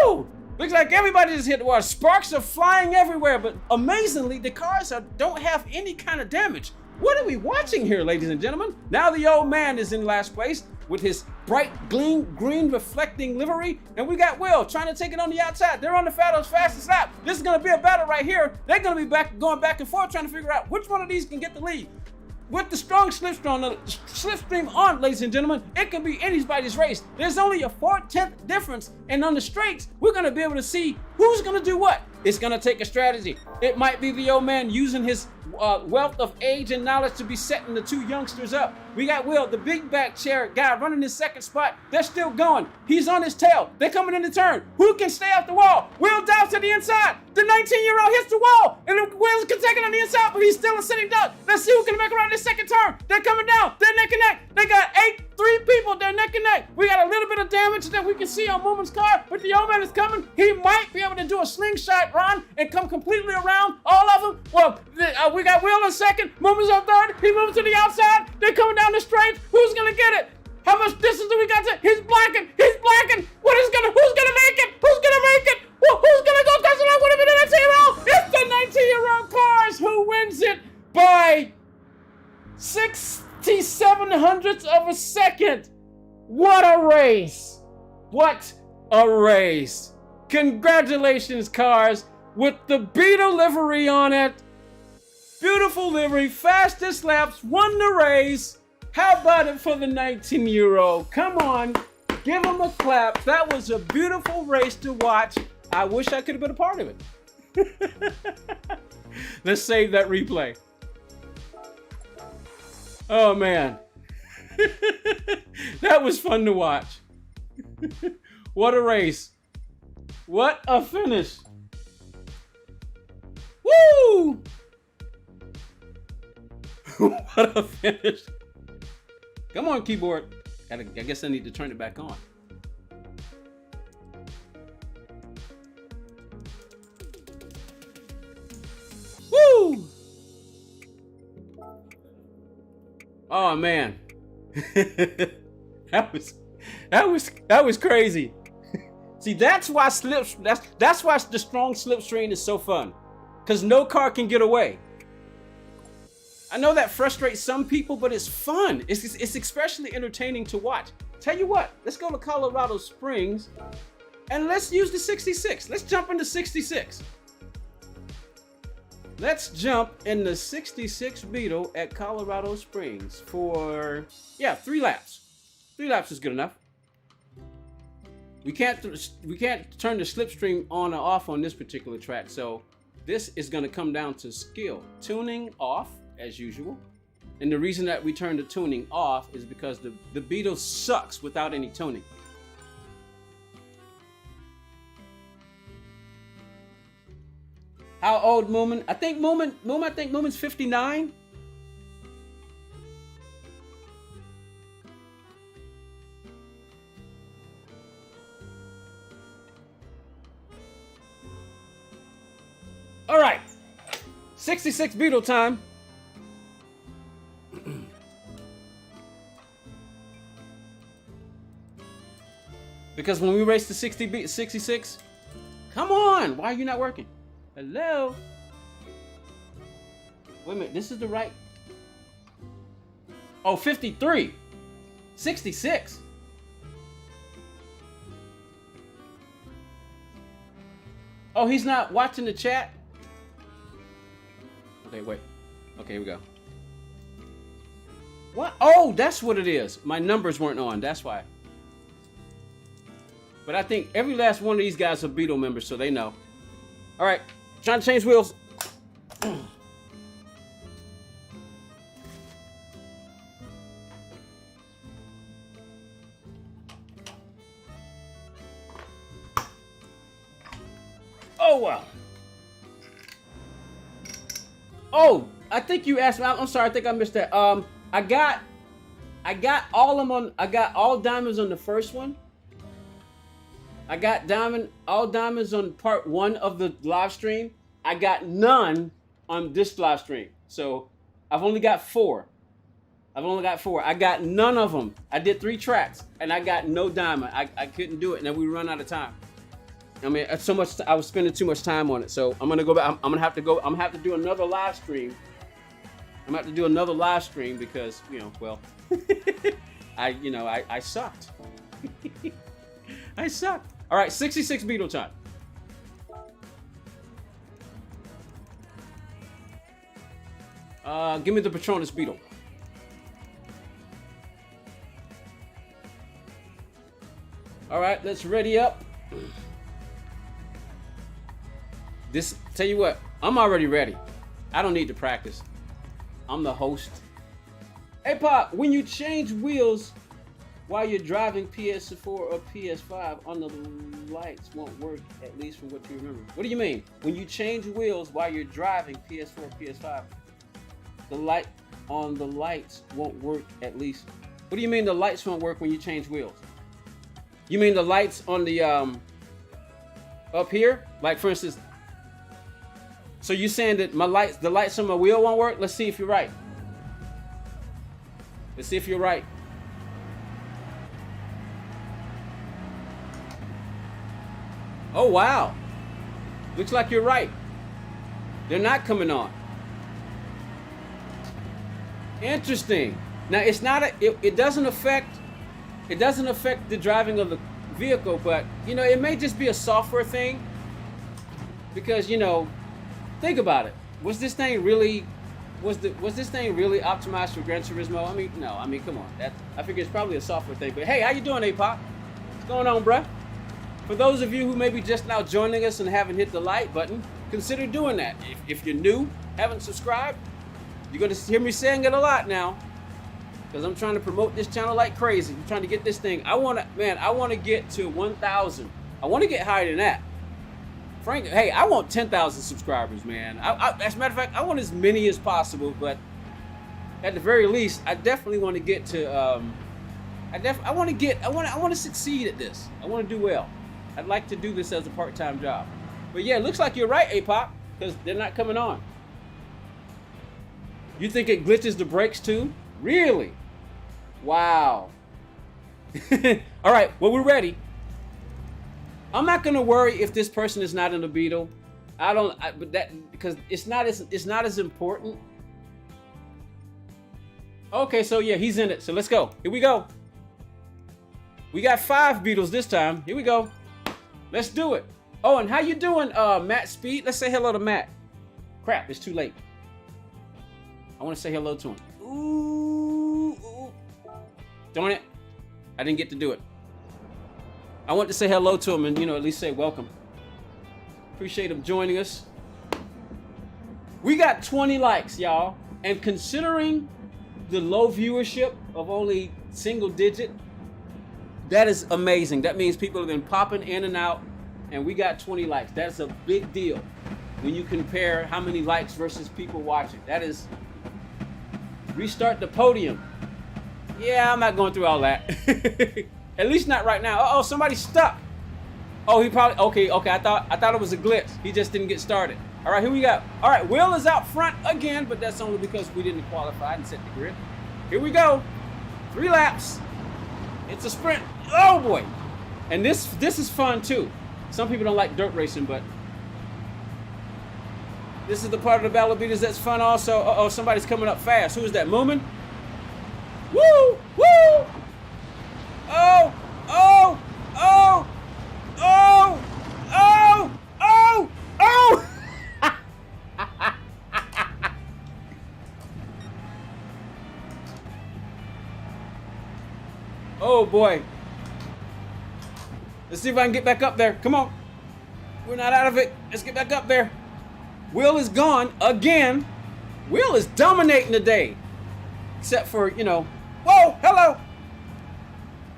Woo! Looks like everybody just hit the water. Sparks are flying everywhere, but amazingly, the cars don't have any kind of damage. What are we watching here, ladies and gentlemen? Now the old man is in last place with his bright green reflecting livery, and we got Will trying to take it on the outside. They're on the fastest lap. This is gonna be a battle right here. They're gonna be going back and forth trying to figure out which one of these can get the lead. With the strong slipstream on, ladies and gentlemen, it can be anybody's race. There's only a 4/10 difference, and on the straights, we're gonna be able to see who's gonna do what. It's gonna take a strategy. It might be the old man using his wealth of age and knowledge to be setting the two youngsters up. We got Will, the big back chair guy, running his second spot. They're still going. He's on his tail. They're coming in the turn. Who can stay off the wall? Will dives to the inside. The 19-year-old hits the wall, and Will's can take it on the inside, but he's still a sitting duck. Let's see who can make around this second turn. They're coming down. They're neck and neck. They got three people. They're neck and neck. We got a little bit of damage that we can see on Moomin's car, but the old man is coming. He might be able to do a slingshot run and come completely around all of them. Well, we got Will in second. Moomin's on third. He moves to the outside. They're coming down the straight. Who's gonna get it? How much distance do we got to? He's blacking. He's blacking. Who's gonna make it? Who's gonna make it? Who's gonna go touch it out? Would have been the 19-year-old. It's the 19-year-old Cars who wins it by 67/100ths of a second. What a race. What a race. Congratulations, Cars, with the Beetle livery on it. Beautiful livery, fastest laps, won the race. How about it for the 19-year-old? Come on, give him a clap. That was a beautiful race to watch. I wish I could have been a part of it. Let's save that replay. Oh man. That was fun to watch. What a race. What a finish. Woo! What a finish. Come on, keyboard. I guess I need to turn it back on. Woo! Oh man. that was crazy. See, that's why that's why the strong slipstream is so fun. Cause no car can get away. I know that frustrates some people, but it's fun. It's especially entertaining to watch. Tell you what, let's go to Colorado Springs and let's use the 66. Let's jump into 66. Let's jump in the 66 Beetle at Colorado Springs for, 3 laps. 3 laps is good enough. We can't turn the slipstream on or off on this particular track, so this is going to come down to skill. Tuning off, as usual. And the reason that we turn the tuning off is because the Beetle sucks without any tuning. How old Moomin? I think Moomin's 59. All right, 66 Beetle time. Because when we race the 66, come on, why are you not working? Hello? Wait a minute, this is the right. Oh, 53. 66. Oh, he's not watching the chat? Okay, wait. Okay, here we go. What? Oh, that's what it is. My numbers weren't on, that's why. But I think every last one of these guys are Beetle members, so they know. All right, trying to change wheels. Oh, wow. Oh, I think you asked me. I'm sorry, I think I missed that. I got all of them on. I got all diamonds on the first one. I got all diamonds on part 1 of the live stream. I got none on this live stream. So I've only got 4. I got none of them. I did 3 tracks and I got no diamond. I couldn't do it, and then we run out of time. I mean, so much. I was spending too much time on it. So I'm gonna go back. I'm gonna have to go. I'm gonna have to do another live stream. I'm gonna have to do another live stream because, you know, well, I sucked. I sucked. All right, 66 Beetle time. Give me the Patronus Beetle. All right, let's ready up. Tell you what, I'm already ready. I don't need to practice. I'm the host. Hey, Pop, when you change wheels while you're driving PS4 or PS5, on the lights won't work, at least from what you remember. What do you mean? When you change wheels while you're driving PS4 or PS5, the light on the lights won't work, at least. What do you mean the lights won't work when you change wheels? You mean the lights on the up here? Like, for instance, so you saying that the lights on my wheel won't work? Let's see if you're right. Let's see if you're right. Oh, wow. Looks like you're right. They're not coming on. Interesting. Now, it's not it doesn't affect the driving of the vehicle, but, you know, it may just be a software thing, because, you know, think about it. Was this thing really optimized for Gran Turismo? I mean, no. I mean, come on. I figure it's probably a software thing. But hey, how you doing, A-Pop? What's going on, bruh? For those of you who may be just now joining us and haven't hit the like button, consider doing that. If you're new, haven't subscribed, you're gonna hear me saying it a lot now, because I'm trying to promote this channel like crazy. I'm trying to get this thing. I want to get to 1,000. I want to get higher than that. Frank, hey, I want 10,000 subscribers, man. As a matter of fact, I want as many as possible, but at the very least, I definitely want to get to. I want to succeed at this. I want to do well. I'd like to do this as a part-time job. But yeah, it looks like you're right, A-Pop, because they're not coming on. You think it glitches the brakes too? Really? Wow. All right, well, we're ready. I'm not gonna worry if this person is not in the Beetle. Because it's not as important. Okay, so yeah, he's in it. So let's go. Here we go. We got 5 Beetles this time. Here we go. Let's do it. Oh, and how you doing, Matt Speed? Let's say hello to Matt. Crap, it's too late. I want to say hello to him. Ooh. Darn it. I didn't get to do it. I want to say hello to him and, you know, at least say welcome. Appreciate him joining us. We got 20 likes, y'all. And considering the low viewership of only single digit, that is amazing. That means people have been popping in and out, and we got 20 likes. That's a big deal when you compare how many likes versus people watching. That is... Restart the podium. Yeah, I'm not going through all that. At least not right now. Uh-oh, somebody's stuck. Oh, he probably... Okay, I thought it was a glitch. He just didn't get started. All right, here we go. All right, Will is out front again, but that's only because we didn't qualify and set the grid. Here we go. 3 laps. It's a sprint. Oh, boy. And this is fun, too. Some people don't like dirt racing, but this is the part of the Battle of Beatles that's fun also. Uh-oh, somebody's coming up fast. Who is that, Moomin? Woo! Woo! Oh! Oh! Oh! Oh! Oh! Oh! Oh! Oh, boy. Let's see if I can get back up there. Come on. We're not out of it. Let's get back up there. Will is gone again. Will is dominating today. Except for, you know, whoa, hello.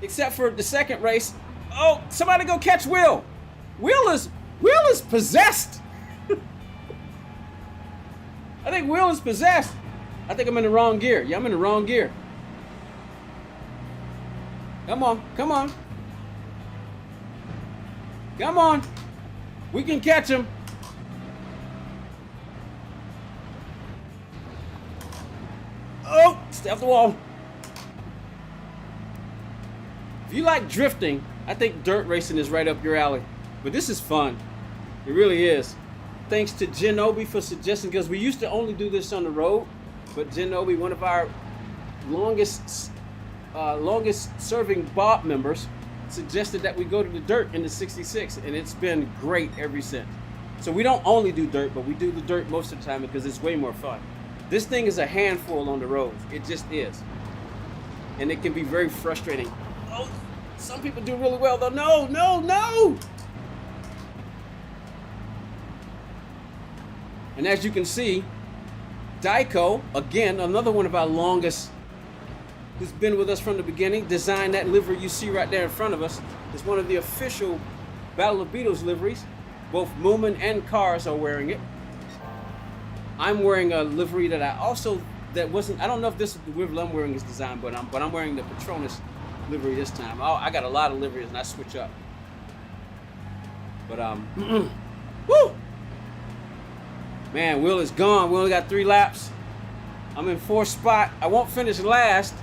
Except for the second race. Oh, somebody go catch Will. Will is possessed. I think Will is possessed. I think I'm in the wrong gear. Yeah, I'm in the wrong gear. Come on, come on. Come on. We can catch him. Stay off the wall. If you like drifting, I think dirt racing is right up your alley. But this is fun. It really is. Thanks to Genobi for suggesting, because we used to only do this on the road. But Genobi, one of our longest serving Bob members, suggested that we go to the dirt in the 66, and it's been great ever since. So we don't only do dirt, but we do the dirt most of the time because it's way more fun. This thing is a handful on the roads. It just is. And it can be very frustrating. Oh, some people do really well though. No, no, no! And as you can see, Daiko, again, another one of our longest, who's been with us from the beginning, designed that livery you see right there in front of us. It's one of the official Battle of Beetles liveries. Both Moomin and Cars are wearing it. I'm wearing a livery that I don't know if this is the livery I'm wearing is designed, but I'm wearing the Patronus livery this time. I got a lot of liveries and I switch up. But woo! Man, Will is gone. We only got 3 laps. I'm in 4th spot. I won't finish last.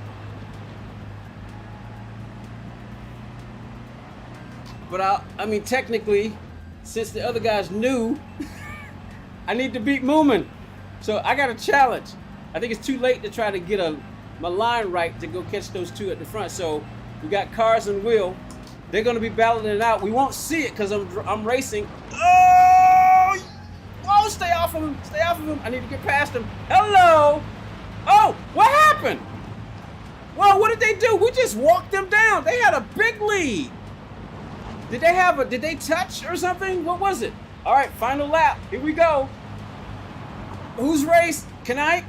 But I mean, technically, since the other guys knew, I need to beat Moomin. So I got a challenge. I think it's too late to try to get my line right to go catch those 2 at the front. So we got Cars and Will. They're going to be battling it out. We won't see it because I'm racing. Oh! Oh, stay off of him. Stay off of him. I need to get past him. Hello. Oh, what happened? Well, what did they do? We just walked them down. They had a big lead. Did they touch or something? What was it? All right, final lap. Here we go. Who's raced? Can I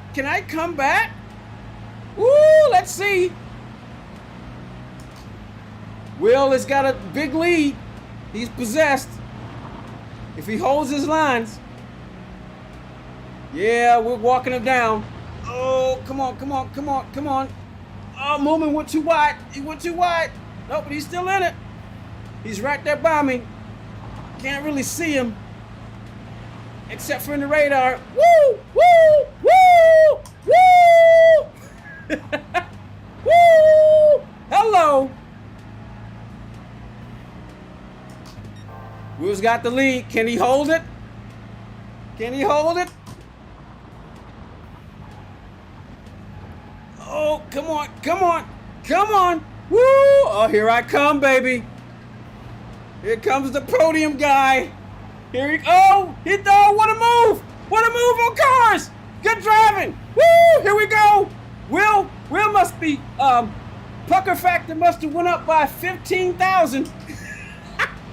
come back? Woo, let's see. Will has got a big lead. He's possessed. If he holds his lines. Yeah, we're walking him down. Oh, come on, come on, come on, come on. Oh, Moomin went too wide. He went too wide. No, but he's still in it. He's right there by me. Can't really see him. Except for in the radar. Woo! Woo! Woo! Woo! Woo! Hello! Will's got the lead. Can he hold it? Can he hold it? Oh, come on, come on, come on. Woo! Oh, here I come, baby. Here comes the podium guy. Here he, oh, what a move. What a move on Cars. Good driving. Woo, here we go. Will must be, pucker factor must have went up by 15,000.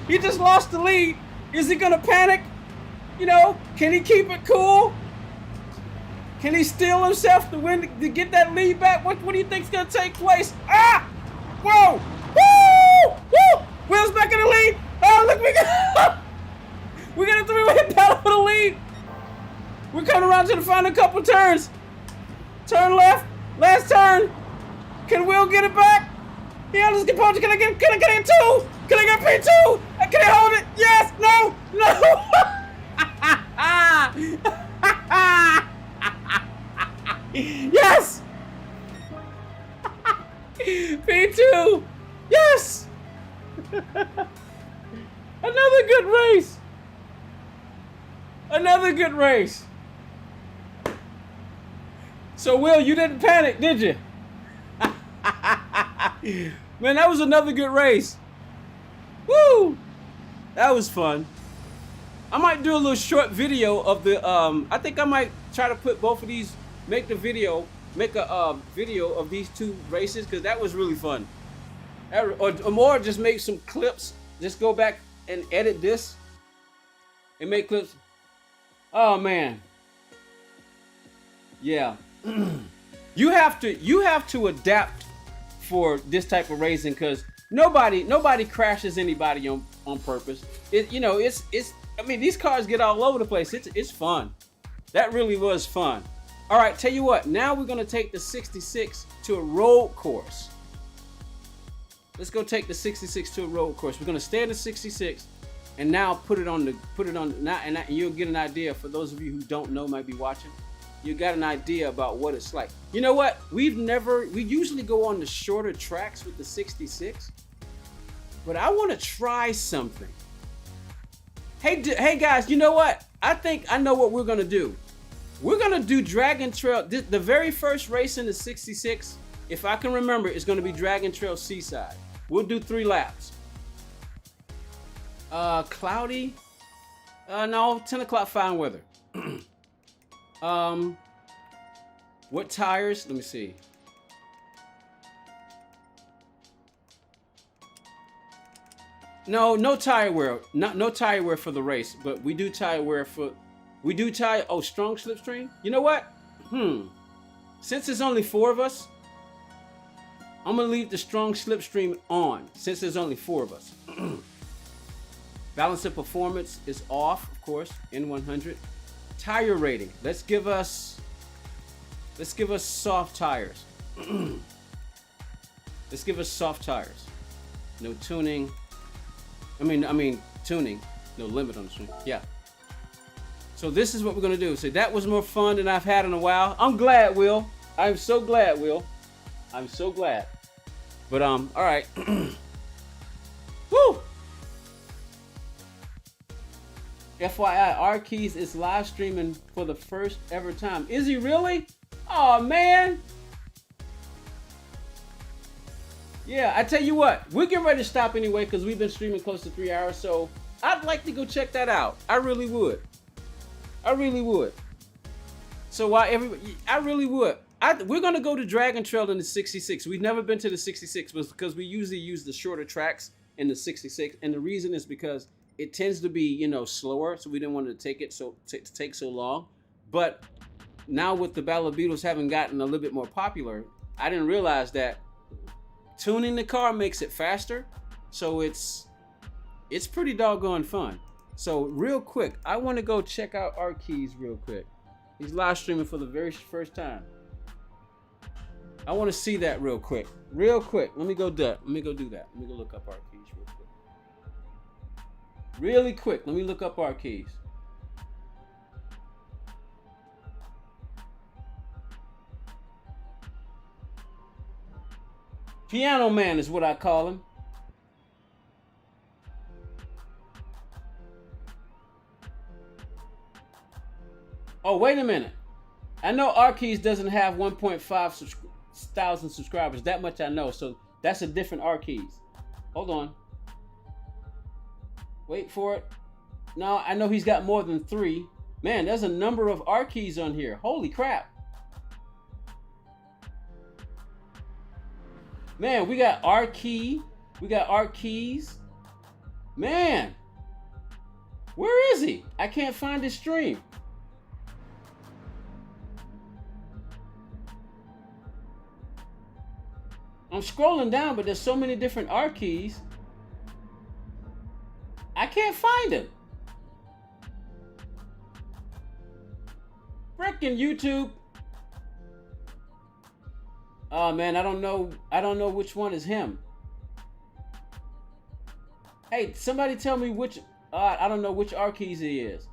He just lost the lead. Is he gonna panic? You know, can he keep it cool? Can he steel himself to win, to get that lead back? What do you think's gonna take place? Ah! Whoa! Woo! Woo! Will's back in the lead. Oh, look, we got a 3-way battle for the lead. We're coming around to the final couple turns. Turn left, last turn. Can Will get it back? Yeah, let's get Podium. Can I get 2? Can I get P2? Can I hold it? Yes, no, no. Yes! P2! Yes! Another good race! Another good race! So, Will, you didn't panic, did you? Man, that was another good race. Woo! That was fun. I might do a little short video of the, I think I might try to put both of these, make a video of these 2 races, because that was really fun. Or more, just make some clips. Just go back and edit this and make clips. Oh man. Yeah. You have to adapt for this type of racing, because nobody crashes anybody on purpose. I mean, these cars get all over the place. It's fun. That really was fun. All right, tell you what. Now we're gonna take the 66 to a road course. Let's go take the 66 to a road course. We're gonna stay in the 66, and now put it on now, and you'll get an idea for those of you who don't know, might be watching. you got an idea about what it's like. You know what? We usually go on the shorter tracks with the 66, but I want to try something. Hey guys, you know what? I think I know what we're gonna do. We're gonna do Dragon Trail. The very first race in the 66, if I can remember, is gonna be Dragon Trail Seaside. We'll do 3 laps. Cloudy. No, 10 o'clock fine weather. What tires? Let me see. No tire wear. No tire wear for the race, but we do tire wear for. Oh, strong slipstream. You know what? Since there's only 4 of us, I'm gonna leave the strong slipstream on. Since there's only 4 of us. Balance and performance is off, of course. N100. Tire rating. Let's give us soft tires. Let's give us soft tires. No tuning. I mean tuning. No limit on the swing. Yeah. So this is what we're gonna do. So that was more fun than I've had in a while. I'm glad, Will. I'm so glad, Will. I'm so glad. But all right. Woo! FYI, R-Keys is live streaming for the first ever time. Is he really? Oh man. Yeah, I tell you what, we're getting ready to stop anyway because we've been streaming close to 3 hours. So I'd like to go check that out. I really would. I really would. So why everybody? I really would. We're gonna go to Dragon Trail in the 66. We've never been to the 66 because we usually use the shorter tracks in the 66, and the reason is because it tends to be, slower, so we didn't want to take so long. But now with the Battle of Beetles having gotten a little bit more popular, I didn't realize that tuning the car makes it faster, so it's pretty doggone fun. So real quick, I want to go check out R-Keys real quick. He's live streaming for the very first time. I want to see that real quick. Let me go do that. Let me go look up R-Keys real quick. Really quick, let me look up R-Keys. Piano Man is what I call him. Oh, wait a minute. I know R-Keys doesn't have 1.5 thousand subscribers. That much I know. So that's a different R-Keys. Hold on. Wait for it. No, I know he's got more than 3. Man, there's a number of R-Keys on here. Holy crap. Man, we got R-Key. We got R-Keys. Man. Where is he? I can't find his stream. I'm scrolling down, but there's so many different R-Keys. I can't find him. Frickin' YouTube. Oh man, I don't know which one is him. Hey, somebody tell me which. I don't know which R-Keys he is.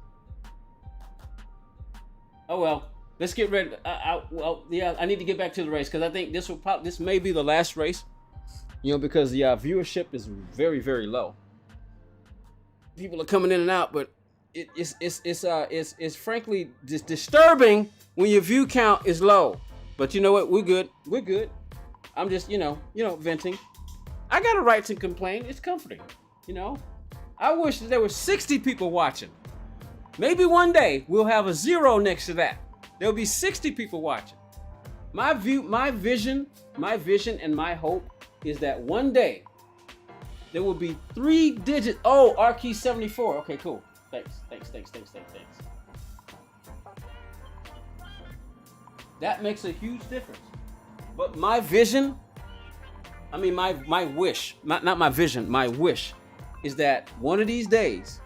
Oh well, let's get ready. I need to get back to the race because I think this may be the last race. Because the viewership is very, very low. People are coming in and out, but it's frankly disturbing when your view count is low. But you know what? We're good. I'm just venting. I got a right to complain. It's comforting. I wish there were 60 people watching. Maybe one day we'll have a 0 next to that. There'll be 60 people watching. My vision, and my hope is that one day there will be 3 digits. Oh, R-Key 74. Okay, cool. Thanks. That makes a huge difference. But my vision, my wish, not my vision, my wish is that one of these days,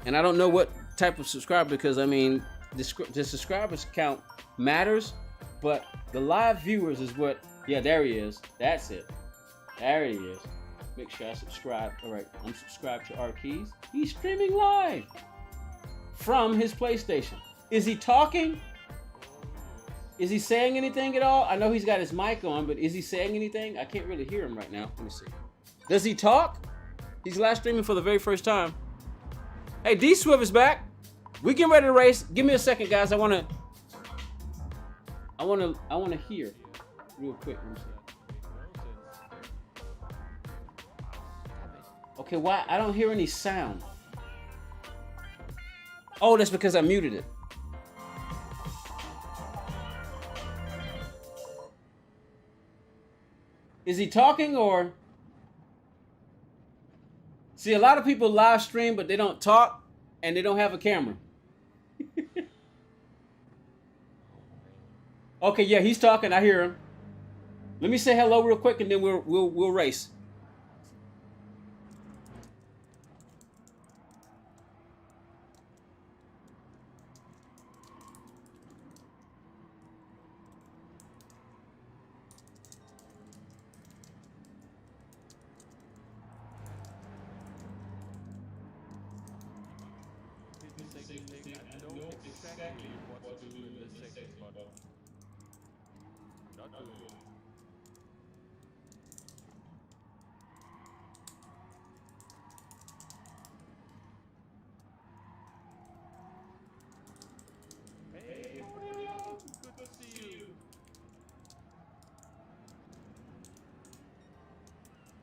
and I don't know what type of subscriber, because the subscribers count matters, but the live viewers is what. Yeah, there he is. That's it. There he is. Make sure I subscribe. All right, I'm subscribed to R-Keys. He's streaming live. from his PlayStation. Is he talking? Is he saying anything at all? I know he's got his mic on, but is he saying anything? I can't really hear him right now. Let me see. Does he talk? He's live streaming for the very first time. Hey, D-Swift is back. We getting ready to race. Give me a second, guys. I wanna hear real quick. Let me see. Okay, why? I don't hear any sound. Oh, that's because I muted it. Is he talking or? See, a lot of people live stream, but they don't talk and they don't have a camera. Okay, yeah, he's talking. I hear him. Let me say hello real quick and then we'll race.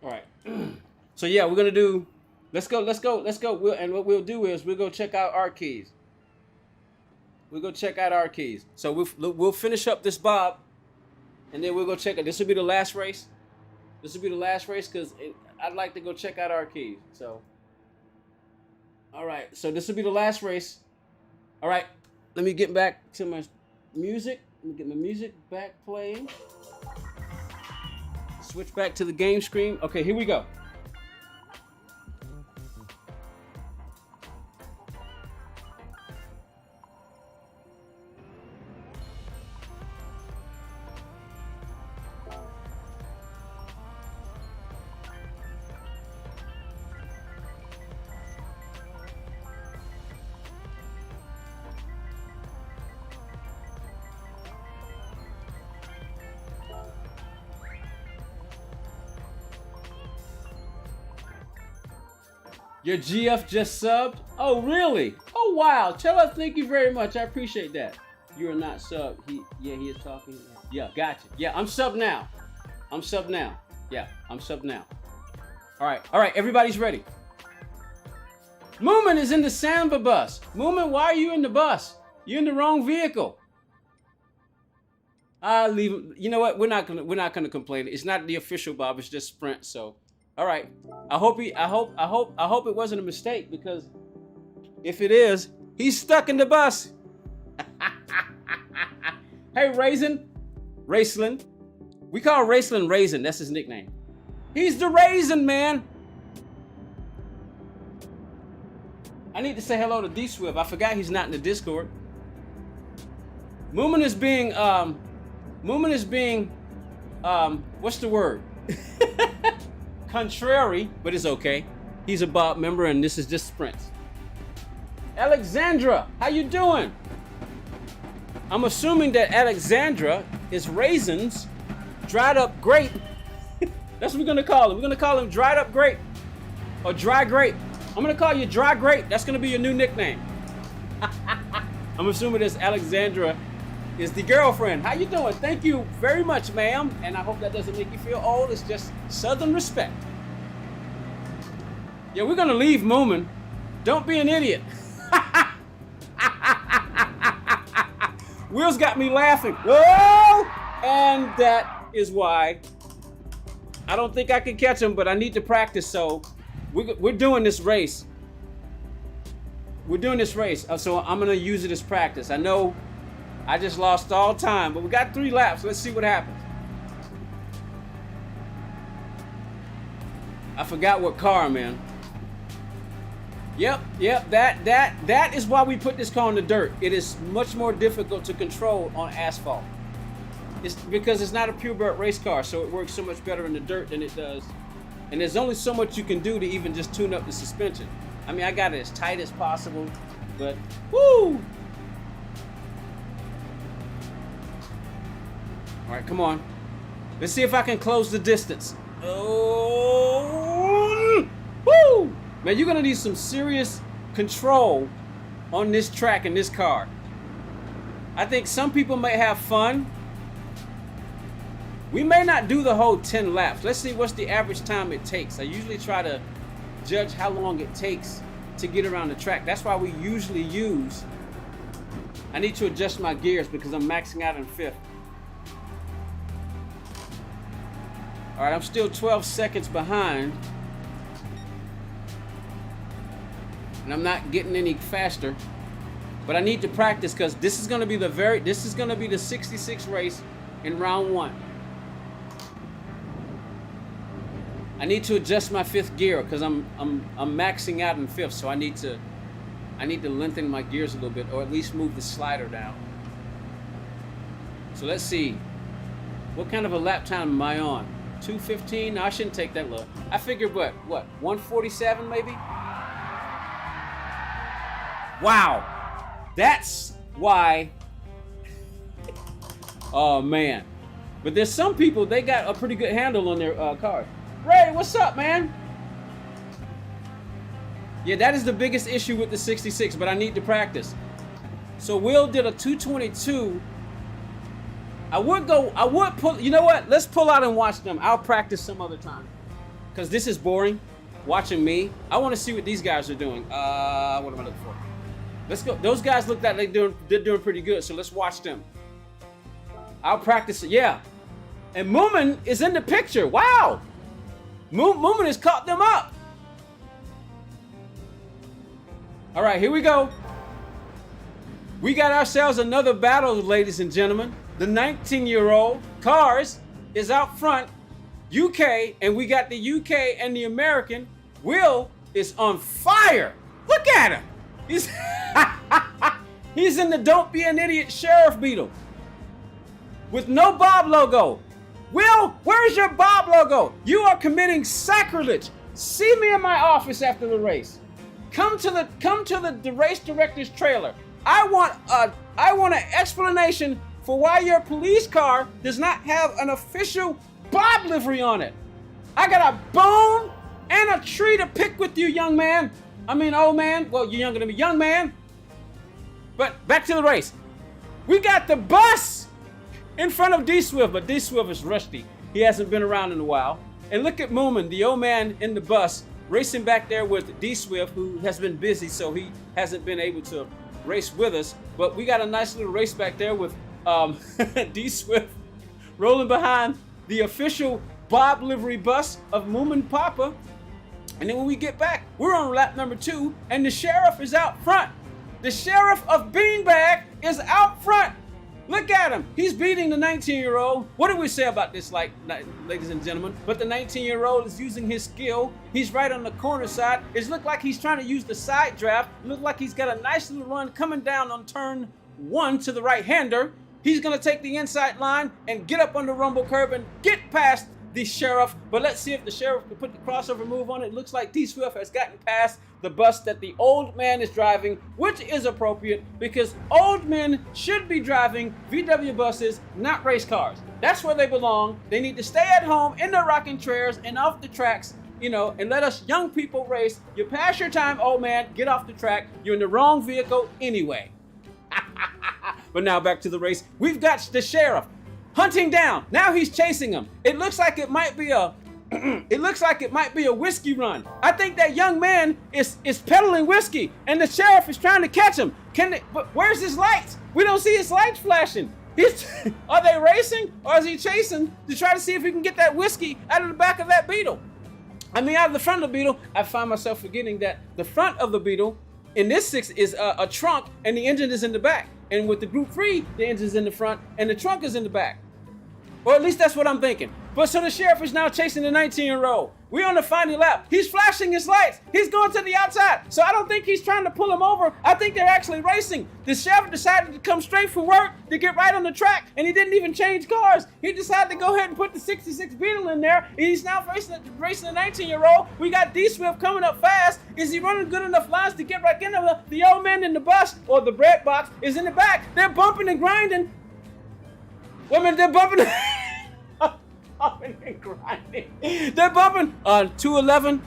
All right. So yeah, we're gonna do. Let's go. And what we'll do is we'll go check out our keys. We'll go check out our keys. So we'll finish up this bob, and then we'll go check it. This will be the last race. This will be the last race because I'd like to go check out our keys. So. All right. So this will be the last race. All right. Let me get back to my music. Let me get my music back playing. Switch back to the game screen. Okay, here we go. Your GF just subbed? Oh, really? Oh, wow. Tell us, thank you very much. I appreciate that. You are not subbed. He is talking. Yeah, gotcha. Yeah, I'm subbed now. Yeah, I'm subbed now. All right, everybody's ready. Moomin is in the Samba bus. Moomin, why are you in the bus? You're in the wrong vehicle. I'll leave him. You know what? We're not gonna complain. It's not the official Bob. It's just Sprint. So. All right. I hope it wasn't a mistake because if it is, he's stuck in the bus. Hey, Raceland. We call Raceland Raisin. That's his nickname. He's the Raisin, man. I need to say hello to D-Swift. I forgot he's not in the Discord. Moomin is being, what's the word? Contrary, but it's okay. He's a Bob member and this is just Sprints. Alexandra, how you doing? I'm assuming that Alexandra is Raisins dried up grape. That's what we're gonna call him. We're gonna call him dried up grape or dry grape. I'm gonna call you dry grape. That's gonna be your new nickname. I'm assuming this Alexandra is the girlfriend. How you doing? Thank you very much, ma'am. And I hope that doesn't make you feel old. It's just Southern respect. Yeah, we're gonna leave Moomin. Don't be an idiot. Will's got me laughing. Whoa! And that is why I don't think I can catch him, but I need to practice. So we're doing this race. So I'm gonna use it as practice. I know I just lost all time, but we got 3 laps. Let's see what happens. I forgot what car I'm in. Yep, that is why we put this car in the dirt. It is much more difficult to control on asphalt. It's because it's not a purebred race car, so it works so much better in the dirt than it does. And there's only so much you can do to even just tune up the suspension. I mean, I got it as tight as possible. but woo! All right, come on. Let's see if I can close the distance. Oh, woo! Man, you're gonna need some serious control on this track in this car. I think some people may have fun. We may not do the whole 10 laps. Let's see what's the average time it takes. I usually try to judge how long it takes to get around the track. That's why we usually use, I need to adjust my gears because I'm maxing out in 5th. All right, I'm still 12 seconds behind. And I'm not getting any faster. But I need to practice because this is going to be the 66 race in round 1. I need to adjust my 5th gear because I'm maxing out in 5th, so I need to lengthen my gears a little bit, or at least move the slider down. So let's see, what kind of a lap time am I on? 2:15? No, I shouldn't take that low. I figured what 1:47 maybe. Wow, that's why. Oh man, but there's some people, they got a pretty good handle on their cars. Ray, what's up, man? Yeah, that is the biggest issue with the 66, but I need to practice. So Will did a 222. I would pull, you know what? Let's pull out and watch them. I'll practice some other time. Because this is boring, watching me. I want to see what these guys are doing. What am I looking for? Let's go. Those guys look like they're doing pretty good, so let's watch them. I'll practice it, yeah. And Moomin is in the picture, wow. Moomin has caught them up. All right, here we go. We got ourselves another battle, ladies and gentlemen. The 19-year-old Cars is out front, UK, and we got the UK and the American. Will is on fire. Look at him. He's in the Don't Be an Idiot Sheriff Beetle with no Bob logo. Will, where's your Bob logo? You are committing sacrilege. See me in my office after the race. Come to the race director's trailer. I want an explanation for why your police car does not have an official Bob livery on it. I got a bone and a tree to pick with you, young man. I mean, old man. Well, you're younger than me, young man. But back to the race. We got the bus in front of D-Swift, but D-Swift is rusty. He hasn't been around in a while. And look at Moomin, the old man in the bus, racing back there with D-Swift, who has been busy, so he hasn't been able to race with us. But we got a nice little race back there with D-Swift rolling behind the official Bob livery bus of Moomin Papa. And then when we get back, we're on lap number 2, and the sheriff is out front. The sheriff of Beanbag is out front. Look at him. He's beating the 19-year-old. What do we say about this, like, ladies and gentlemen? But the 19-year-old is using his skill. He's right on the corner side. It looks like he's trying to use the side draft. It looks like he's got a nice little run coming down on turn 1 to the right-hander. He's going to take the inside line and get up on the rumble curb and get past the sheriff. But let's see if the sheriff can put the crossover move on it. It looks like D-Swift has gotten past the bus that the old man is driving, which is appropriate because old men should be driving VW buses, not race cars. That's where they belong. They need to stay at home in their rocking chairs and off the tracks, you know, and let us young people race. You pass your time, old man, get off the track. You're in the wrong vehicle anyway. But now back to the race. We've got the sheriff hunting down. Now he's chasing him. It looks like it might be a whiskey run. I think that young man is peddling whiskey, and the sheriff is trying to catch him. But where's his lights? We don't see his lights flashing. Are they racing, or is he chasing to try to see if he can get that whiskey out of the back of that Beetle? I mean, out of the front of the Beetle. I find myself forgetting that the front of the Beetle in this 6 is a trunk, and the engine is in the back. And with the Group 3, the engine's in the front, and the trunk is in the back. Or at least that's what I'm thinking. But so the sheriff is now chasing the 19-year-old. We're on the final lap. He's flashing his lights. He's going to the outside. So I don't think he's trying to pull him over. I think they're actually racing. The sheriff decided to come straight from work to get right on the track, and he didn't even change cars. He decided to go ahead and put the 66 Beetle in there, and he's now racing the 19-year-old. We got D-Swift coming up fast. Is he running good enough lines to get back in there? The old man in the bus, or the bread box, is in the back. They're bumping and grinding. Wait a minute, they're bumping. Bumping and grinding. They're bumping 211.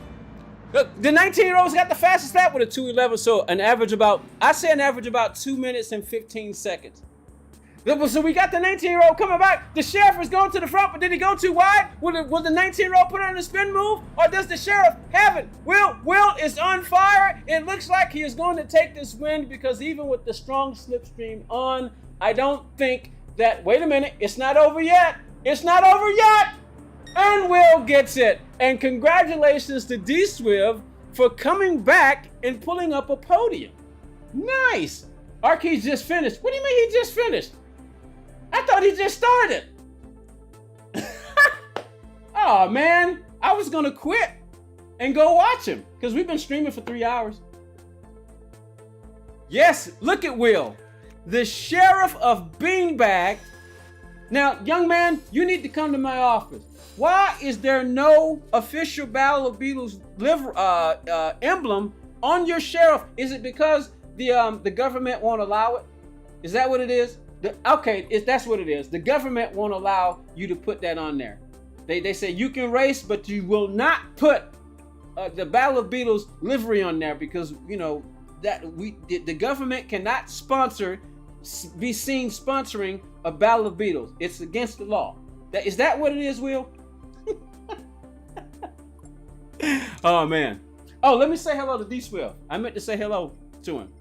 Look, the 19-year-old's got the fastest lap with a 211, so an average about 2 minutes and 15 seconds. So we got the 19-year-old coming back. The sheriff is going to the front, but did he go too wide? Will the 19-year-old put on a spin move, or does the sheriff have it? Will is on fire. It looks like he is going to take this win, because even with the strong slipstream on, I don't think that, wait a minute, it's not over yet. It's not over yet! And Will gets it. And congratulations to D-Swift for coming back and pulling up a podium. Nice! Arkeys just finished. What do you mean he just finished? I thought he just started. Oh man, I was gonna quit and go watch him, because we've been streaming for 3 hours. Yes, look at Will. The sheriff of Beanbag. Now, young man, you need to come to my office. Why is there no official Battle of Beetles emblem on your sheriff? Is it because the government won't allow it? Is that what it is? That's what it is. The government won't allow you to put that on there. They say you can race, but you will not put the Battle of Beetles livery on there, because you know that the government cannot be seen sponsoring a Battle of Beetles. It's against the law. Is that what it is, Will? Oh man. Oh, let me say hello to D-Swift. I meant to say hello to him.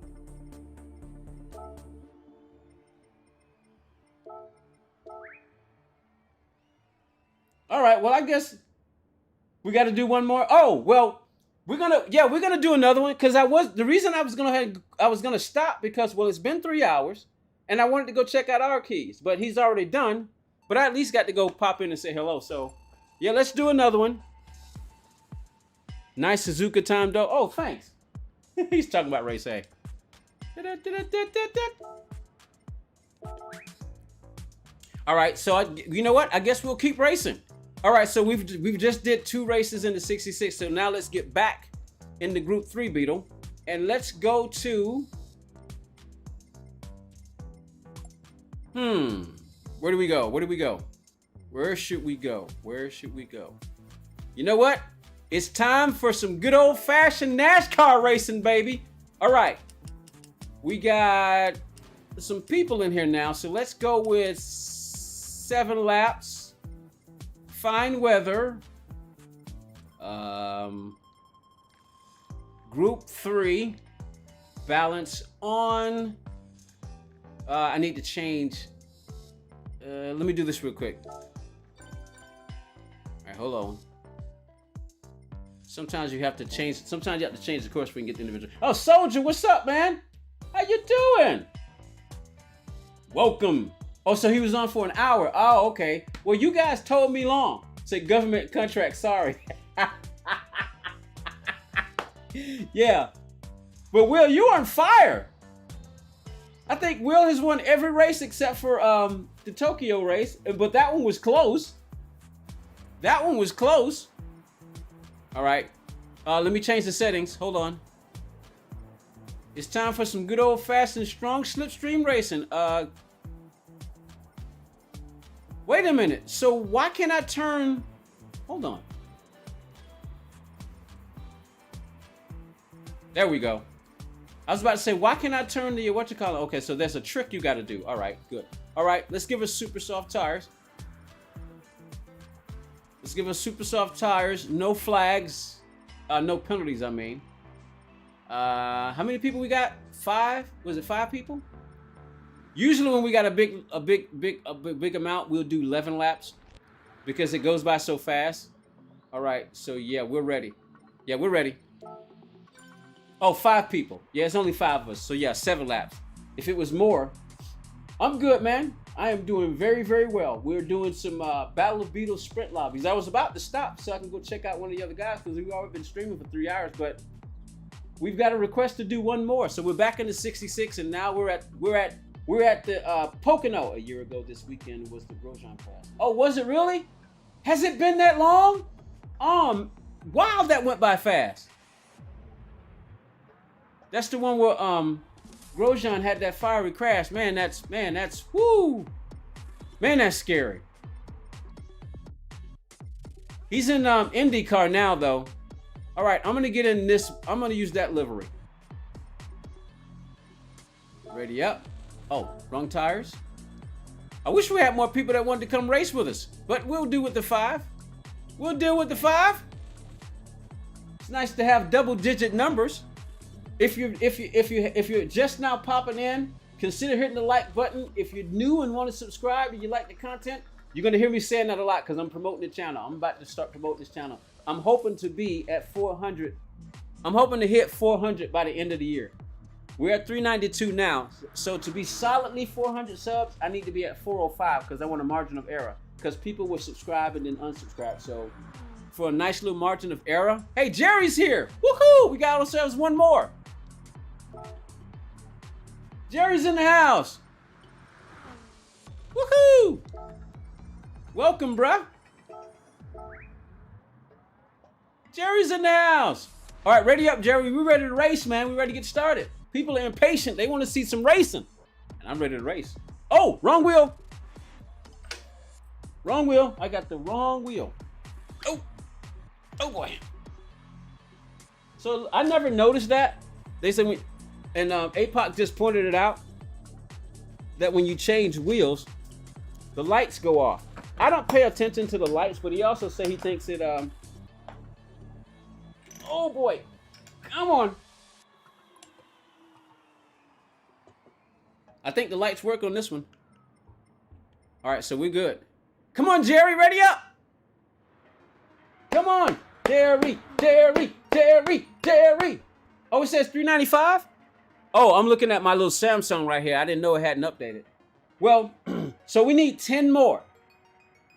All right, well, I guess we got to do one more. Oh, well, we're gonna do another one, because I was gonna stop because, well, it's been 3 hours and I wanted to go check out Arkeys, but he's already done. But I at least got to go pop in and say hello. So yeah, let's do another one. Nice Suzuka time though. Oh, thanks. He's talking about race A. All right, so you know what? I guess we'll keep racing. All right, so we've just did 2 races in the 66. So now let's get back in the Group 3 Beetle, and let's go to where do we go? Where should we go? You know what? It's time for some good old-fashioned NASCAR racing, baby. All right, we got some people in here now, so let's go with 7 laps, fine weather, Group 3, balance on. I need to change. Let me do this real quick. All right, hold on. Sometimes you have to change the course so we can get the individual. Oh, Soldier, what's up, man? How you doing? Welcome. Oh, so he was on for an hour. Oh, okay. Well, you guys told me long. Say government contract, sorry. Yeah. But Will, you on fire. I think Will has won every race except for the Tokyo race, but that one was close. All right, let me change the settings. Hold on. It's time for some good old-fashioned strong slipstream racing. Wait a minute. So why can't I turn? Hold on. There we go. I was about to say, why can't I turn the Okay, so there's a trick you got to do. All right, good. All right, let's give us super soft tires. No flags, no penalties. I mean, how many people we got? 5? Was it 5 people? Usually, when we got a big amount, we'll do 11 laps because it goes by so fast. All right, so yeah, we're ready. Oh, 5 people. Yeah, it's only 5 of us. So yeah, 7 laps. If it was more, I'm good, man. I am doing very, very well. We're doing some Battle of Beetles sprint lobbies. I was about to stop so I can go check out one of the other guys because we've already been streaming for 3 hours, but we've got a request to do one more. So we're back into 66, and now we're at the Pocono. A year ago this weekend was the Grosjean Pass. Oh, was it really? Has it been that long? Wow, that went by fast. That's the one where Grosjean had that fiery crash. Man, that's whoo. Man, that's scary. He's in IndyCar now though. All right, I'm gonna get in this. I'm gonna use that livery. Ready up. Oh, wrong tires. I wish we had more people that wanted to come race with us, but we'll do with the 5. We'll deal with the 5. It's nice to have double-digit numbers. If you're just now popping in, consider hitting the like button. If you're new and want to subscribe and you like the content, you're gonna hear me saying that a lot because I'm promoting the channel. I'm about to start promoting this channel. I'm hoping to be at 400. I'm hoping to hit 400 by the end of the year. We're at 392 now. So to be solidly 400 subs, I need to be at 405 because I want a margin of error. Because people will subscribe and then unsubscribe. So for a nice little margin of error. Hey, Jerry's here. Woohoo! We got ourselves one more. Jerry's in the house. Woohoo! Welcome, bruh. Jerry's in the house. All right, ready up, Jerry. We're ready to race, man. We're ready to get started. People are impatient. They want to see some racing. And I'm ready to race. Oh, wrong wheel. Wrong wheel. I got the wrong wheel. Oh. Oh, boy. So I never noticed that. They said, and APOC just pointed it out, that when you change wheels, the lights go off. I don't pay attention to the lights, but he also said he thinks it, oh boy, come on. I think the lights work on this one. All right, so we're good. Come on, Jerry, ready up. Come on, Jerry. Oh, it says 395? Oh, I'm looking at my little Samsung right here. I didn't know it hadn't updated. Well, so we need 10 more.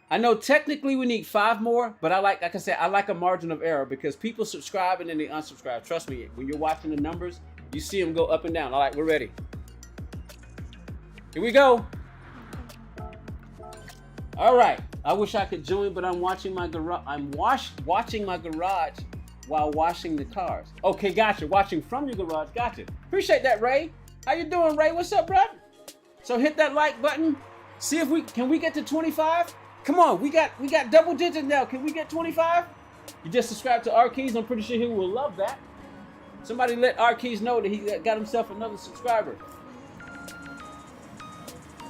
I know technically we need 5 more, but like I said, I like a margin of error because people subscribe and then they unsubscribe. Trust me, when you're watching the numbers, you see them go up and down. All right, we're ready. Here we go. All right. I wish I could join, but I'm watching my garage. Watching my garage while washing the cars. Okay, gotcha. Watching from your garage. Gotcha. Appreciate that, Ray. How you doing, Ray? What's up, bro? So hit that like button. See if we can get to 25. Come on, we got double digits now. Can we get 25? You just subscribed to R Keys. I'm pretty sure he will love that. Somebody let R Keys know that he got himself another subscriber.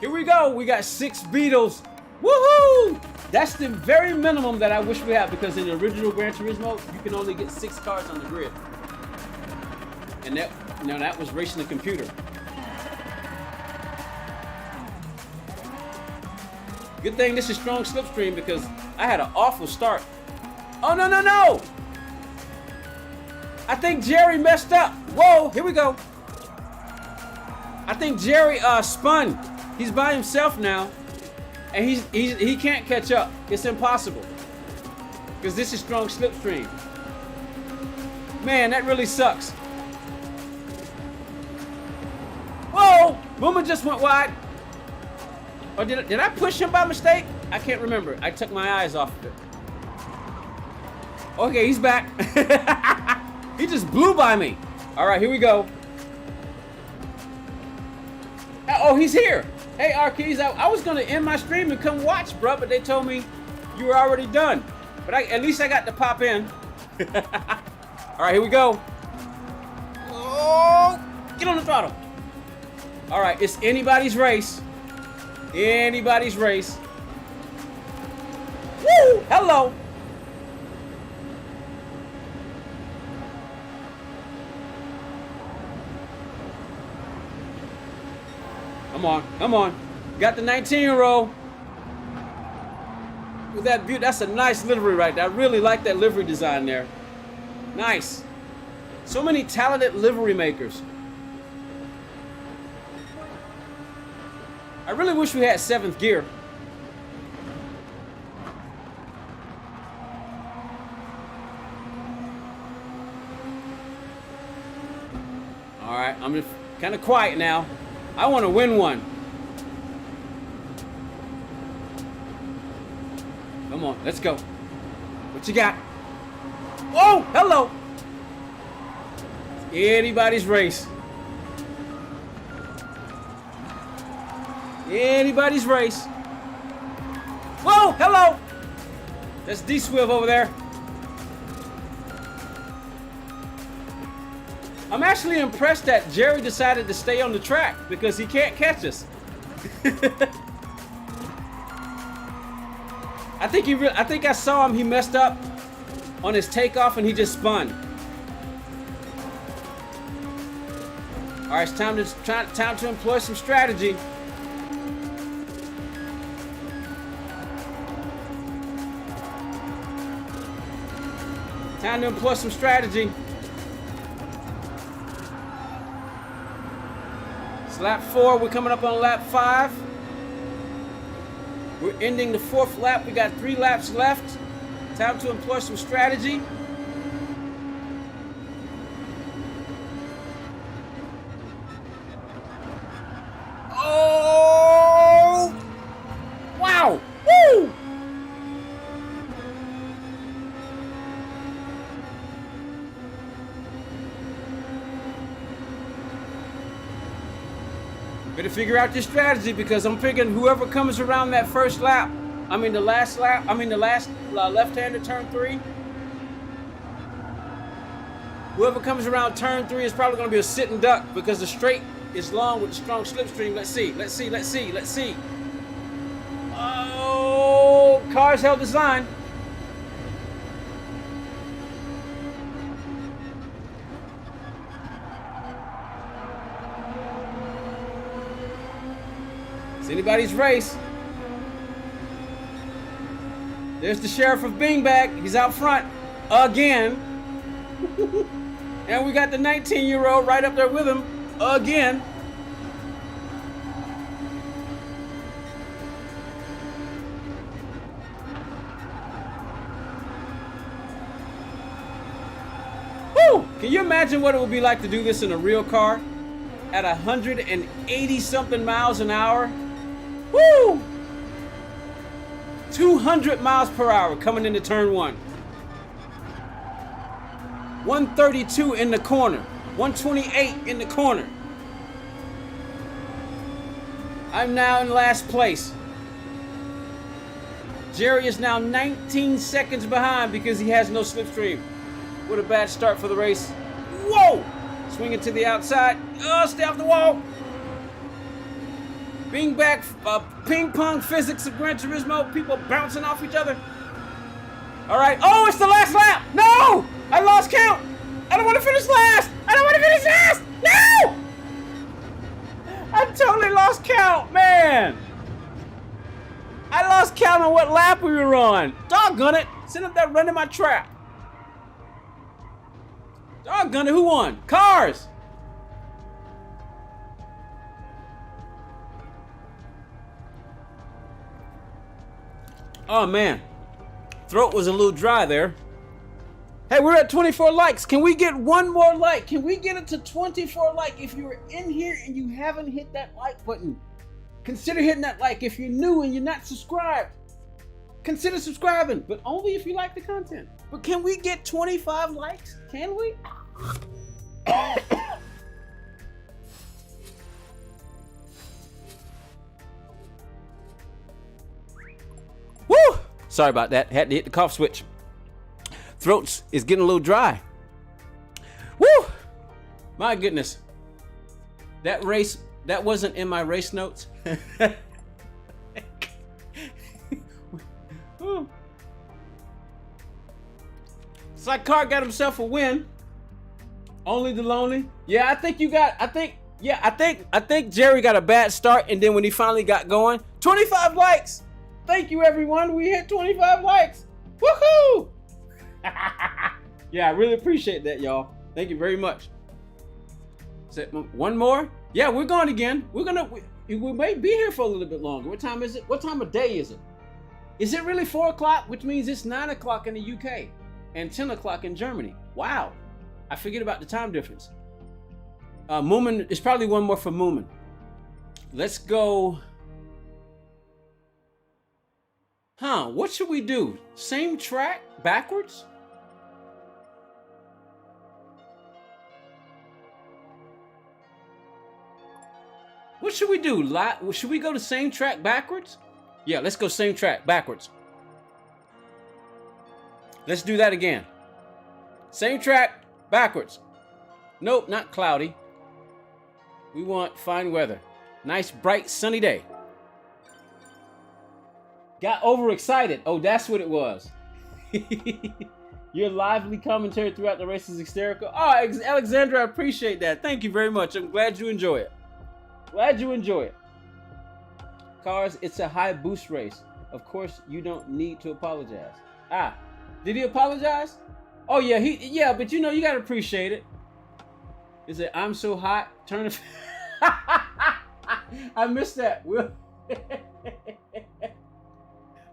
Here we go. We got 6 Beetles. Woohoo! That's the very minimum that I wish we had because in the original Gran Turismo, you can only get 6 cars on the grid. And that was racing the computer. Good thing this is strong slipstream because I had an awful start. Oh, no. I think Jerry messed up. Whoa, here we go. I think Jerry spun. He's by himself now. And he can't catch up. It's impossible. Because this is strong slipstream. Man, that really sucks. Whoa! Boomer just went wide. Or did I push him by mistake? I can't remember. I took my eyes off of it. Okay, he's back. He just blew by me. All right, here we go. Oh, he's here. Hey, Arkeys, I was going to end my stream and come watch, bro, but they told me you were already done. But at least I got to pop in. All right, here we go. Oh, get on the throttle. All right, it's anybody's race. Anybody's race. Woo! Hello. Come on. Got the 19-year-old. With that beauty, that's a nice livery right there. I really like that livery design there. Nice. So many talented livery makers. I really wish we had 7th gear. All right, I'm just kind of quiet now. I want to win one. Come on, let's go. What you got? Oh, hello. Anybody's race. Anybody's race. Whoa, hello. That's D-Swiv over there. I'm actually impressed that Jerry decided to stay on the track because he can't catch us. I think I saw him. He messed up on his takeoff and he just spun. All right, it's time to employ some strategy. Time to employ some strategy. It's lap 4. We're coming up on lap 5. We're ending the 4th lap. We got 3 laps left. Time to employ some strategy. Oh! Wow! Woo! Better figure out your strategy because I'm figuring whoever comes around that first lap, the last left-hander turn 3. Whoever comes around turn 3 is probably going to be a sitting duck because the straight is long with a strong slipstream. Let's see. Oh, cars held his line. It's anybody's race. There's the sheriff of Beanbag. He's out front again. And we got the 19-year-old right up there with him again. Woo! Can you imagine what it would be like to do this in a real car at 180 something miles an hour? Woo! 200 miles per hour coming into turn 1. 132 in the corner. 128 in the corner. I'm now in last place. Jerry is now 19 seconds behind because he has no slipstream. What a bad start for the race. Whoa! Swinging to the outside. Oh, stay off the wall. Beanbag, ping pong physics of Gran Turismo. People bouncing off each other. All right. Oh, it's the last lap. No! I lost count. I don't want to finish last. No! I totally lost count, man. I lost count on what lap we were on. Doggone it. Sitting up there running my trap. Doggone it. Who won? Cars. Oh, man. Throat was a little dry there. Hey, we're at 24 likes. Can we get one more like? Can we get it to 24 like? If you're in here and you haven't hit that like button, consider hitting that like. If you're new and you're not subscribed, consider subscribing, but only if you like the content. But can we get 25 likes? Can we? Woo! Sorry about that. Had to hit the cough switch. Throat is getting a little dry. Woo! My goodness. That race, that wasn't in my race notes. It's like Car got himself a win. Only the lonely. Yeah, I think Jerry got a bad start, and then when he finally got going, 25 likes. Thank you, everyone. We hit 25 likes. Woohoo! Yeah, I really appreciate that, y'all. Thank you very much. One more? Yeah, we're going again. we may be here for a little bit longer. What time is it? What time of day is it? Is it really 4 o'clock? Which means it's 9 o'clock in the UK and 10 o'clock in Germany. Wow. I forget about the time difference. Moomin, it's probably one more for Moomin. Let's go. What should we do? Same track backwards? What should we do? Should we go to same track backwards? Yeah, let's go same track backwards. Let's do that again. Same track backwards. Nope, not cloudy. We want fine weather. Nice, bright, sunny day. Got overexcited. Oh, that's what it was. Your lively commentary throughout the race is hysterical. Oh, Alexandra, I appreciate that. Thank you very much. I'm glad you enjoy it. Glad you enjoy it. Cars, it's a high boost race. Of course, you don't need to apologize. Did he apologize? Oh yeah, but you know, you gotta appreciate it. Is it I'm so hot? Turn it. I missed that.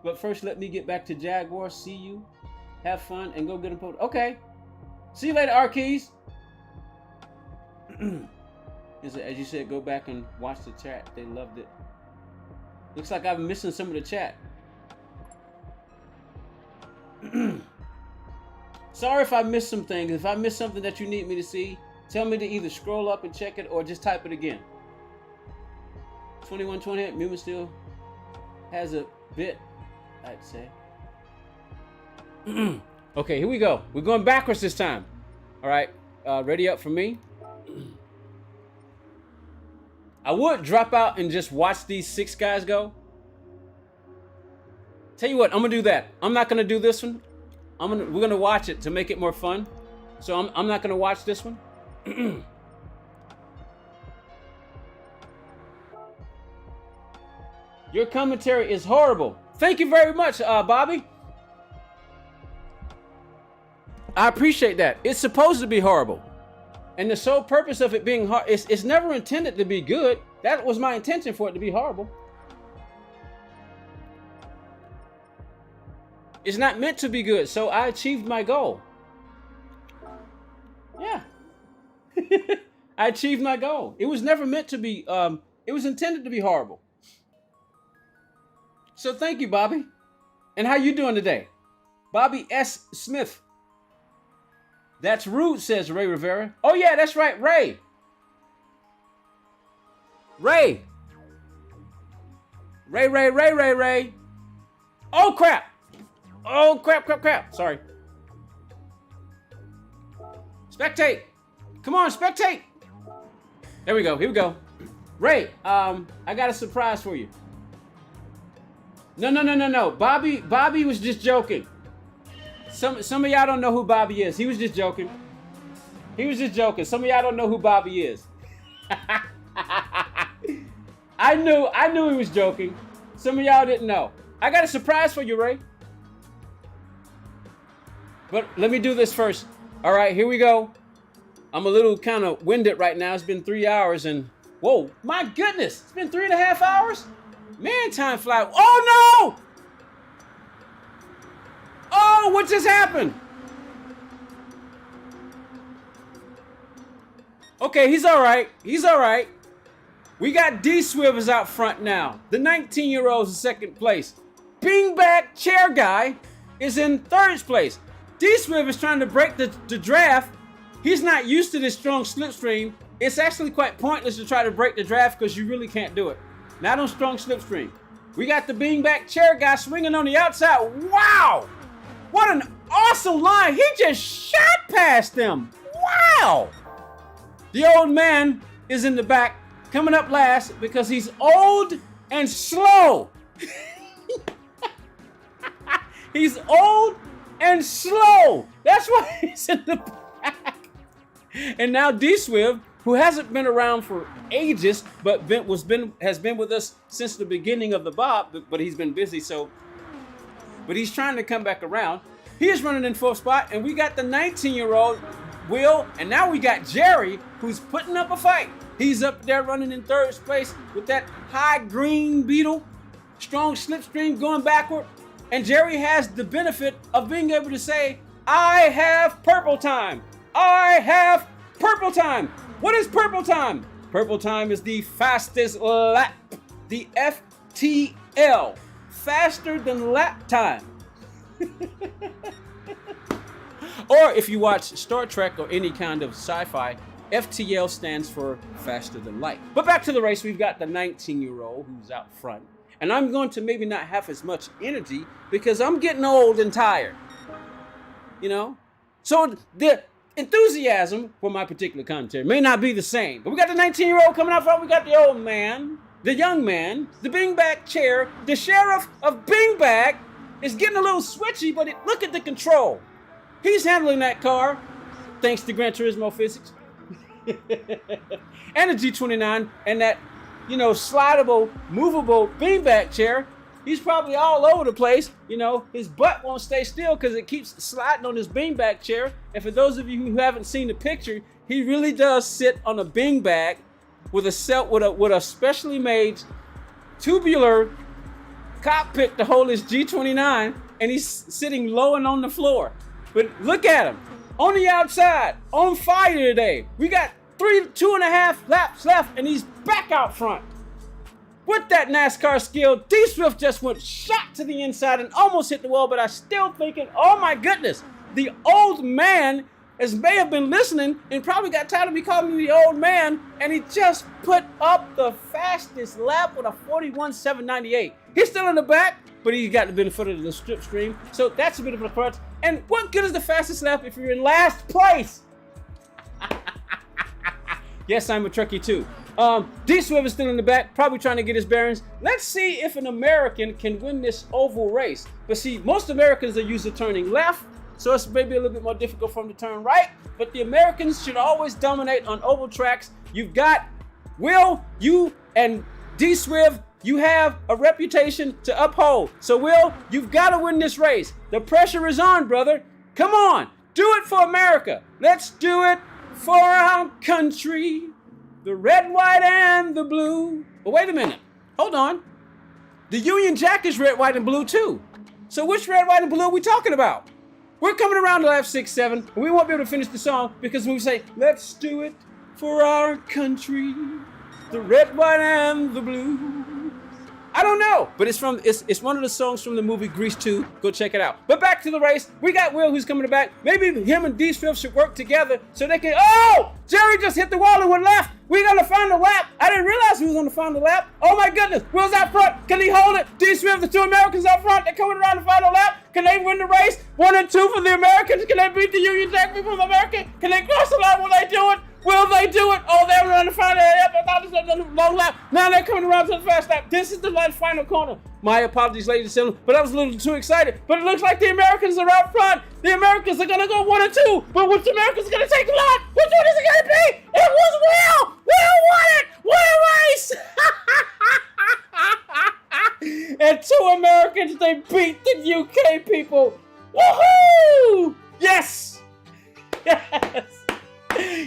But first, let me get back to Jaguar. See you. Have fun and go get a photo. Okay. See you later, Arkeys. Is it, as you said, go back and watch the chat. They loved it. Looks like I'm missing some of the chat. Sorry if I missed some things. If I missed something that you need me to see, tell me to either scroll up and check it or just type it again. 2128, Mumin still has a bit, I'd say. Okay, here we go. We're going backwards this time. All right, ready up for me? I would drop out and just watch these 6 guys go. Tell you what, I'm gonna do that. I'm not gonna do this one. We're gonna watch it to make it more fun. So I'm not gonna watch this one. Your commentary is horrible. Thank you very much, Bobby. I appreciate that. It's supposed to be horrible. And the sole purpose of it being hard, it's never intended to be good. That was my intention, for it to be horrible. It's not meant to be good, so I achieved my goal. Yeah. I achieved my goal. It was never meant to be, it was intended to be horrible. So thank you, Bobby. And how you doing today? Bobby S. Smith. That's rude, says Ray Rivera. Oh yeah, that's right, Ray. Ray. Ray. Oh crap. Oh crap. Sorry. Spectate. Come on, spectate. There we go. Here we go. Ray, I got a surprise for you. No. Bobby was just joking. Some of y'all don't know who Bobby is. He was just joking. Some of y'all don't know who Bobby is. I knew he was joking. Some of y'all didn't know. I got a surprise for you, Ray. But let me do this first. All right, here we go. I'm a little kind of winded right now. It's been 3 hours and whoa, my goodness, it's been 3.5 hours. Man, time flies. Oh no! Oh, what just happened? Okay, he's all right. We got D-Swivers out front now. The 19-year-old's in second place. Beanbag chair guy is in third place. D-Swivers trying to break the draft. He's not used to this strong slipstream. It's actually quite pointless to try to break the draft because you really can't do it. Not on strong slipstream. We got the beanbag chair guy swinging on the outside. Wow! What an awesome line. He just shot past them. Wow! The old man is in the back, coming up last because he's old and slow. He's old and slow. That's why he's in the back. And now D-Swiv, who hasn't been around for ages, but has been with us since the beginning of the Bob, but he's been busy, but he's trying to come back around. He is running in fourth spot, and we got the 19-year-old Will, and now we got Jerry, who's putting up a fight. He's up there running in third place with that high green Beetle, strong slipstream going backward. And Jerry has the benefit of being able to say, I have purple time. I have purple time. What is purple time? Purple time is the fastest lap, the FTL, faster than lap time. Or if you watch Star Trek or any kind of sci-fi, FTL stands for faster than light. But back to the race, we've got the 19-year-old who's out front. And I'm going to maybe not have as much energy because I'm getting old and tired. You know? So the enthusiasm for my particular commentary may not be the same. But we got the 19-year-old coming out front. We got the old man, the young man, the Bing-Bag chair. The sheriff of Bing-Bag is getting a little switchy, but look at the control. He's handling that car, thanks to Gran Turismo physics. And a G29 and that, you know, slidable, movable Bing-Bag chair. He's probably all over the place. You know, his butt won't stay still because it keeps sliding on his Bing-Bag chair. And for those of you who haven't seen the picture, he really does sit on a Bing-Bag with a specially made tubular cockpit to hold his G29, and he's sitting low and on the floor. But look at him on the outside, on fire today. We got 2.5 laps left, and he's back out front. With that NASCAR skill, D-Swift just went shot to the inside and almost hit the wall, but I still thinking, oh my goodness, the old man may have been listening and probably got tired of me calling me the old man, and he just put up the fastest lap with a 41.798. He's still in the back, but he's got the benefit of the slipstream, so that's a bit of a crutch. And what good is the fastest lap if you're in last place? Yes, I'm a Truckee too. D-Swift is still in the back, probably trying to get his bearings. Let's see if an American can win this oval race. But see, most Americans are used to turning left, so it's maybe a little bit more difficult for them to turn right. But the Americans should always dominate on oval tracks. You've got Will, you, and D-Swift. You have a reputation to uphold. So, Will, you've got to win this race. The pressure is on, brother. Come on. Do it for America. Let's do it for our country. The red, white, and the blue. But wait a minute. Hold on. The Union Jack is red, white, and blue, too. So which red, white, and blue are we talking about? We're coming around to lap 6, 7, and we won't be able to finish the song because when we say, let's do it for our country. The red, white, and the blue. I don't know, but it's one of the songs from the movie Grease 2. Go check it out. But back to the race. We got Will who's coming back. Maybe him and D-Swift should work together so they can. Oh! Jerry just hit the wall and went left. We got to find the lap. I didn't realize he was on the final lap. Oh my goodness. Will's out front. Can he hold it? D-Swift, the two Americans out front. They're coming around the final lap. Can they win the race? 1 and 2 for the Americans. Can they beat the Union Jack people from America? Can they cross the line? Will they do it? Will they do it? Oh, they were on the final lap. I thought it was a long lap. Now they're coming around to the fast lap. This is the final corner. My apologies, ladies and gentlemen, but I was a little too excited. But it looks like the Americans are out front. The Americans are going to go 1 and 2. But which Americans are going to take the line? Which one is it going to be? It was Will. Will won it. What a race. And 2 Americans, they beat the UK people. Woohoo! Yes. Yes.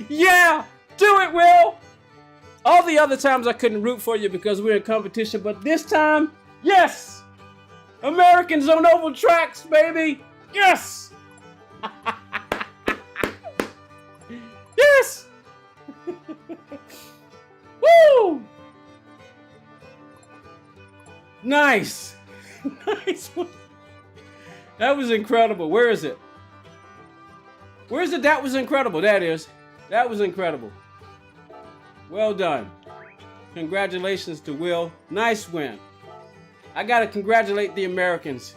Yeah, do it, Will. All the other times I couldn't root for you because we're in competition, but this time, yes. Americans on oval tracks, baby. Yes. Yes. Woo. Nice. Nice one. That was incredible. Where is it? Where's it? That was incredible. That is. That was incredible. Well done. Congratulations to Will. Nice win. I gotta congratulate the Americans.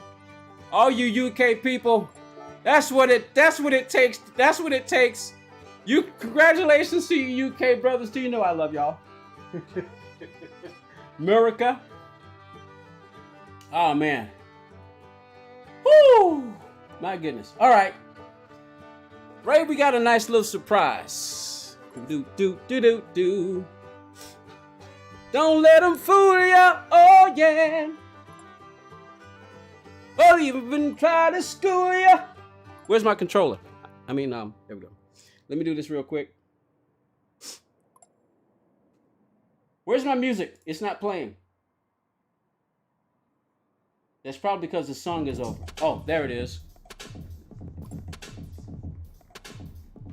All you UK people, that's what it takes. That's what it takes. Congratulations to you UK brothers. Do you know I love y'all? America. Oh man. Woo! My goodness. All right. Ray, we got a nice little surprise. Do. Don't let them fool ya, oh yeah. Oh, you've been trying to school ya. Where's my controller? There we go. Let me do this real quick. Where's my music? It's not playing. That's probably because the song is over. Oh, there it is.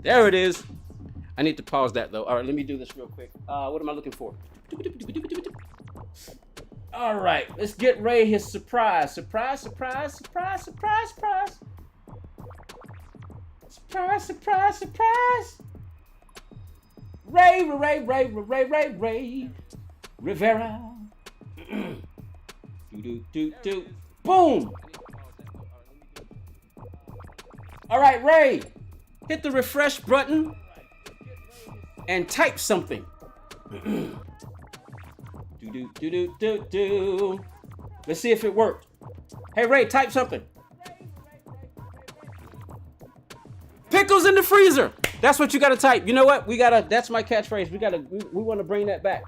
There it is. I need to pause that though. All right, let me do this real quick. What am I looking for? All right, let's get Ray his surprise. Surprise, surprise, surprise, surprise, surprise. Surprise, surprise, surprise. Ray, Ray, Ray, Ray, Ray, Ray. Rivera. Do. Boom. All right, Ray. Hit the refresh button and type something. Do. Let's see if it worked. Hey, Ray, type something. Pickles in the freezer. That's what you gotta type. You know what? That's my catchphrase. We want to bring that back.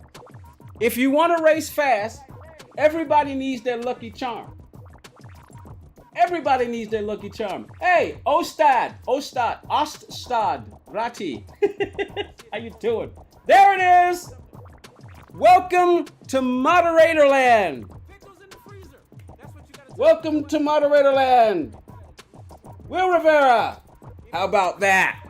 If you want to race fast, everybody needs their lucky charm. Everybody needs their lucky charm. Hey, Ostad, Rati. How you doing? There it is. Welcome to Moderator Land. Welcome to Moderator Land. Will Rivera. How about that?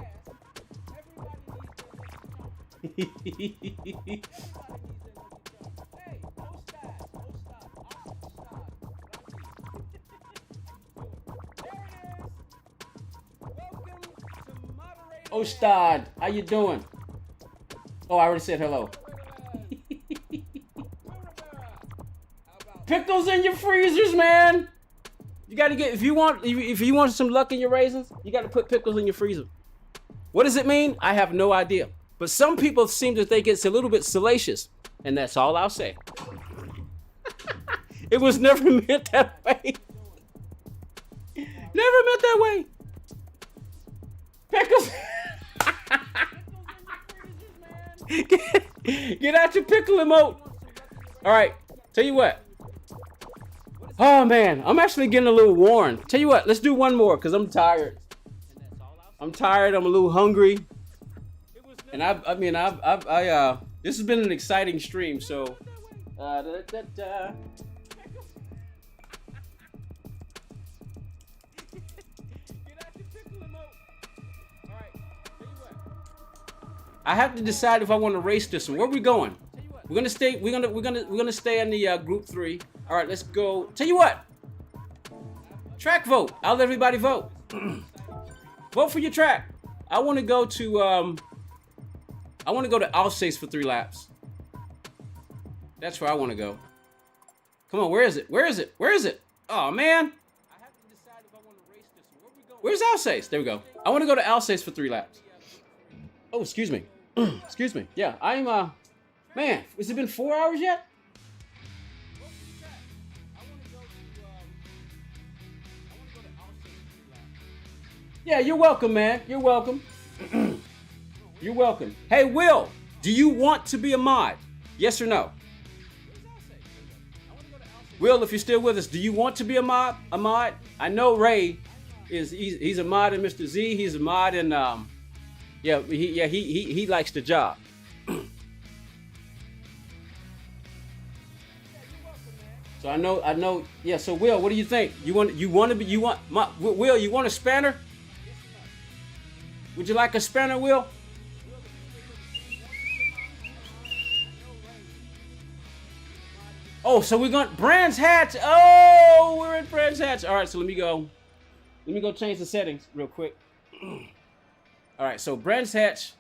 Ostad, how you doing? Oh, I already said hello. Pickles in your freezers, man. You gotta get if you want some luck in your raisins, you gotta put pickles in your freezer. What does it mean? I have no idea. But some people seem to think it's a little bit salacious, and that's all I'll say. It was never meant that way. Never meant that way. Pickles. Get out your pickle emote. All right, tell you what. Oh man, I'm actually getting a little worn. Tell you what, let's do one more because I'm tired. I'm a little hungry. And this has been an exciting stream, so I have to decide if I want to race this one. Where are we going? We're gonna stay in the group 3. All right, let's go. Tell you what. Track vote. I'll let everybody vote. Vote for your track. I want to go to Alsace for 3 laps. That's where I want to go. Come on, where is it? Where is it? Oh man. I have to decide if I want to race this one. Where we going? Where's Alsace? There we go. I want to go to Alsace for 3 laps. Oh, excuse me. Excuse me. Yeah, I'm man, has it been 4 hours yet? Yeah, you're welcome, man. You're welcome. You're welcome. Hey, Will, do you want to be a mod? Yes or no? Will, if you're still with us, do you want to be a mod? I know Ray he's a mod in Mr. Z. He's a mod in he likes the job. So I know. Yeah. So Will, what do you think? Will, you want a spanner? Would you like a spanner, Will? Oh, so we're going Brands Hatch. Oh, we're in Brands Hatch. All right, so let me go change the settings real quick. All right, so Brands Hatch.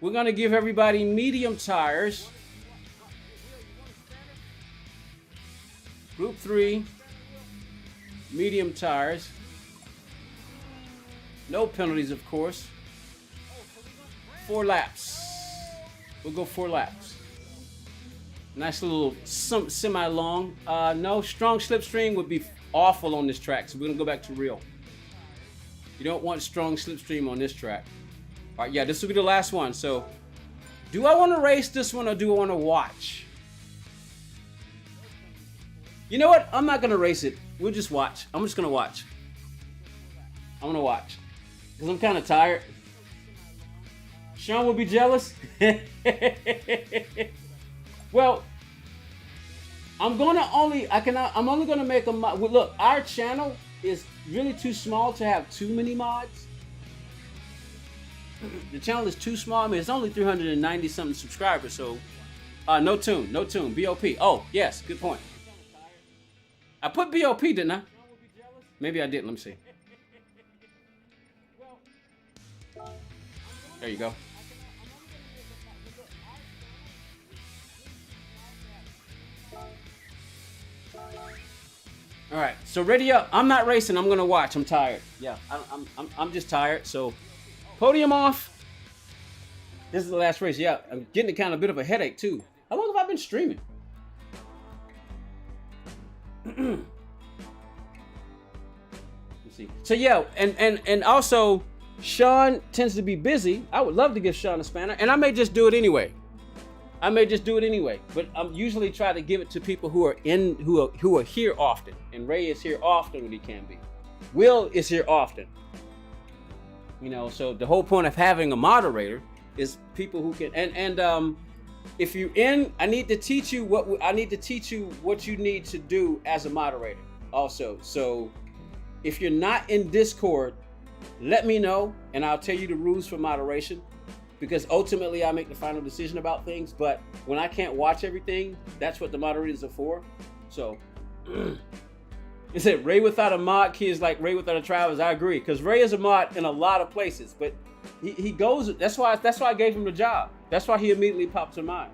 We're gonna give everybody medium tires. Group 3, medium tires. No penalties, of course. 4 laps. We'll go 4 laps. Nice little semi-long. No, strong slipstream would be awful on this track, so we're gonna go back to real. You don't want strong slipstream on this track. All right, yeah, this will be the last one. So, do I want to race this one or do I want to watch? You know what? I'm not gonna race it. We'll just watch. I'm just gonna watch. I'm gonna watch because I'm kind of tired. Sean will be jealous. Well, I'm only gonna make a mod. Well, look, our channel is really too small to have too many mods. The channel is too small. I mean, it's only 390 something subscribers, so no tune, BOP. Oh, yes, good point. I put BOP, didn't I? Maybe I didn't. Let me see. There you go. All right, so ready up. I'm not racing. I'm gonna watch. I'm tired. Yeah, I'm just tired. So, podium off. This is the last race. Yeah, I'm getting kind of a bit of a headache too. How long have I been streaming? Let's see. So yeah, and also, Sean tends to be busy. I would love to give Sean a spanner, and I may just do it anyway. But I'm usually try to give it to people who are here often. And Ray is here often when he can be. Will is here often. You know, so the whole point of having a moderator is people who can. And if you're in, I need to teach you what you need to do as a moderator. Also, so if you're not in Discord, let me know, and I'll tell you the rules for moderation. Because ultimately I make the final decision about things, but when I can't watch everything, that's what the moderators are for. So, it said Ray without a mod key is like Ray without a Travis. I agree, because Ray is a mod in a lot of places, but he goes. That's why I gave him the job. That's why he immediately popped to mind.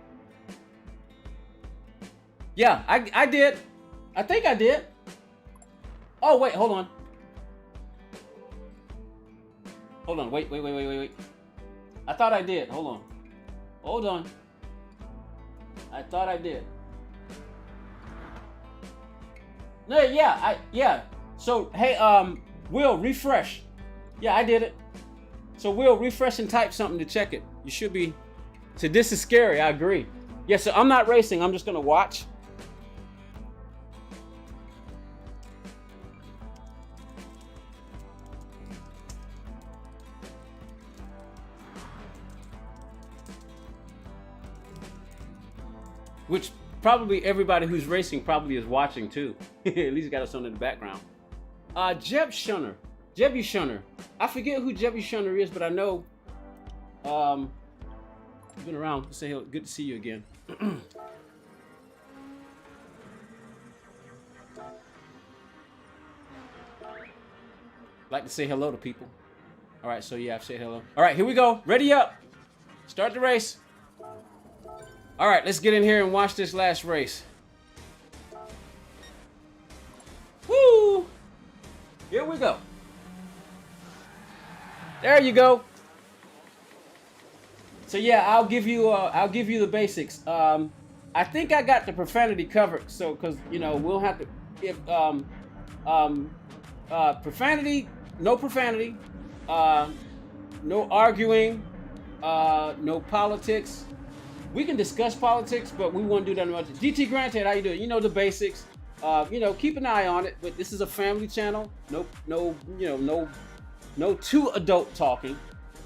Yeah, I did. I think I did. Oh wait, hold on. Wait. I thought I did. Hold on. I thought I did. No, yeah. So hey, Will, refresh. Yeah, I did it. So Will, refresh and type something to check it. You should be. So this is scary. I agree. Yeah. So I'm not racing. I'm just gonna watch. Which probably everybody who's racing probably is watching too. At least got us on in the background. Jeb Shunner. I forget who Jeb Shunner is, but I know you've been around. Say hello. Good to see you again. Like to say hello to people. All right, so yeah, I've said hello. All right, here we go. Ready up. Start the race. All right, let's get in here and watch this last race. Woo! Here we go. There you go. So yeah, I'll give you the basics. I think I got the profanity covered. So, cause you know we'll have to profanity, no arguing, no politics. We can discuss politics, but we won't do that much. DT Granted, how you doing? You know the basics. Keep an eye on it. But this is a family channel. No too adult talking.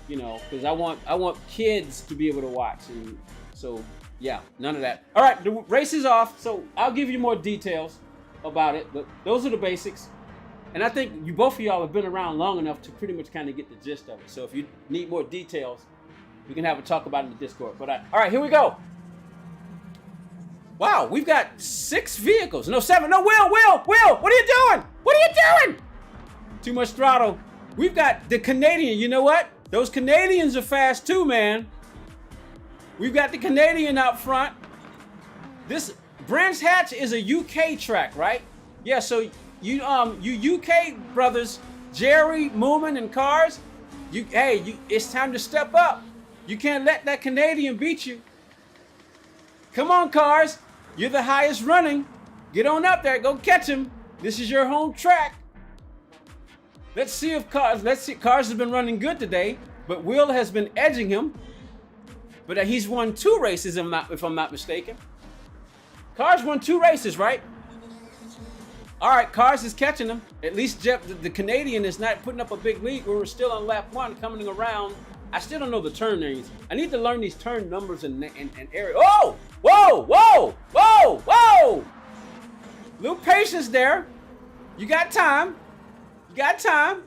You know, because I want kids to be able to watch, and so yeah, none of that. All right, the race is off, so I'll give you more details about it. But those are the basics, and I think both of y'all have been around long enough to pretty much kind of get the gist of it. So if you need more details, we can have a talk about it in the Discord. But all right, here we go. Wow, we've got 6 vehicles. No, 7. No, Will, what are you doing? What are you doing? Too much throttle. We've got the Canadian. You know what? Those Canadians are fast too, man. We've got the Canadian out front. This Brands Hatch is a UK track, right? Yeah, so you UK brothers, Jerry, Moomin, and Cars, it's time to step up. You can't let that Canadian beat you. Come on, Cars. You're the highest running. Get on up there. Go catch him. This is your home track. Let's see if Cars has been running good today, but Will has been edging him. But he's won 2 races, if I'm not mistaken. Cars won 2 races, right? All right, Cars is catching him. At least Jeff, the Canadian, is not putting up a big lead. We're still on lap 1, coming around. I still don't know the turn names. I need to learn these turn numbers and area. Oh! Whoa! whoa, whoa, whoa, whoa. Little patience there. You got time. You got time.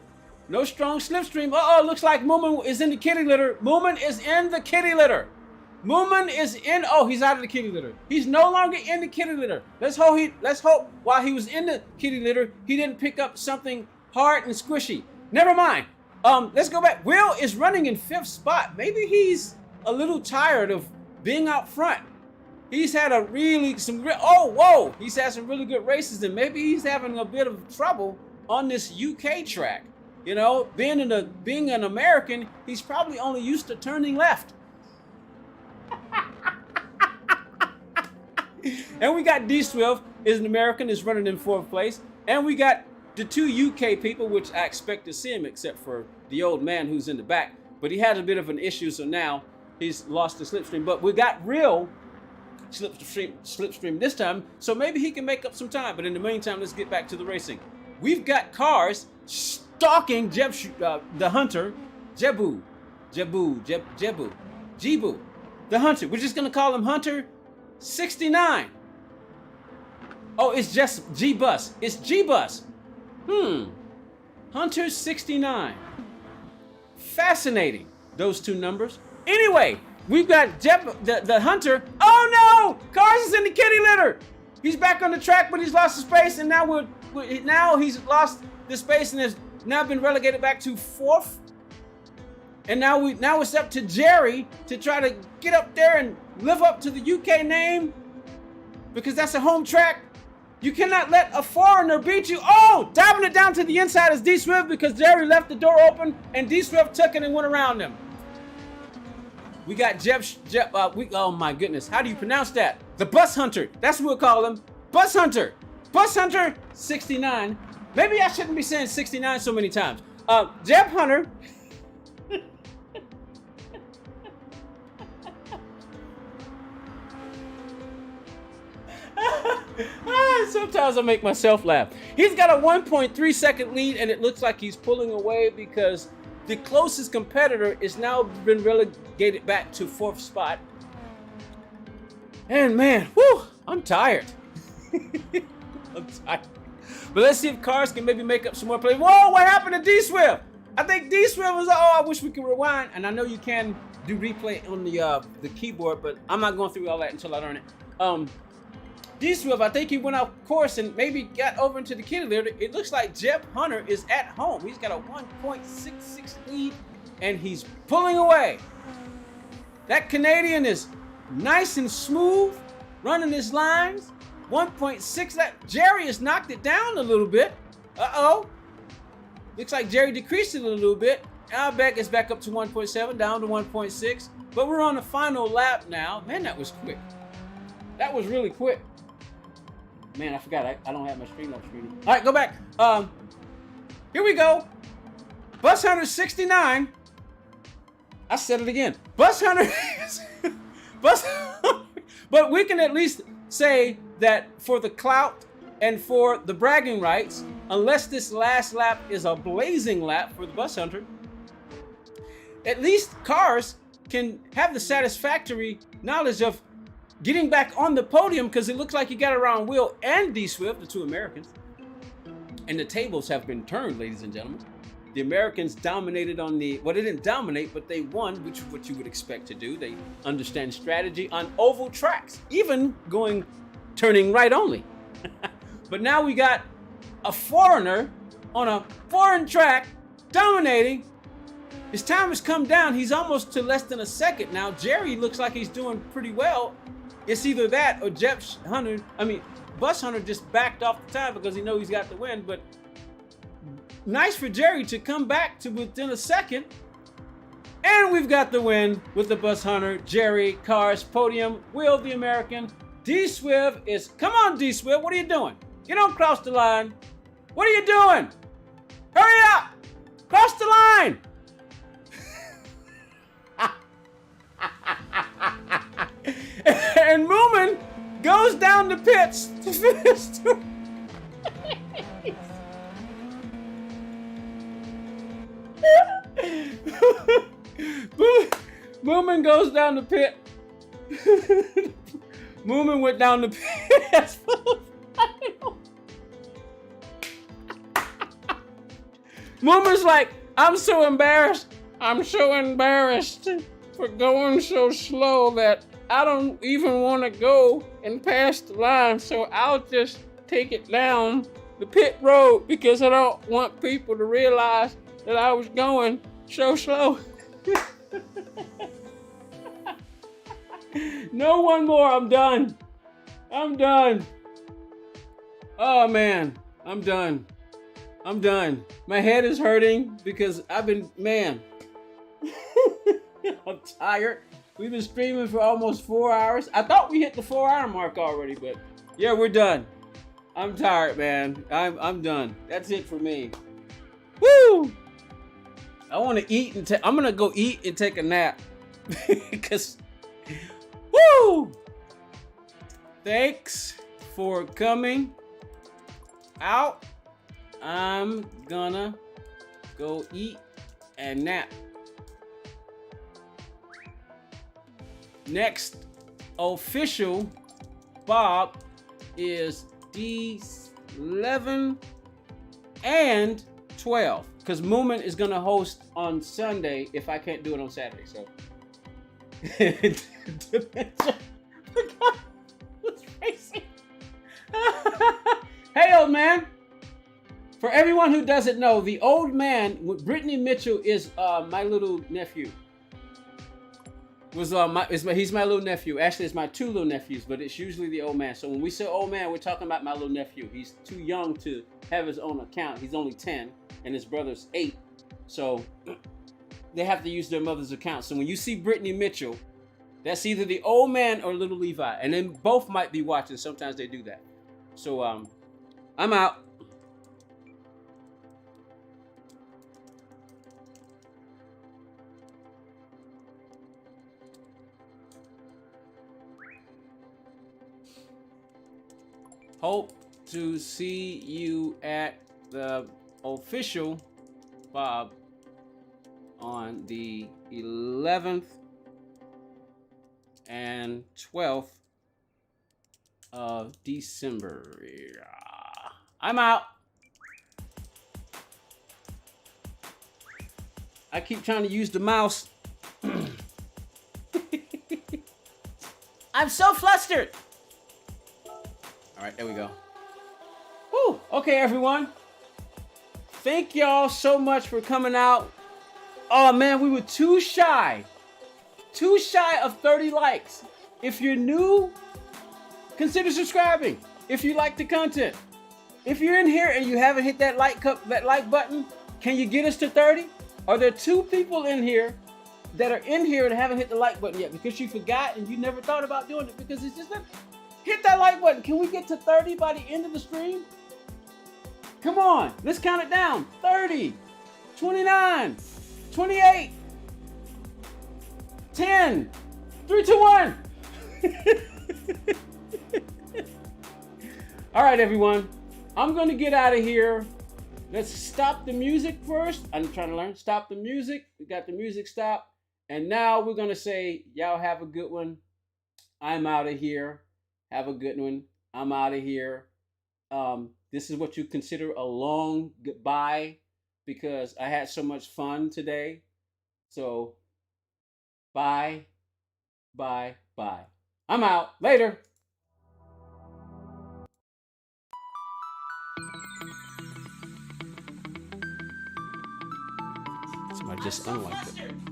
No strong slipstream. Uh-oh, looks like Moomin is in the kitty litter. Moomin is in the kitty litter. Moomin is in. Oh, he's out of the kitty litter. He's no longer in the kitty litter. Let's hope while he was in the kitty litter, he didn't pick up something hard and squishy. Never mind. Let's go back. Will is running in 5th spot. Maybe he's a little tired of being out front. He's had he's had some really good races, and maybe he's having a bit of trouble on this UK track. You know, being an American, he's probably only used to turning left. And we got D Swift is an American, is running in 4th place, and we got the 2 UK people, which I expect to see him, except for the old man who's in the back. But he had a bit of an issue, so now he's lost the slipstream. But we got real slipstream this time, so maybe he can make up some time. But in the meantime, let's get back to the racing. We've got cars stalking the Hunter, Jebu, the Hunter. We're just gonna call him Hunter 69. Oh, it's just G-Bus. It's G-Bus. Hunter 69. Fascinating, those two numbers. Anyway, we've got the Hunter. Oh no! Cars is in the kitty litter. He's back on the track, but he's lost the space, and now now he's lost the space and has now been relegated back to 4th. And now it's up to Jerry to try to get up there and live up to the UK name, because that's a home track. You cannot let a foreigner beat you. Oh, diving it down to the inside is D Swift, because Jerry left the door open and D Swift took it and went around him. We got oh my goodness, how do you pronounce that? The Bus Hunter. That's what we'll call him. Bus Hunter. Bus Hunter 69. Maybe I shouldn't be saying 69 so many times. Jeb Hunter. Sometimes I make myself laugh. He's got a 1.3 second lead, and it looks like he's pulling away because the closest competitor is now been relegated back to 4th spot. And man, whew, I'm tired. I'm tired. But let's see if cars can maybe make up some more plays. Whoa, what happened to D Swift? I think D Swift was, I wish we could rewind. And I know you can do replay on the keyboard, but I'm not going through all that until I learn it. D Swift, I think he went off course and maybe got over into the kitty litter. It looks like Jeb Hunter is at home. He's got a 1.66 lead, and he's pulling away. That Canadian is nice and smooth, running his lines. 1.6. That Jerry has knocked it down a little bit. Uh-oh. Looks like Jerry decreased it a little bit. Albeck is back up to 1.7, down to 1.6. But we're on the final lap now. Man, that was quick. That was really quick. Man, I forgot. I don't have my screen on screen. All right, go back. Here we go. Bus Hunter 69. I said it again. Bus Hunter. But we can at least say that for the clout and for the bragging rights, unless this last lap is a blazing lap for the Bus Hunter, at least cars can have the satisfactory knowledge of getting back on the podium, because it looks like he got around Will and D Swift, the 2 Americans. And the tables have been turned, ladies and gentlemen. The Americans dominated on they didn't dominate, but they won, which is what you would expect to do. They understand strategy on oval tracks, even turning right only. But now we got a foreigner on a foreign track dominating. His time has come down. He's almost to less than a second now. Jerry looks like he's doing pretty well. It's either that or Bus Hunter just backed off the time because he knows he's got the win. But nice for Jerry to come back to within a second. And we've got the win with the Bus Hunter. Jerry, cars, podium, Will the American. D Swift is, come on D Swift, what are you doing? You don't cross the line. What are you doing? Hurry up! Cross the line! And Moomin goes down the pits to finish. Moomin goes down the pit. Moomin went down the pit. Moomin's like, I'm so embarrassed. I'm so embarrassed for going so slow that I don't even want to go and pass the line. So I'll just take it down the pit road because I don't want people to realize that I was going so slow. No one more. I'm done. I'm done. Oh man, I'm done. I'm done. My head is hurting because I've been, man. I'm tired. We've been streaming for almost 4 hours. I thought we hit the 4-hour mark already, but yeah, we're done. I'm tired, man. I'm done. That's it for me. Woo! I want to eat and I'm gonna go eat and take a nap because, woo! Thanks for coming out. I'm gonna go eat and nap. Next official Bob is D11 and 12 because Moomin is gonna host on Sunday if I can't do it on Saturday. So hey old man, for everyone who doesn't know, the old man, Brittany Mitchell is my little nephew. He's my little nephew. Actually, it's my two little nephews, but it's usually the old man. So when we say old man, we're talking about my little nephew. He's too young to have his own account. He's only 10, and his brother's 8. So they have to use their mother's account. So when you see Brittany Mitchell, that's either the old man or little Levi. And then both might be watching. Sometimes they do that. So I'm out. Hope to see you at the official Bob on the 11th and 12th of December. I'm out. I keep trying to use the mouse. I'm so flustered. All right, there we go. Woo! Okay, everyone. Thank y'all so much for coming out. Oh man, we were too shy of 30 likes. If you're new, consider subscribing. If you like the content, if you're in here and you haven't hit that like button, can you get us to 30? Are there 2 people in here that are in here and haven't hit the like button yet because you forgot and you never thought about doing it because it's just like, hit that like button. Can we get to 30 by the end of the stream? Come on, let's count it down. 30, 29, 28, 10, 3, 2, 1. All right, everyone. I'm going to get out of here. Let's stop the music first. I'm trying to learn. Stop the music. We got the music stopped. And now we're going to say, y'all have a good one. I'm out of here. Have a good one. I'm out of here. This is what you consider a long goodbye because I had so much fun today. So, bye, bye, bye. I'm out. Later. Somebody just unliked it.